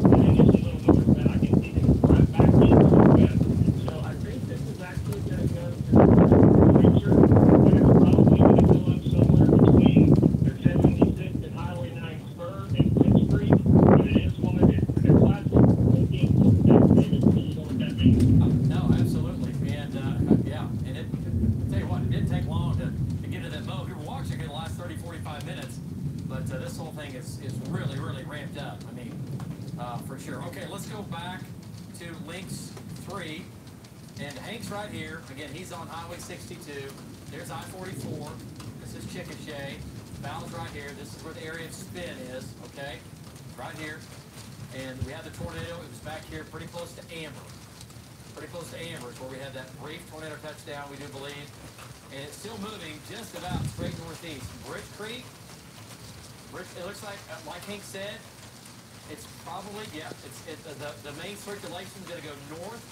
And then just a little north, and I can see them right back into the west. So I think this is actually going to go to the future, but it's probably going to go up somewhere between the 76th and Highway 9 spur and Bridge Creek. But it is one of the classic looking vortex. You know what that means? No, absolutely. And yeah, and I'll tell you what, it didn't take long to get to that mode. We were watching it in the last 30, 45 minutes, but this whole thing is really, really ramped up. I mean, for sure. Okay, let's go back to Links 3. And Hank's right here. Again, he's on Highway 62. There's I-44. This is Chickasha. Val's right here. This is where the area of spin is, okay? Right here. And we had the tornado. It was back here pretty close to Amber. Pretty close to Amber is where we had that brief tornado touchdown, we do believe. And it's still moving just about straight northeast. Bridge Creek. It looks like Hank said, it's probably, yeah, the main circulation is going to go north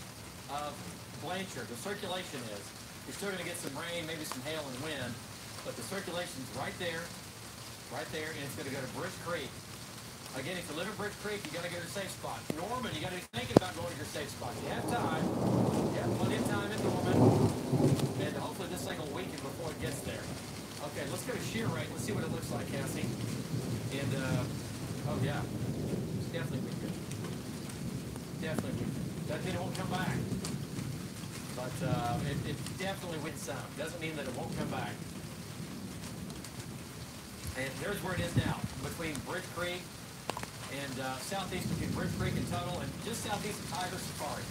of Blanchard. The circulation is. You're still going to get some rain, maybe some hail and wind, but the circulation's right there, and it's going to go to Bridge Creek. Again, if you live in Bridge Creek, you got to go to your safe spot. Norman, you got to be thinking about going to your safe spot. You have time. You have plenty of time in Norman, and hopefully this thing will weaken before it gets there. Okay, let's go to shear rate. Let's see what it looks like, Cassie. And, oh yeah, it's definitely weaker. Definitely weaker. Doesn't mean it won't come back. But it definitely went some. Doesn't mean that it won't come back. And there's where it is now, between Bridge Creek and southeast between Bridge Creek and Tunnel, and just southeast of Tiger Safari.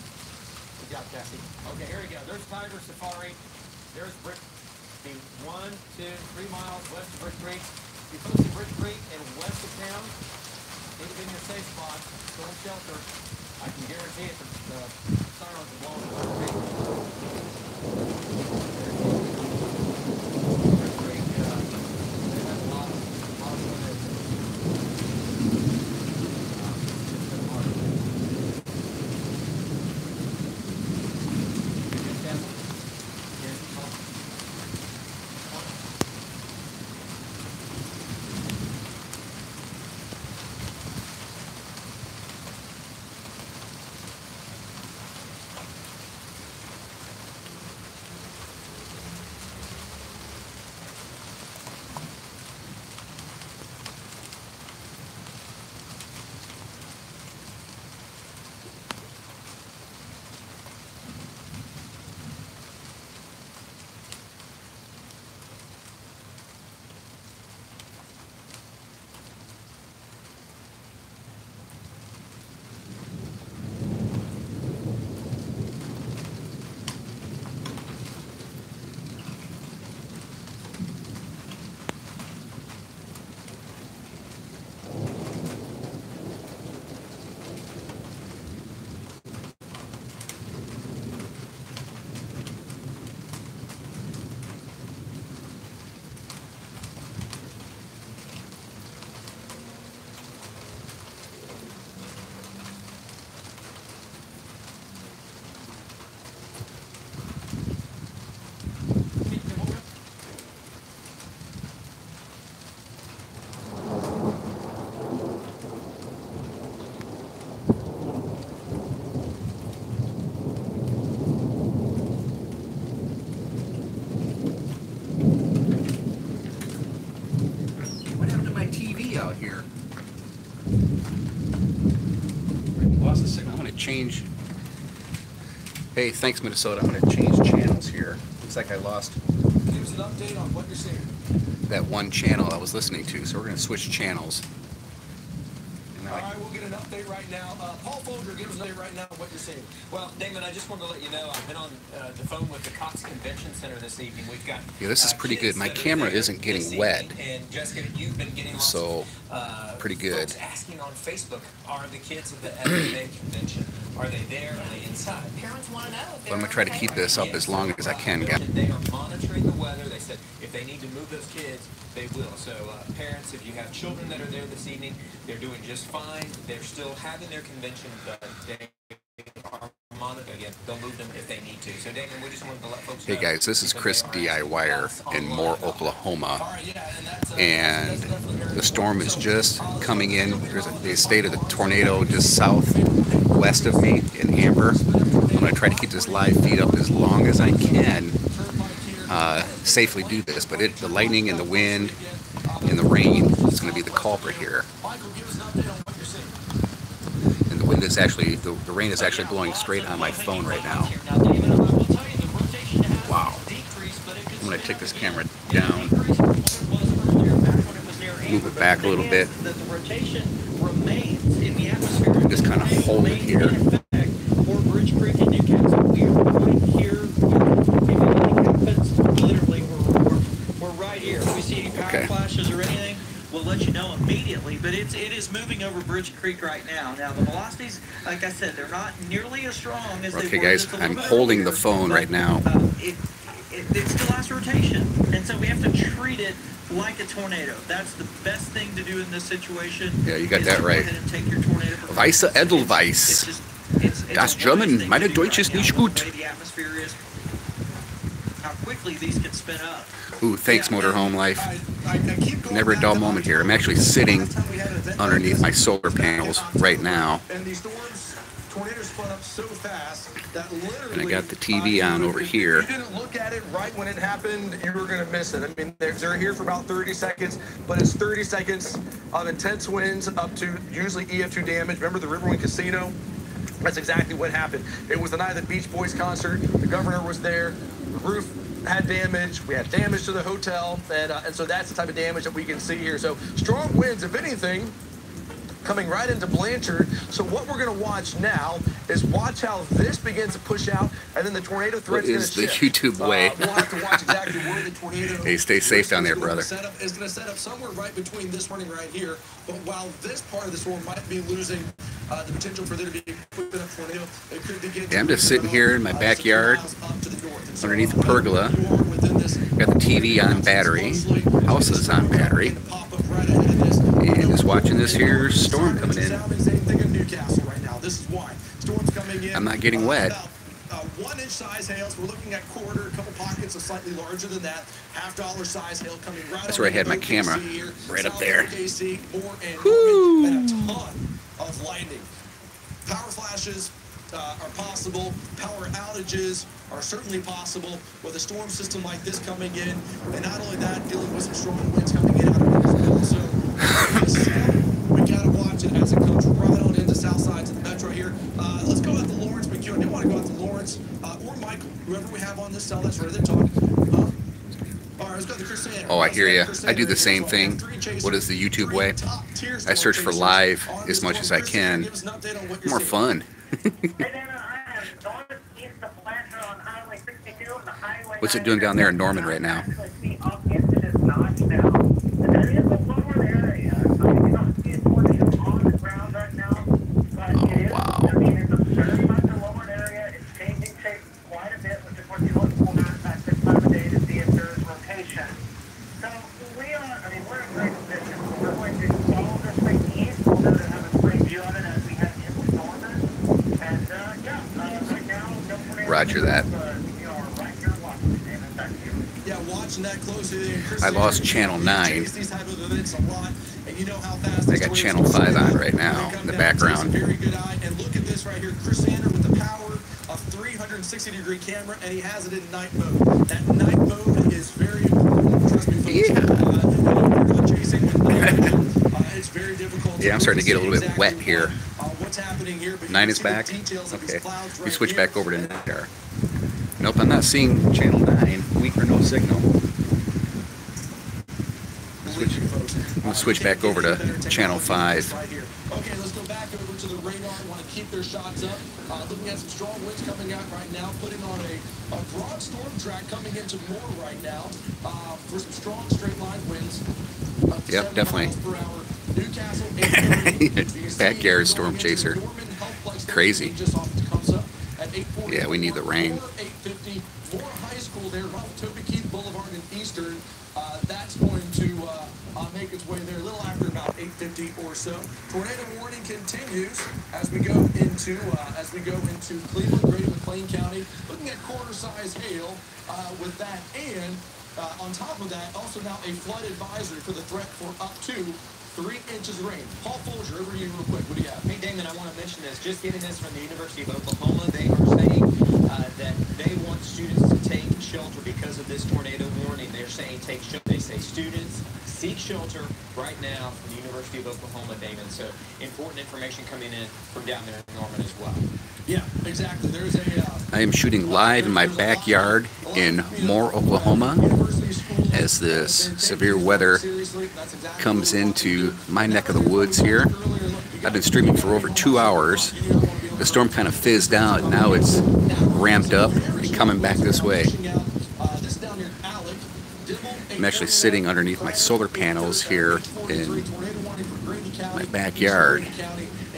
Good job, Cassie. Okay, here we go. There's Tiger Safari. There's Brick. 1, 2, 3 miles west of Brick Creek. You're close to Brick Creek and west of town. Need to be in your safe spot. Storm shelter. I can guarantee it. The sirens are blowing over Brick Creek. They have a lot of tornadoes. It's been hard. Good, Cassie? Here's the call. What happened to my TV out here? Lost the signal. I'm going to change. Hey, thanks, Minnesota. I'm going to change channels here. Looks like I lost Give us an update on what you're seeing. that one channel I was listening to, so we're going to switch channels. And then All right, we'll get an update right now. Paul Folger, give us an update right now on what you're seeing. Well, Damon, I just wanted to let you know I've been on the phone with the Cox Convention Center this evening. We've got Yeah, this is pretty kids good. My that are camera there isn't getting this wet. evening, and Jessica, you've been getting lots So, of, pretty good. folks asking on Facebook, are the kids at the MMA convention? Are they there? Are they inside? Parents want to know. But I'm going to try to keep this up as long as I can, guys. They are monitoring the weather. They said if they need to move those kids, they will. So parents, if you have children that are there this evening, they're doing just fine. They're still having their convention, but they are monitoring it. They'll move them if they need to. So Damon, we just wanted to let folks know. Hey guys, this is Chris DIYer in Moore, Oklahoma, and the storm is just coming in. There's a state of the tornado just southwest of me in Amber. I'm going to try to keep this live feed up as long as I can, safely do this, but the lightning and the wind and the rain is going to be the culprit here. Michael, give us an update on what you're seeing. And the wind is actually, the rain is actually blowing straight on my phone right now. Wow. I'm going to take this camera down, move it back a little bit, and just kind of hold it here. Bridge Creek and Newcastle, we are right here. If anything happens, literally, we're right here. If we see any power flashes or anything, we'll let you know immediately. But it is moving over Bridge Creek right now. Now, the velocities, like I said, they're not nearly as strong as they were. Okay, guys, I'm holding the phone right now. It still has rotation, and so we have to treat it like a tornado. That's the best thing to do in this situation. Yeah, you got that right. Go ahead and take your tornado. Weisse Edelweiss. Das German, meine Deutsch ist nicht gut. How quickly these can spin up. Ooh, thanks, Motorhome Life. Never a dull moment here. I'm actually sitting underneath my solar panels right now. And these storms, tornadoes spun up so fast that literally. And I got the TV on over here. If you didn't look at it right when it happened, you were going to miss it. I mean, they're here for about 30 seconds, but it's 30 seconds of intense winds up to usually EF2 damage. Remember the Riverwind Casino? That's exactly what happened. It was the night of the Beach Boys concert. The governor was there. The roof had damage. We had damage to the hotel. And so that's the type of damage that we can see here. So strong winds, if anything, coming right into Blanchard. So what we're going to watch now is watch how this begins to push out, and then the tornado threat is going to shift. What is the YouTube way? We'll have to watch exactly where the tornado. Hey, stay safe down there, brother. Is going to set up somewhere right between this running right here. But while this part of the storm might be losing the potential for there to be a quick enough tornado, it could begin. Yeah, I'm just sitting here in my backyard underneath the pergola. Got the TV on battery, house is on battery, and just watching this here storm coming in. I'm not getting wet. 1-inch size hails. We're looking at quarter, a couple pockets of slightly larger than that. $half size hail coming right. That's where I had my camera, right up there. Woo! And a ton of lightning. Power flashes are possible. Power outages are certainly possible with a storm system like this coming in. And not only that, dealing with some strong winds coming in out of it as well. So we got to watch it as it comes right on into south sides of the metro here. Let's go out to Lawrence McHugh. I do want to go out to Lawrence or Michael, whoever we have on this cell that's ready to talk. All right, let's go to Chris. Oh, I hear you. I do the same thing. What is the YouTube way? I search for live as much as I can. More fun. What's it doing down there in Norman right now? Oh, wow. Roger that. I lost channel 9. I got channel 5 on right now in the background. Very good eye. And look at this right here. Chris Sander with the power of 360-degree camera, and he has it in night mode. That night mode is very important. Trust me, folks. It's very difficult. Yeah, I'm starting to get a little bit wet here. What's happening here? 9 is back. Okay, we switch back over to there. Nope, I'm not seeing channel 9. Weak or no signal. I'm going to switch back over to channel 5. Okay, let's go back over to the radar. Want to keep their shots up. Looking at some strong winds coming out right now. Putting on a broad storm track coming into more right now for some strong straight line winds. Yep, definitely. Backyard storm chaser. Crazy. Yeah, we need the rain. More high school there, Toby Keith Boulevard in Eastern. That's going to make its way there a little after about 8:50 or so. Tornado warning continues as we go into Cleveland, Greater McLean County. Looking at quarter-size hail with that, and on top of that, also now a flood advisory for the threat for up to 3 inches of rain. Paul Folger, over to you real quick. What do you have? Hey, Damon, I want to mention this. Just getting this from the University of Oklahoma. They are saying that they want students to take shelter because of this tornado warning. They're saying take shelter. They say students seek shelter right now from the University of Oklahoma, Damon. So important information coming in from down there in Norman as well. Yeah, exactly. There's a. I am shooting live in my backyard in Moore, Oklahoma, as this severe weather comes into my neck of the woods here. I've been streaming for over 2 hours. The storm kind of fizzed out, and now it's ramped up and coming back this way. I'm actually sitting underneath my solar panels here in my backyard,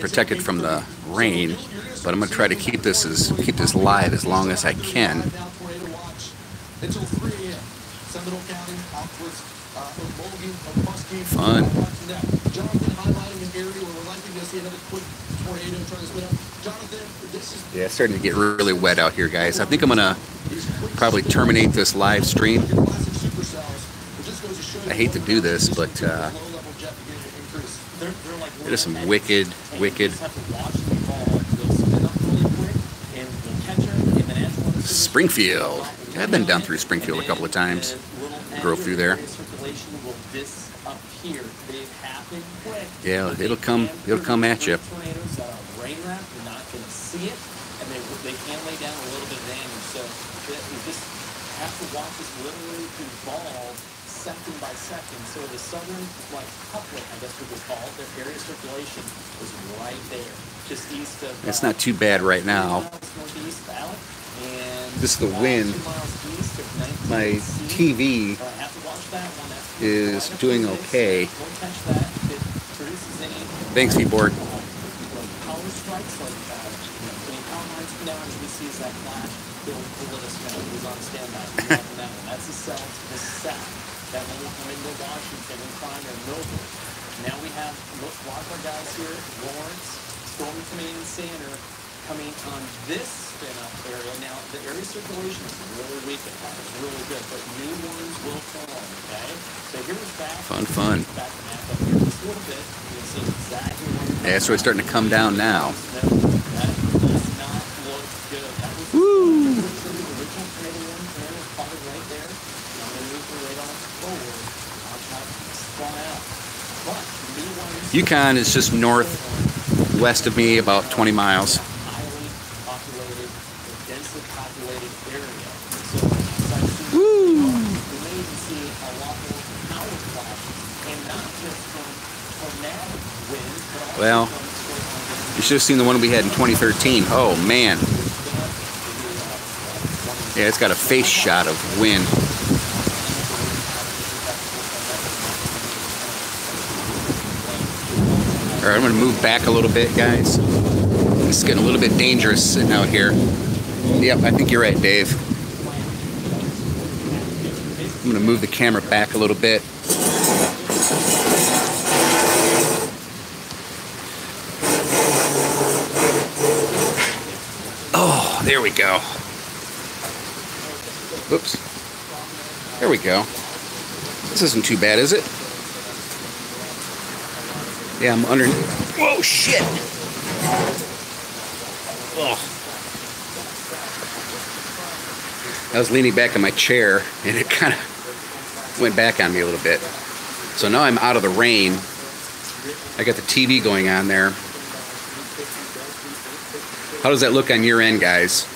protected from the rain, but I'm going to try to keep this live as long as I can. Fun. Yeah, it's starting to get really wet out here, guys. I think I'm gonna probably terminate this live stream. I hate to do this, but there's some wicked. Springfield. I've been down through Springfield a couple of times. Drove through there. Yeah, it'll come at you. They can lay down a little bit of damage, so you just have to watch this literally evolve second by second. So the southern, like, couplet, I guess we would call it, their area of circulation was right there, just east of... It's not too bad right now. Northeast Valley, and this is the wind. 2 miles east of My TV is doing okay. Thanks, keyboard. Power strikes, like, when power lines come down, as we see as that flash, they'll let us know who's on standby. That's the cell to the south. That one will come into Washington and Prime and Millville. Now we have a lot of our guys here, Lawrence, Storm Command and Sander, coming on this spin-up area. Now, the area circulation is really weak at times, really good, but new ones will form, okay? So here's back. Fun. Back the map up here just a little bit. You can see exactly where Yeah, so it's starting to come down now. that does not look good. That was Woo! the original tornado one, and it's probably right there. Now they move the radar forward. Watch out, spawn out. But new ones... Yukon is just northwest of me, about 20 miles. Highly populated, densely populated area. So, as I see, Woo! we may even see a lot more power flashes, and not just from tornadic winds, but also Well, from you should have seen the one we had in 2013. Oh, man. Yeah, it's got a face shot of wind. All right, I'm going to move back a little bit, guys. It's getting a little bit dangerous sitting out here. Yep, I think you're right, Dave. I'm going to move the camera back a little bit. Oh, there we go. Oops. There we go. This isn't too bad, is it? Yeah, I'm under... Whoa, shit! Oh. I was leaning back in my chair, and it kind of went back on me a little bit. So now I'm out of the rain. I got the TV going on there. How does that look on your end, guys?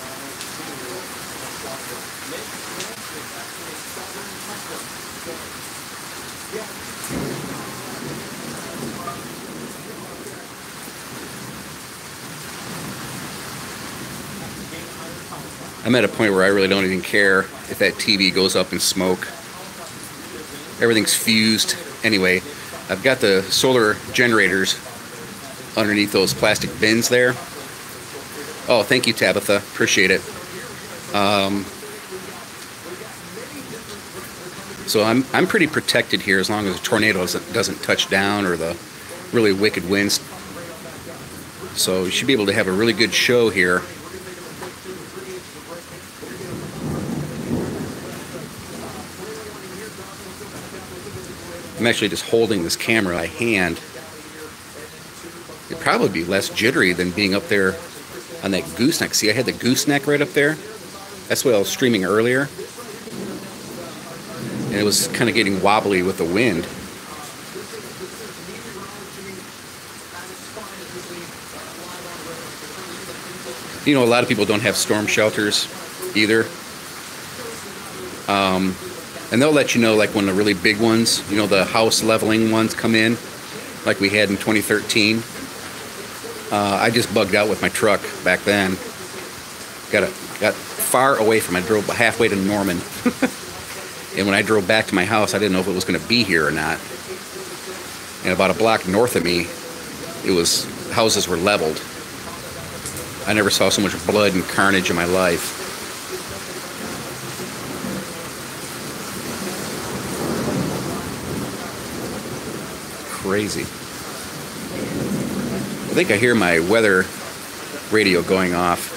I'm at a point where I really don't even care if that TV goes up in smoke. Everything's fused. Anyway, I've got the solar generators underneath those plastic bins there. Oh, thank you, Tabitha. Appreciate it. So I'm pretty protected here as long as a tornado doesn't touch down or the really wicked winds. So you should be able to have a really good show here. I'm actually just holding this camera by hand. It'd probably be less jittery than being up there on that gooseneck. See, I had the gooseneck right up there. That's what I was streaming earlier. And it was kind of getting wobbly with the wind. You know, a lot of people don't have storm shelters either. And they'll let you know, like, when the really big ones, you know, the house leveling ones come in, like we had in 2013. I just bugged out with my truck back then. Got far away from it. I drove halfway to Norman. And when I drove back to my house, I didn't know if it was going to be here or not. And about a block north of me, houses were leveled. I never saw so much blood and carnage in my life. Crazy. I think I hear my weather radio going off.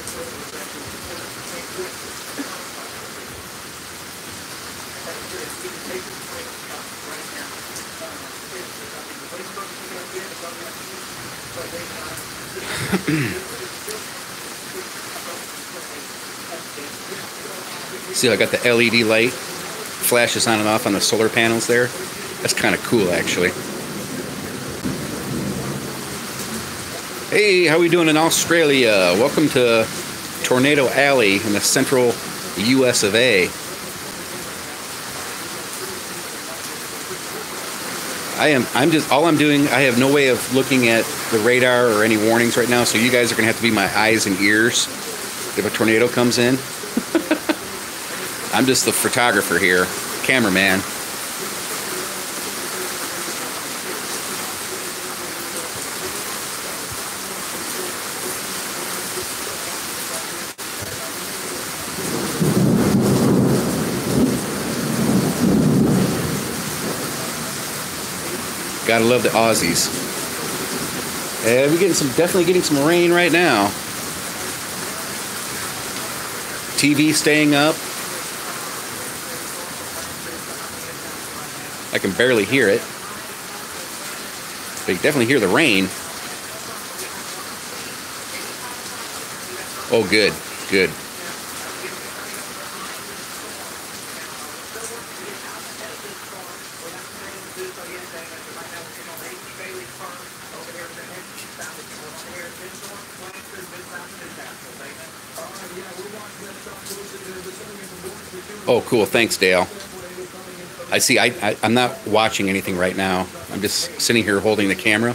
See, I got the LED light, flashes on and off on the solar panels there. That's kind of cool, actually. Hey, how we doing in Australia? Welcome to Tornado Alley in the central US of A. I'm just, all I'm doing, I have no way of looking at the radar or any warnings right now, so you guys are going to have to be my eyes and ears if a tornado comes in. I'm just the photographer here, cameraman. Gotta love the Aussies. And we're definitely getting some rain right now. TV staying up. I can barely hear it, but you definitely hear the rain. Oh, good, good. Oh, cool. Thanks, Dale. I see. I'm not watching anything right now. I'm just sitting here holding the camera.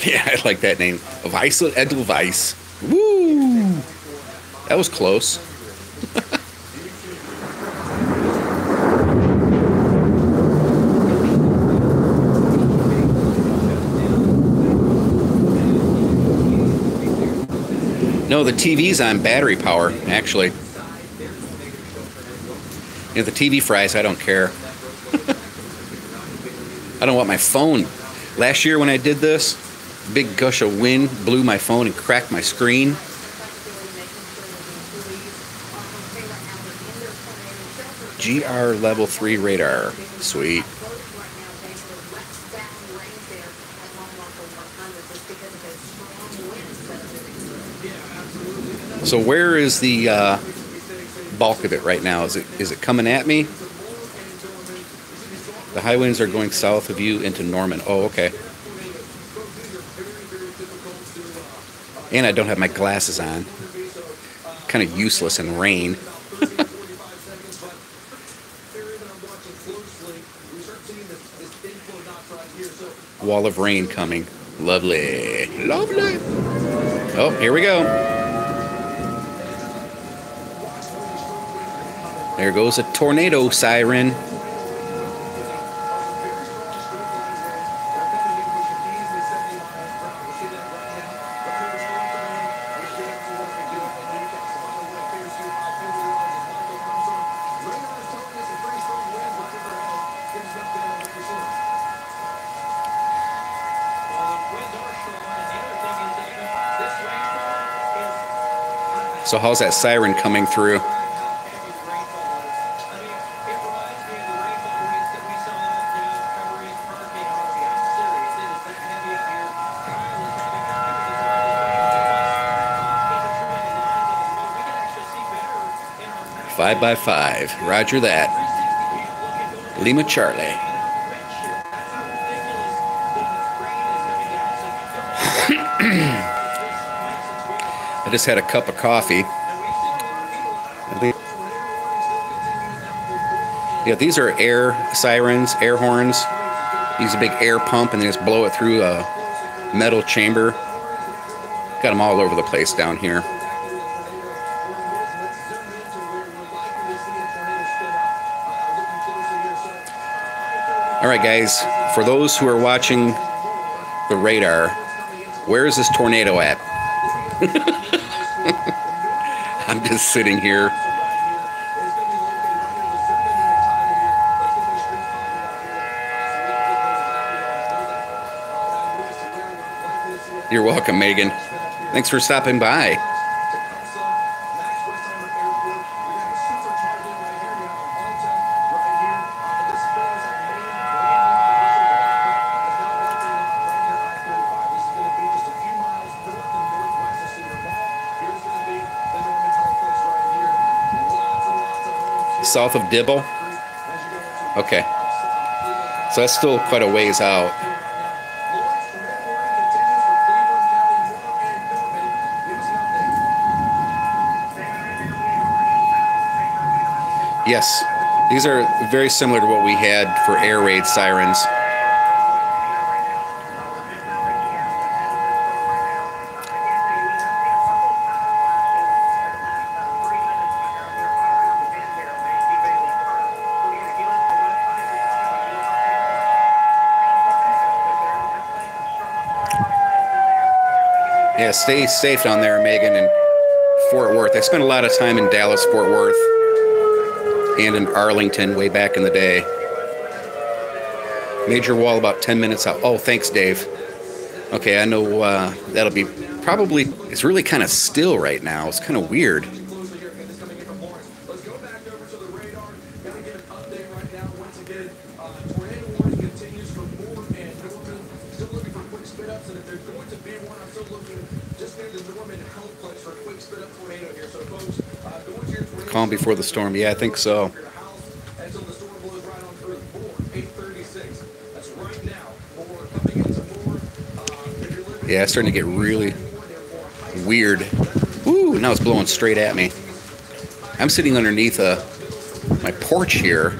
Yeah, I like that name. Weiss Edelweiss. Woo! That was close. No, the TV's on battery power, actually. You know, the TV fries, I don't care. I don't want my phone. Last year when I did this, a big gush of wind blew my phone and cracked my screen. GR level 3 radar. Sweet. So where is the bulk of it right now? Is it coming at me? The high winds are going south of you into Norman. Oh, okay. And I don't have my glasses on. Kind of useless in rain. Wall of rain coming. Lovely. Lovely. Oh, here we go. There goes a tornado siren. So how's that siren coming through? Five by 5. Roger that. Lima Charlie. I just had a cup of coffee. Yeah, these are air sirens, air horns. Use a big air pump and they just blow it through a metal chamber. Got them all over the place down here. All right, guys, for those who are watching the radar, where is this tornado at? I'm just sitting here. You're welcome, Megan. Thanks for stopping by. South of Dibble? Okay. So that's still quite a ways out. Yes. These are very similar to what we had for air raid sirens. Yeah, stay safe down there, Megan, in Fort Worth. I spent a lot of time in Dallas, Fort Worth, and in Arlington way back in the day. Major wall about 10 minutes out. Oh, thanks, Dave. Okay, I know that'll be probably, it's really kind of still right now. It's kind of weird. Calm before the storm. Yeah, I think so. Yeah, it's starting to get really weird. Ooh, now it's blowing straight at me. I'm sitting underneath my porch here,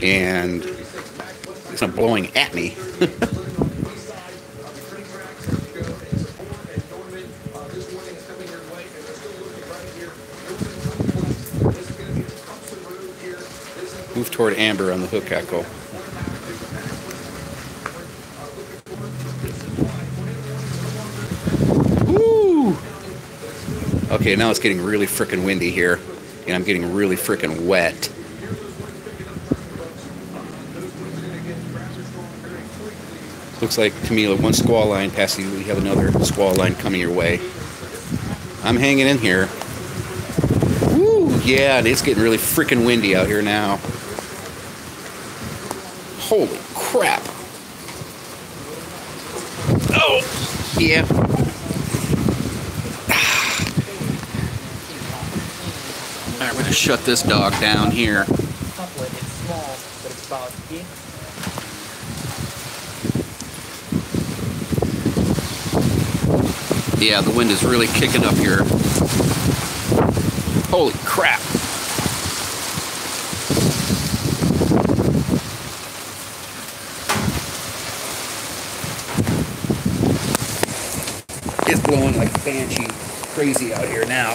and it's not blowing at me. Move toward Amber on the hook echo. Woo! Okay, now it's getting really frickin' windy here, and I'm getting really frickin' wet. Looks like, Camila, one squall line past you, we have another squall line coming your way. I'm hanging in here. Woo! Yeah, it's getting really frickin' windy out here now. Holy crap. Oh, yeah. All right, we're gonna shut this dog down here. Yeah, the wind is really kicking up here. Holy crap. It's blowing like banshee crazy out here now.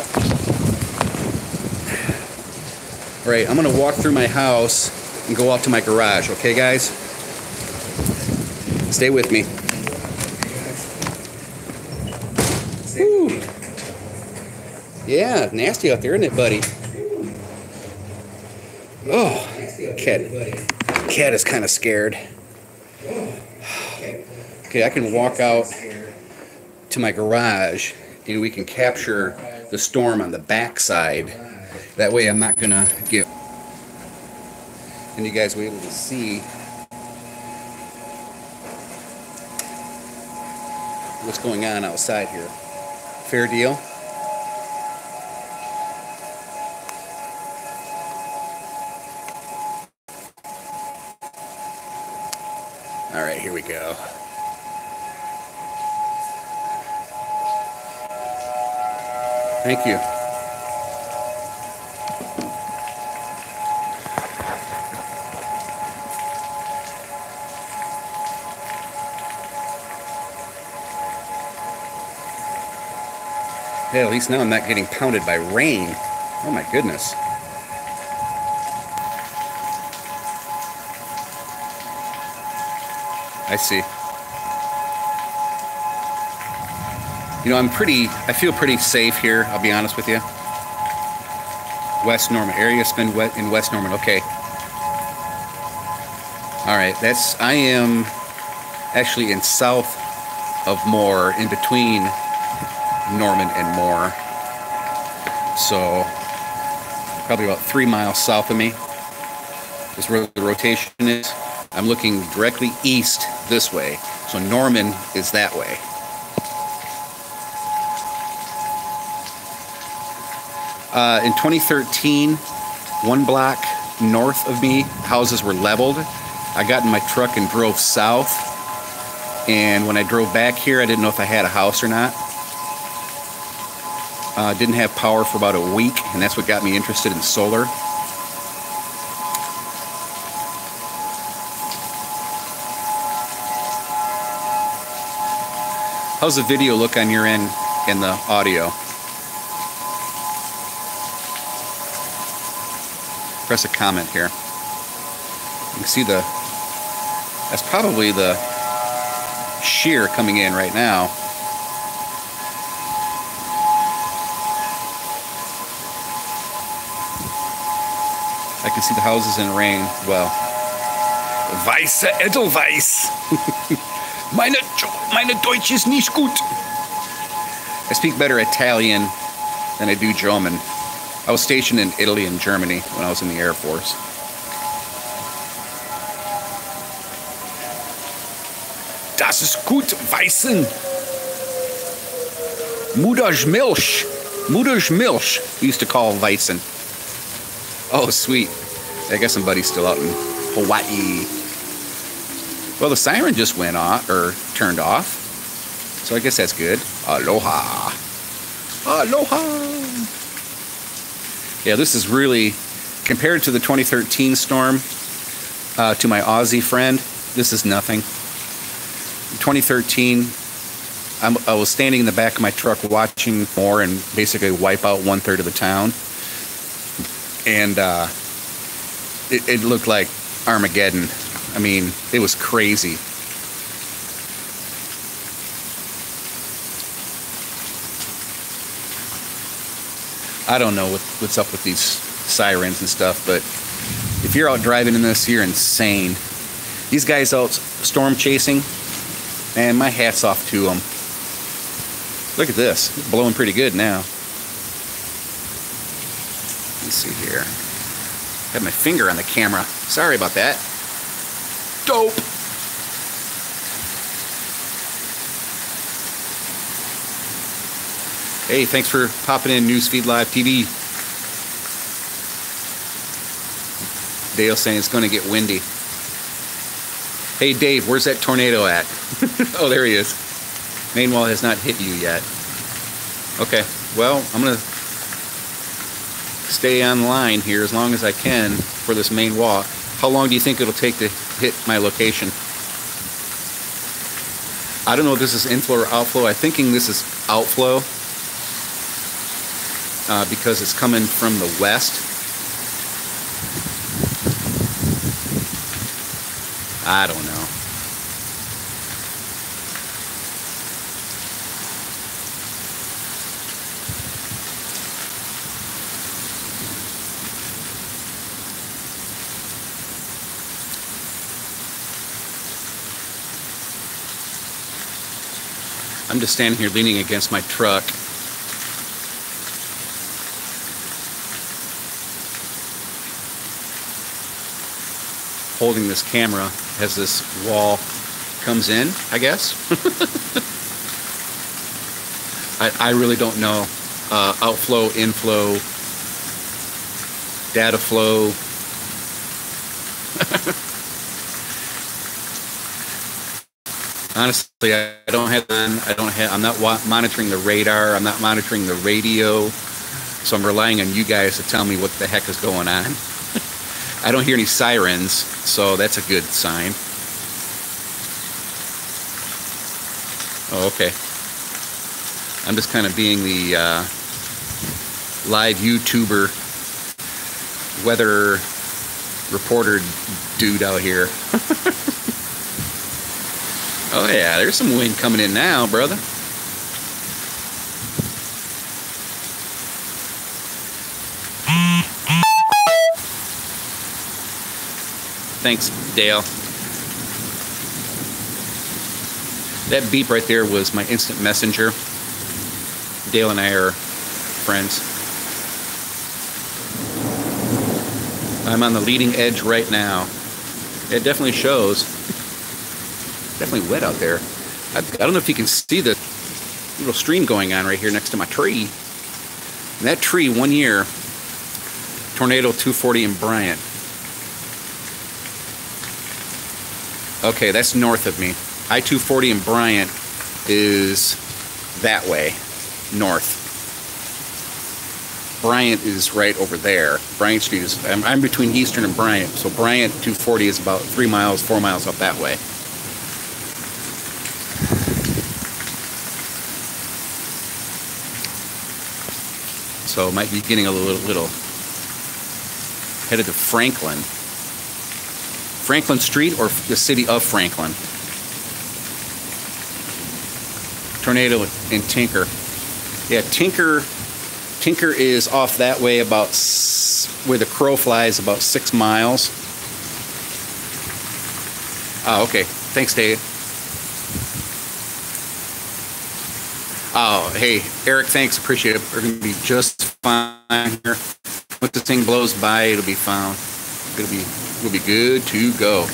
All right, I'm gonna walk through my house and go out to my garage, okay guys? Stay with me. Whew. Yeah, nasty out there, isn't it, buddy? Oh, cat is kind of scared. Okay, I can walk out to my garage and we can capture the storm on the backside. That way I'm not gonna get, and you guys will be able to see what's going on outside here. Fair deal? All right, here we go. Thank you. Yeah, at least now I'm not getting pounded by rain. Oh my goodness. I see. You know, I feel pretty safe here, I'll be honest with you. West Norman, area spend in West Norman, okay. All right, I am actually in south of Moore, in between Norman and Moore. So, probably about 3 miles south of me is where the rotation is. I'm looking directly east this way, so Norman is that way. In 2013, one block north of me, houses were leveled. I got in my truck and drove south, and when I drove back here, I didn't know if I had a house or not. Didn't have power for about a week, and that's what got me interested in solar. How's the video look on your end and the audio? Press a comment here. You can see that's probably the shear coming in right now. I can see the houses in rain. Well, Weiße Edelweiß. Meine Deutsch ist nicht gut. I speak better Italian than I do German. I was stationed in Italy and Germany when I was in the Air Force. Das ist gut, Weißen. Muttermilch. Muttermilch used to call Weißen. Oh, sweet. I guess somebody's still out in Hawaii. Well, the siren just went off, or turned off. So I guess that's good. Aloha. Aloha. Yeah, this is really, compared to the 2013 storm, to my Aussie friend, this is nothing. In 2013, I was standing in the back of my truck watching more and basically wipe out 1/3 of the town. And it looked like Armageddon. I mean, it was crazy. I don't know what's up with these sirens and stuff, but if you're out driving in this, you're insane. These guys out storm chasing, man, my hat's off to them. Look at this. It's blowing pretty good now. Let's see here. I have my finger on the camera. Sorry about that. Dope. Hey, thanks for popping in Newsfeed Live TV. Dale saying it's going to get windy. Hey, Dave, where's that tornado at? Oh, there he is. Main wall has not hit you yet. Okay, well, I'm going to stay online here as long as I can for this main wall. How long do you think it'll take to hit my location? I don't know if this is inflow or outflow. I'm thinking this is outflow because it's coming from the west. I don't know. I'm just standing here leaning against my truck. Holding this camera as this wall comes in, I guess. I really don't know. Outflow, inflow, data flow. Honestly, I don't have. I'm not monitoring the radar. I'm not monitoring the radio. So I'm relying on you guys to tell me what the heck is going on. I don't hear any sirens, so that's a good sign. Oh, okay. I'm just kind of being the live YouTuber weather reporter dude out here. Oh yeah, there's some wind coming in now, brother. Thanks, Dale. That beep right there was my instant messenger. Dale and I are friends. I'm on the leading edge right now. It definitely shows. Definitely wet out there. I don't know if you can see the little stream going on right here next to my tree. And that tree, one year, tornado 240 in Bryant. Okay, that's north of me. I-240 in Bryant is that way, north. Bryant is right over there. Bryant Street is, I'm between Eastern and Bryant, so Bryant 240 is about 3 miles, 4 miles up that way. So might be getting a little headed to Franklin. Franklin Street or the city of Franklin. Tornado in Tinker. Yeah, Tinker is off that way about where the crow flies, about 6 miles. Oh, okay. Thanks, Dave. Oh, hey, Eric, thanks. Appreciate it. We're going to be just fine here. Once this thing blows by, it'll be found. We'll be good to go.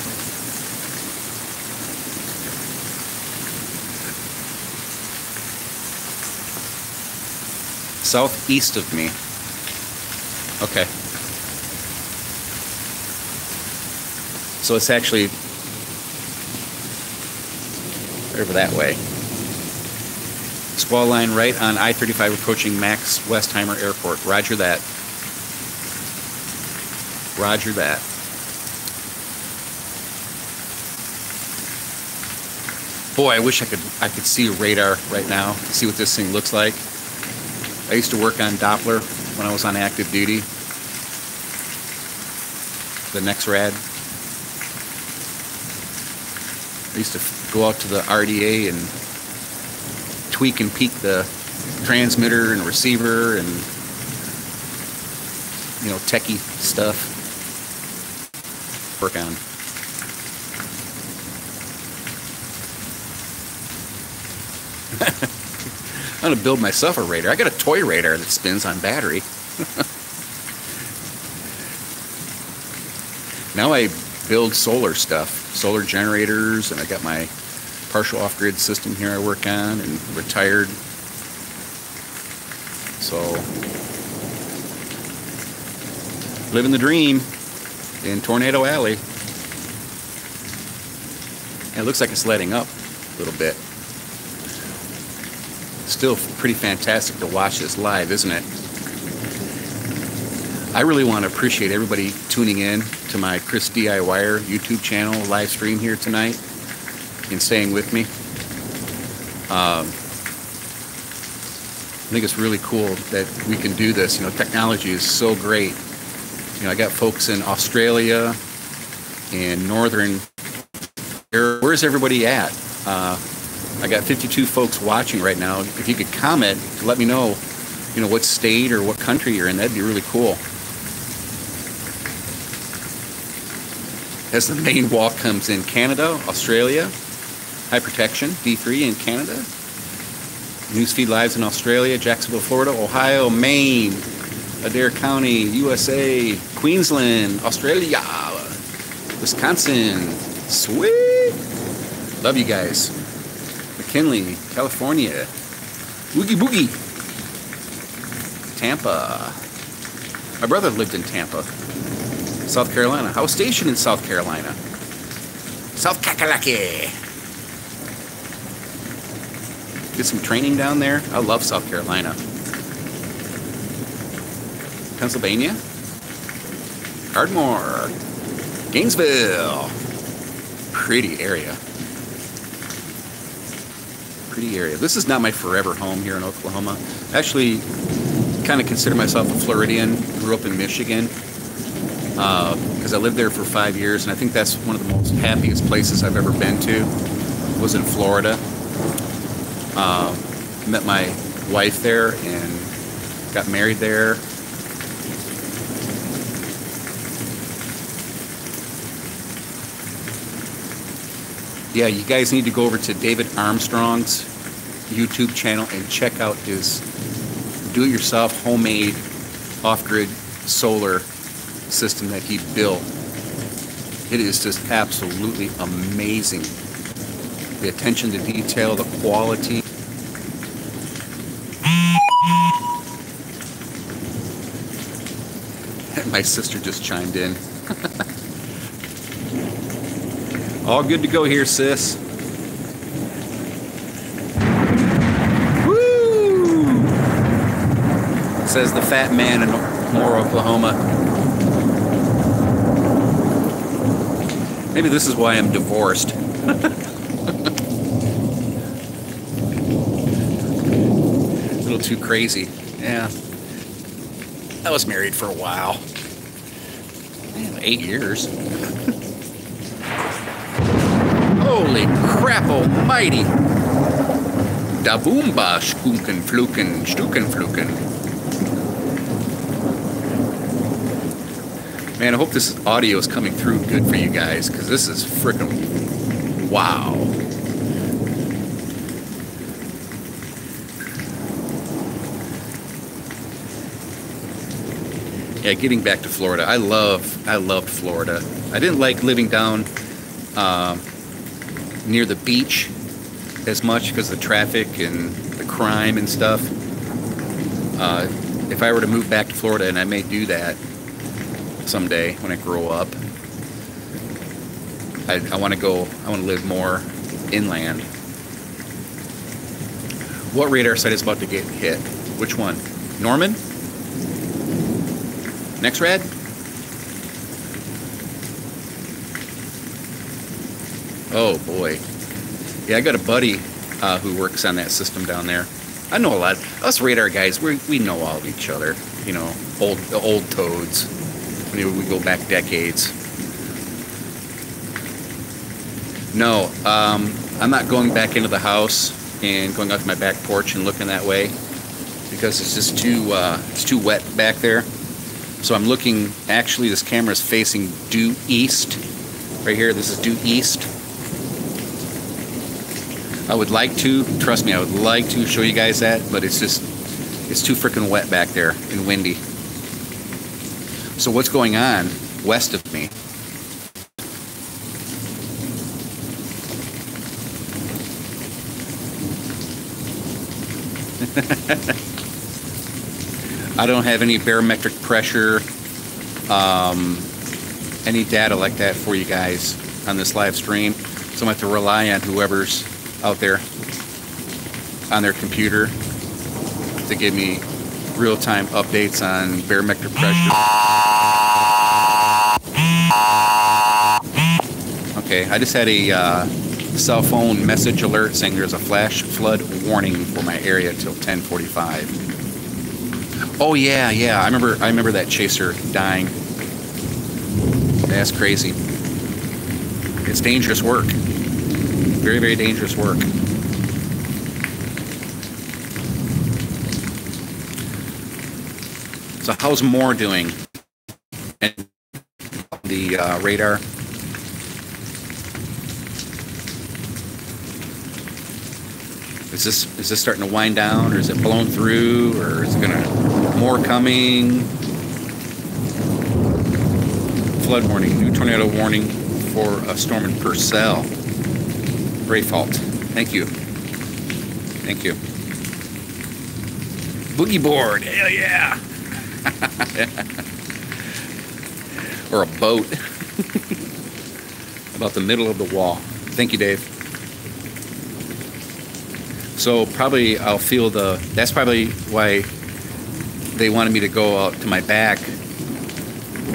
Southeast of me. Okay. So it's actually over that way. Squall line right on I-35 approaching Max Westheimer Airport. Roger that. Roger that. Boy, I wish I could see a radar right now, see what this thing looks like. I used to work on Doppler when I was on active duty. The NEXRAD. I used to go out to the RDA and tweak and peak the transmitter and receiver and, you know, techie stuff. Work on. I'm going to build myself a radar. I got a toy radar that spins on battery. Now I build solar stuff, solar generators, and I got my partial off-grid system here I work on, and retired. So, living the dream in Tornado Alley. And it looks like it's letting up a little bit. Still pretty fantastic to watch this live, isn't it? I really want to appreciate everybody tuning in to my Chris DIYer YouTube channel live stream here tonight and staying with me. I think it's really cool that we can do this. You know, technology is so great. You know, I got folks in Australia and northern. Where's everybody at? I got 52 folks watching right now. If you could comment to let me know, you know, what state or what country you're in, that'd be really cool. As the main walk comes in Canada, Australia, high protection, D3 in Canada, newsfeed lives in Australia, Jacksonville, Florida, Ohio, Maine, Adair County, USA, Queensland, Australia, Wisconsin, sweet. Love you guys. McKinley, California, Woogie Boogie, Tampa. My brother lived in Tampa, South Carolina. I was stationed in South Carolina. South Kakalaki. Did some training down there. I love South Carolina. Pennsylvania, Ardmore, Gainesville. Pretty area. Pretty area. This is not my forever home here in Oklahoma. Actually, kind of consider myself a Floridian. Grew up in Michigan because I lived there for 5 years, and I think that's one of the most happiest places I've ever been to. Was in Florida. Met my wife there and got married there. Yeah, you guys need to go over to David Armstrong's YouTube channel and check out his do-it-yourself homemade off-grid solar system that he built. It is just absolutely amazing. The attention to detail, the quality. My sister just chimed in. All good to go here, sis. Woo! Says the fat man in Moore, Oklahoma. Maybe this is why I'm divorced. A little too crazy. Yeah. I was married for a while. Man, 8 years. Holy crap almighty. Da boomba, skunken, fluken, stuken, fluken. Man, I hope this audio is coming through good for you guys, because this is freaking wow. Yeah, getting back to Florida. I loved Florida. I didn't like living down near the beach as much because of the traffic and the crime and stuff. If I were to move back to Florida, and I may do that someday when I grow up, I want to live more inland. What radar site is about to get hit? Which one? Norman? Next rad? Oh boy. Yeah, I got a buddy who works on that system down there. I know a lot. Us radar guys, we know all of each other. You know, old toads. We go back decades. No, I'm not going back into the house and going out to my back porch and looking that way because it's just too wet back there. So I'm looking. Actually, this camera is facing due east. Right here, this is due east. I would like to, trust me, I would like to show you guys that, but it's too freaking wet back there and windy. So what's going on west of me? I don't have any barometric pressure, any data like that for you guys on this live stream. So I'm going to have to rely on whoever's out there on their computer to give me real-time updates on barometric pressure. Okay, I just had a cell phone message alert saying there's a flash flood warning for my area till 10:45. Oh yeah, I remember that chaser dying. That's crazy. It's dangerous work. Very, very dangerous work. So how's Moore doing? And the radar. Is this starting to wind down, or is it blown through, or is it more coming? Flood warning, new tornado warning for a storm in Purcell. Great fault. Thank you. Thank you. Boogie board. Hell yeah. Or a boat. About the middle of the wall. Thank you, Dave. So probably I'll feel that's probably why they wanted me to go out to my back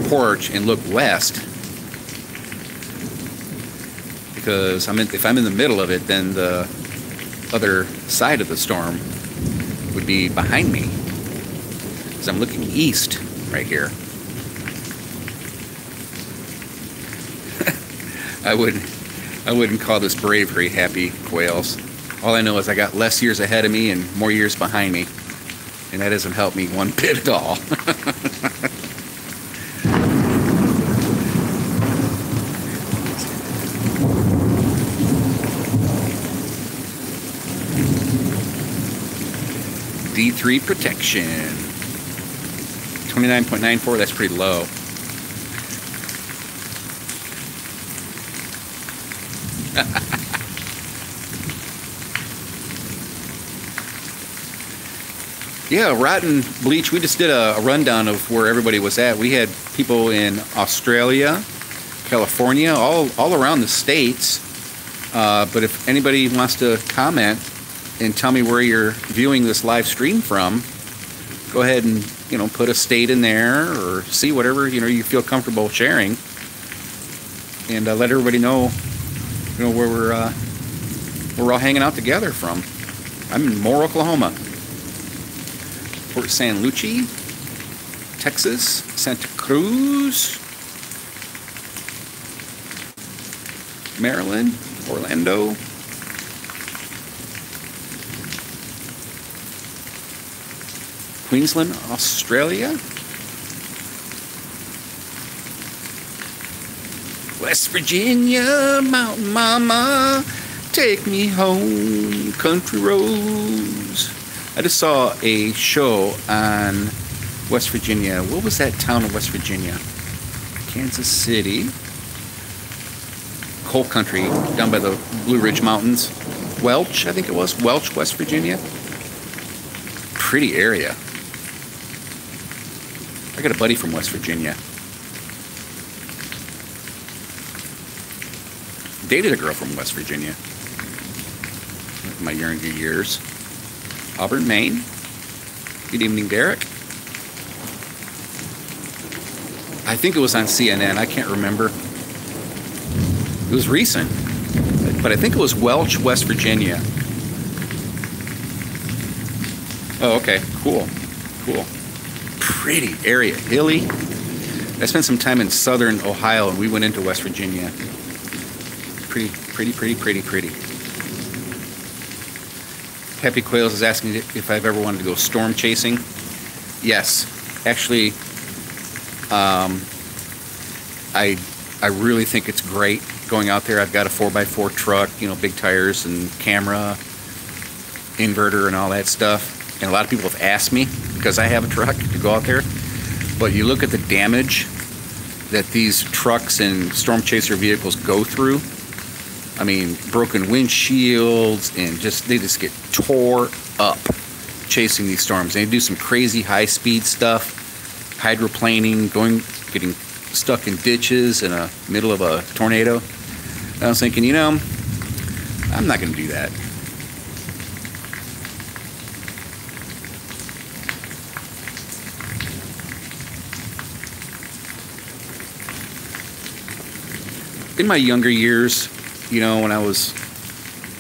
porch and look west. Because if I'm in the middle of it, then the other side of the storm would be behind me. Because I'm looking east right here. I wouldn't call this bravery, happy quails. All I know is I got less years ahead of me and more years behind me. And that doesn't help me one bit at all. D3 protection. 29.94, that's pretty low. Yeah, Rotten Bleach, we just did a rundown of where everybody was at. We had people in Australia, California, all around the States. But if anybody wants to comment and tell me where you're viewing this live stream from, go ahead and put a state in there, or see whatever you feel comfortable sharing, and let everybody know where we're all hanging out together from. I'm in Moore, Oklahoma. Port San Lucie, Texas, Santa Cruz, Maryland, Orlando, Queensland, Australia, West Virginia, Mountain Mama, take me home, country roads. I just saw a show on West Virginia. What was that town in West Virginia? Kansas City. Coal country down by the Blue Ridge Mountains. Welch, I think it was. Welch, West Virginia. Pretty area. I got a buddy from West Virginia. Dated a girl from West Virginia in my younger years. Auburn, Maine. Good evening, Derek. I think it was on CNN. I can't remember. It was recent, but I think it was Welch, West Virginia. Oh, okay. Cool. Cool. Pretty area. Hilly. I spent some time in southern Ohio, and we went into West Virginia. Pretty. Happy Quails is asking if I've ever wanted to go storm chasing. Yes. Actually, I really think it's great going out there. I've got a 4x4 truck, you know, big tires and camera, inverter and all that stuff. And a lot of people have asked me, because I have a truck, to go out there. But you look at the damage that these trucks and storm chaser vehicles go through. I mean, broken windshields, and they just get tore up chasing these storms. They do some crazy high-speed stuff, hydroplaning, getting stuck in ditches in the middle of a tornado. I was thinking, you know, I'm not going to do that. In my younger years, you know, when I was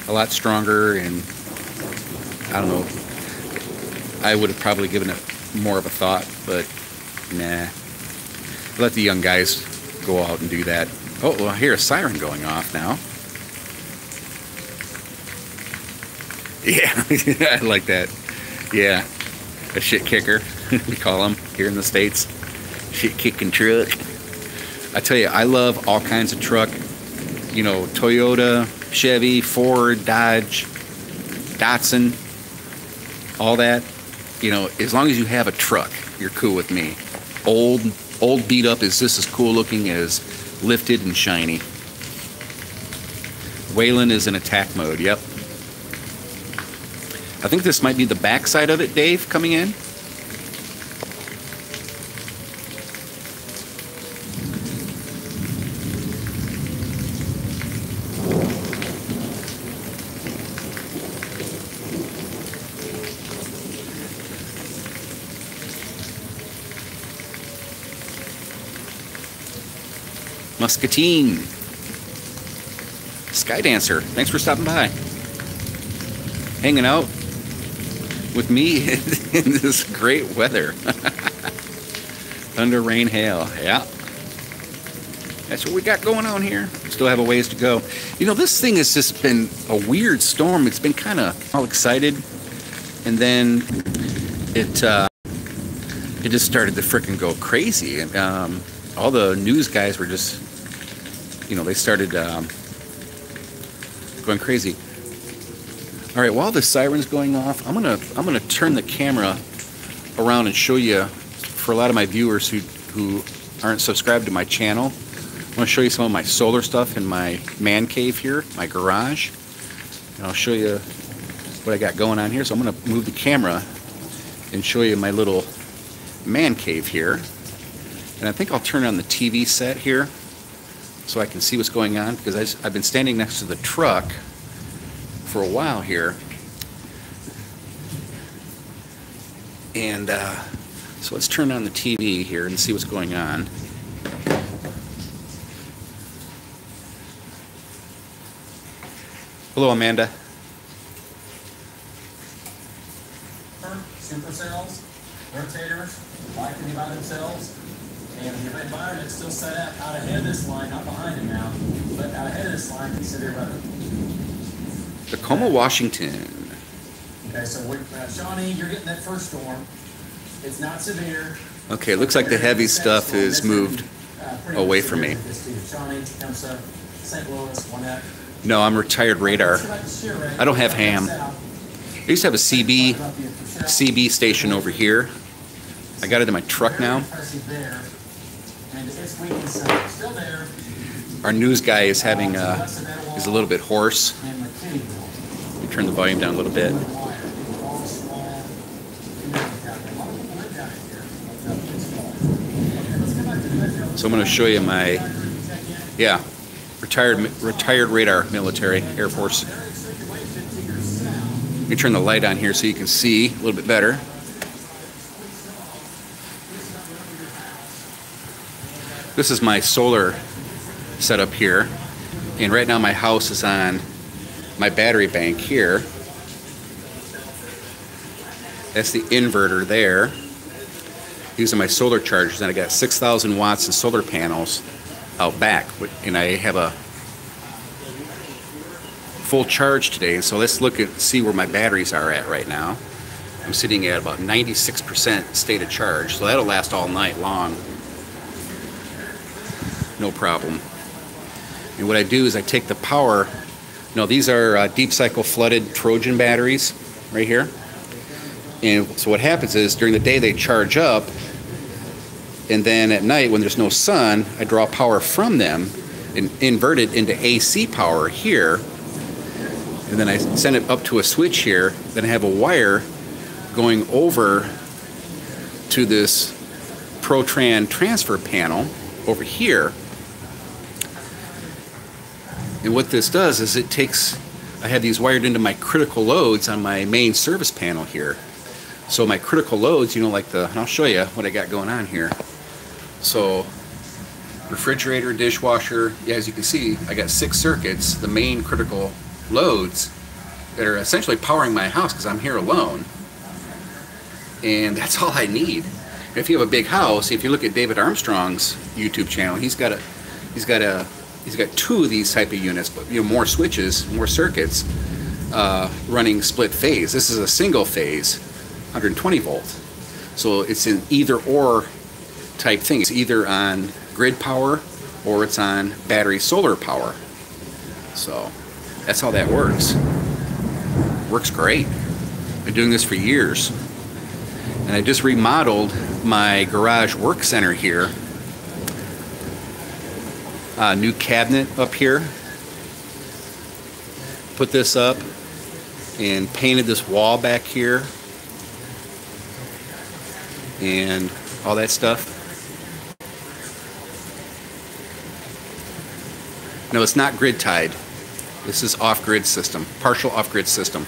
a lot stronger, and I don't know, I would have probably given it more of a thought, but nah. Let the young guys go out and do that. Oh, well, I hear a siren going off now. Yeah, I like that. Yeah, a shit kicker, we call them here in the States. Shit kicking truck. I tell you, I love all kinds of truck. You know, Toyota, Chevy, Ford, Dodge, Datsun, all that. You know, as long as you have a truck, you're cool with me. Old beat up is just as cool looking as lifted and shiny. Waylon is in attack mode, yep. I think this might be the backside of it, Dave, coming in. Muscatine. Sky Dancer, thanks for stopping by. Hanging out with me in this great weather. Thunder, rain, hail. Yeah. That's what we got going on here. Still have a ways to go. You know, this thing has just been a weird storm. It's been kind of all excited, and then it just started to frickin' go crazy. And all the news guys were just, you know, they started going crazy. All right, while the siren's going off, I'm gonna turn the camera around and show you, for a lot of my viewers who aren't subscribed to my channel, I want to show you some of my solar stuff in my man cave here, my garage. And I'll show you what I got going on here. So I'm gonna move the camera and show you my little man cave here. And I think I'll turn on the TV set here so I can see what's going on, because I've been standing next to the truck for a while here. And so let's turn on the TV here and see what's going on. Hello, Amanda. Super sales. rotators, likely by themselves. And the environment's still set up out ahead of this line, not behind him now, but out ahead of this line, consider running. Tacoma, Washington. Okay, so Shawnee, you're getting that first storm. It's not severe. Okay, it looks like the heavy stuff is moved away from me. Shawnee, Tecumseh, St. Louis, Gwinnett. No, I'm retired radar. I don't have ham. I used to have a CB station over here. I got it in my truck now. Our news guy is having is a little bit hoarse. Let me turn the volume down a little bit. So I'm going to show you my, retired radar, military, Air Force. Let me turn the light on here so you can see a little bit better. This is my solar setup here, and right now my house is on my battery bank here. That's the inverter there. These are my solar chargers, and I got 6,000 watts of solar panels out back, and I have a full charge today. So let's see where my batteries are at right now. I'm sitting at about 96% state of charge, so that'll last all night long. No problem. And what I do is I take the power. No, these are deep cycle flooded Trojan batteries right here. And so what happens is during the day they charge up, and then at night when there's no sun, I draw power from them and invert it into AC power here. And then I send it up to a switch here. Then I have a wire going over to this Protran transfer panel over here. And what this does is I have these wired into my critical loads on my main service panel here. So my critical loads, and I'll show you what I got going on here. So refrigerator, dishwasher, as you can see, I got 6 circuits, the main critical loads that are essentially powering my house because I'm here alone. And that's all I need. If you have a big house, if you look at David Armstrong's YouTube channel, he's got 2 of these type of units, but more switches, more circuits, running split phase. This is a single phase, 120 volt. So it's an either or type thing. It's either on grid power or it's on battery solar power. So that's how that works. Works great. I've been doing this for years. And I just remodeled my garage work center here. New cabinet up here. Put this up and painted this wall back here and all that stuff. No, it's not grid tied. This is off-grid system, partial off-grid system.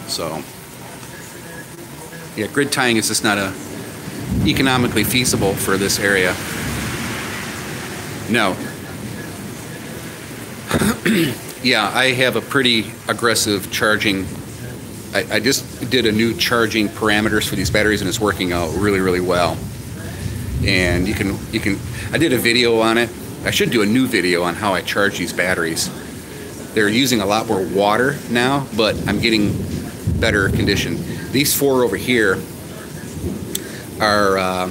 So, yeah, grid tying is just not economically feasible for this area. No. Yeah, I have a pretty aggressive charging. I just did a new charging parameters for these batteries, and it's working out really, really well. And you can. I did a video on it. I should do a new video on how I charge these batteries. They're using a lot more water now, but I'm getting better condition. These 4 over here are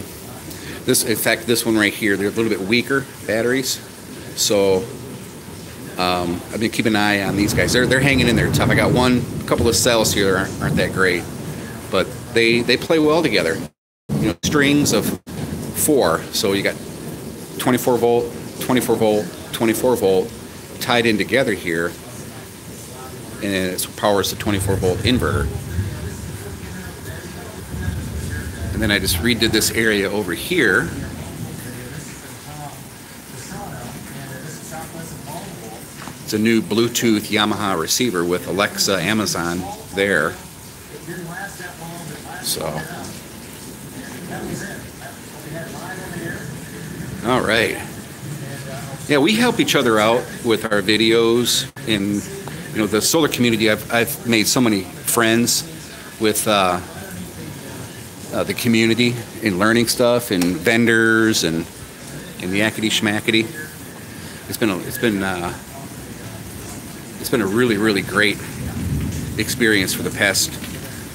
in fact, this one right here, they're a little bit weaker batteries. So I've been keeping an eye on these guys. They're hanging in there tough. I got a couple of cells here that aren't that great, but they play well together. Strings of 4. So you got 24 volt, 24 volt, 24 volt tied in together here, and it powers the 24 volt inverter. And then I just redid this area over here. It's a new Bluetooth Yamaha receiver with Alexa, Amazon there. So, all right. Yeah, we help each other out with our videos, and the solar community. I've made so many friends with the community and learning stuff and vendors and the yakety schmackety. It's been a really great experience for the past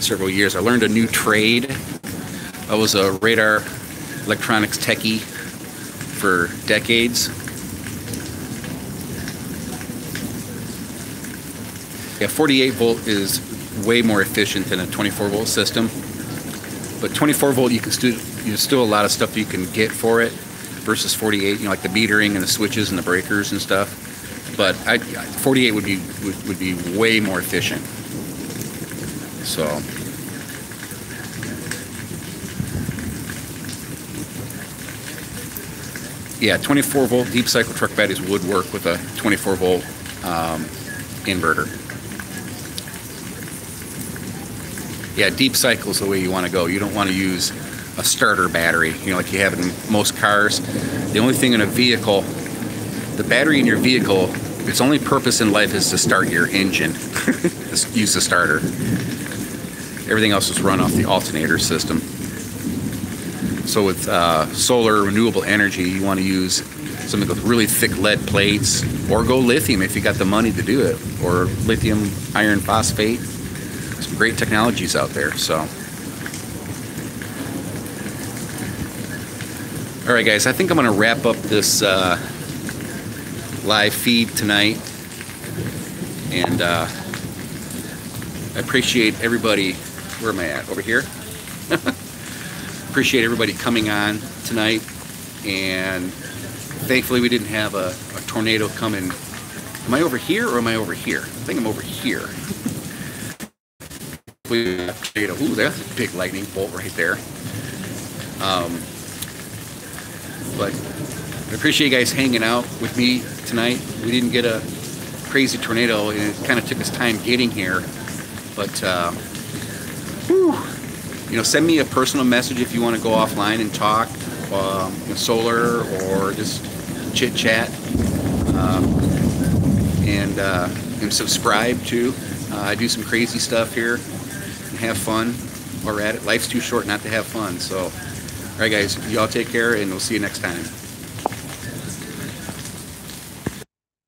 several years. I learned a new trade. I was a radar electronics techie for decades. Yeah, 48 volt is way more efficient than a 24 volt system. But 24 volt, there's still a lot of stuff you can get for it versus 48. You know, like the metering and the switches and the breakers and stuff. But 48 would be way more efficient. So yeah, 24 volt deep cycle truck batteries would work with a 24 volt inverter. Yeah, deep cycle is the way you want to go. You don't want to use a starter battery, you know, like you have in most cars. The only thing in a vehicle, the battery in your vehicle, its only purpose in life is to start your engine. Just use the starter. Everything else is run off the alternator system. So with solar renewable energy, you want to use something with really thick lead plates, or go lithium if you got the money to do it, or lithium iron phosphate. Some great technologies out there. So, all right, guys, I think I'm going to wrap up this live feed tonight, and I appreciate everybody. Where am I at? Over here. Appreciate everybody coming on tonight, and thankfully we didn't have a tornado coming. Am I over here or am I over here? I think I'm over here. Ooh, that's a big lightning bolt right there. But I appreciate you guys hanging out with me tonight. We didn't get a crazy tornado, and it kind of took us time getting here. But, you know, send me a personal message if you want to go offline and talk solar or just chit chat, and subscribe too. I do some crazy stuff here and have fun while we're at it. Life's too short not to have fun. So, all right, guys, y'all take care, and we'll see you next time.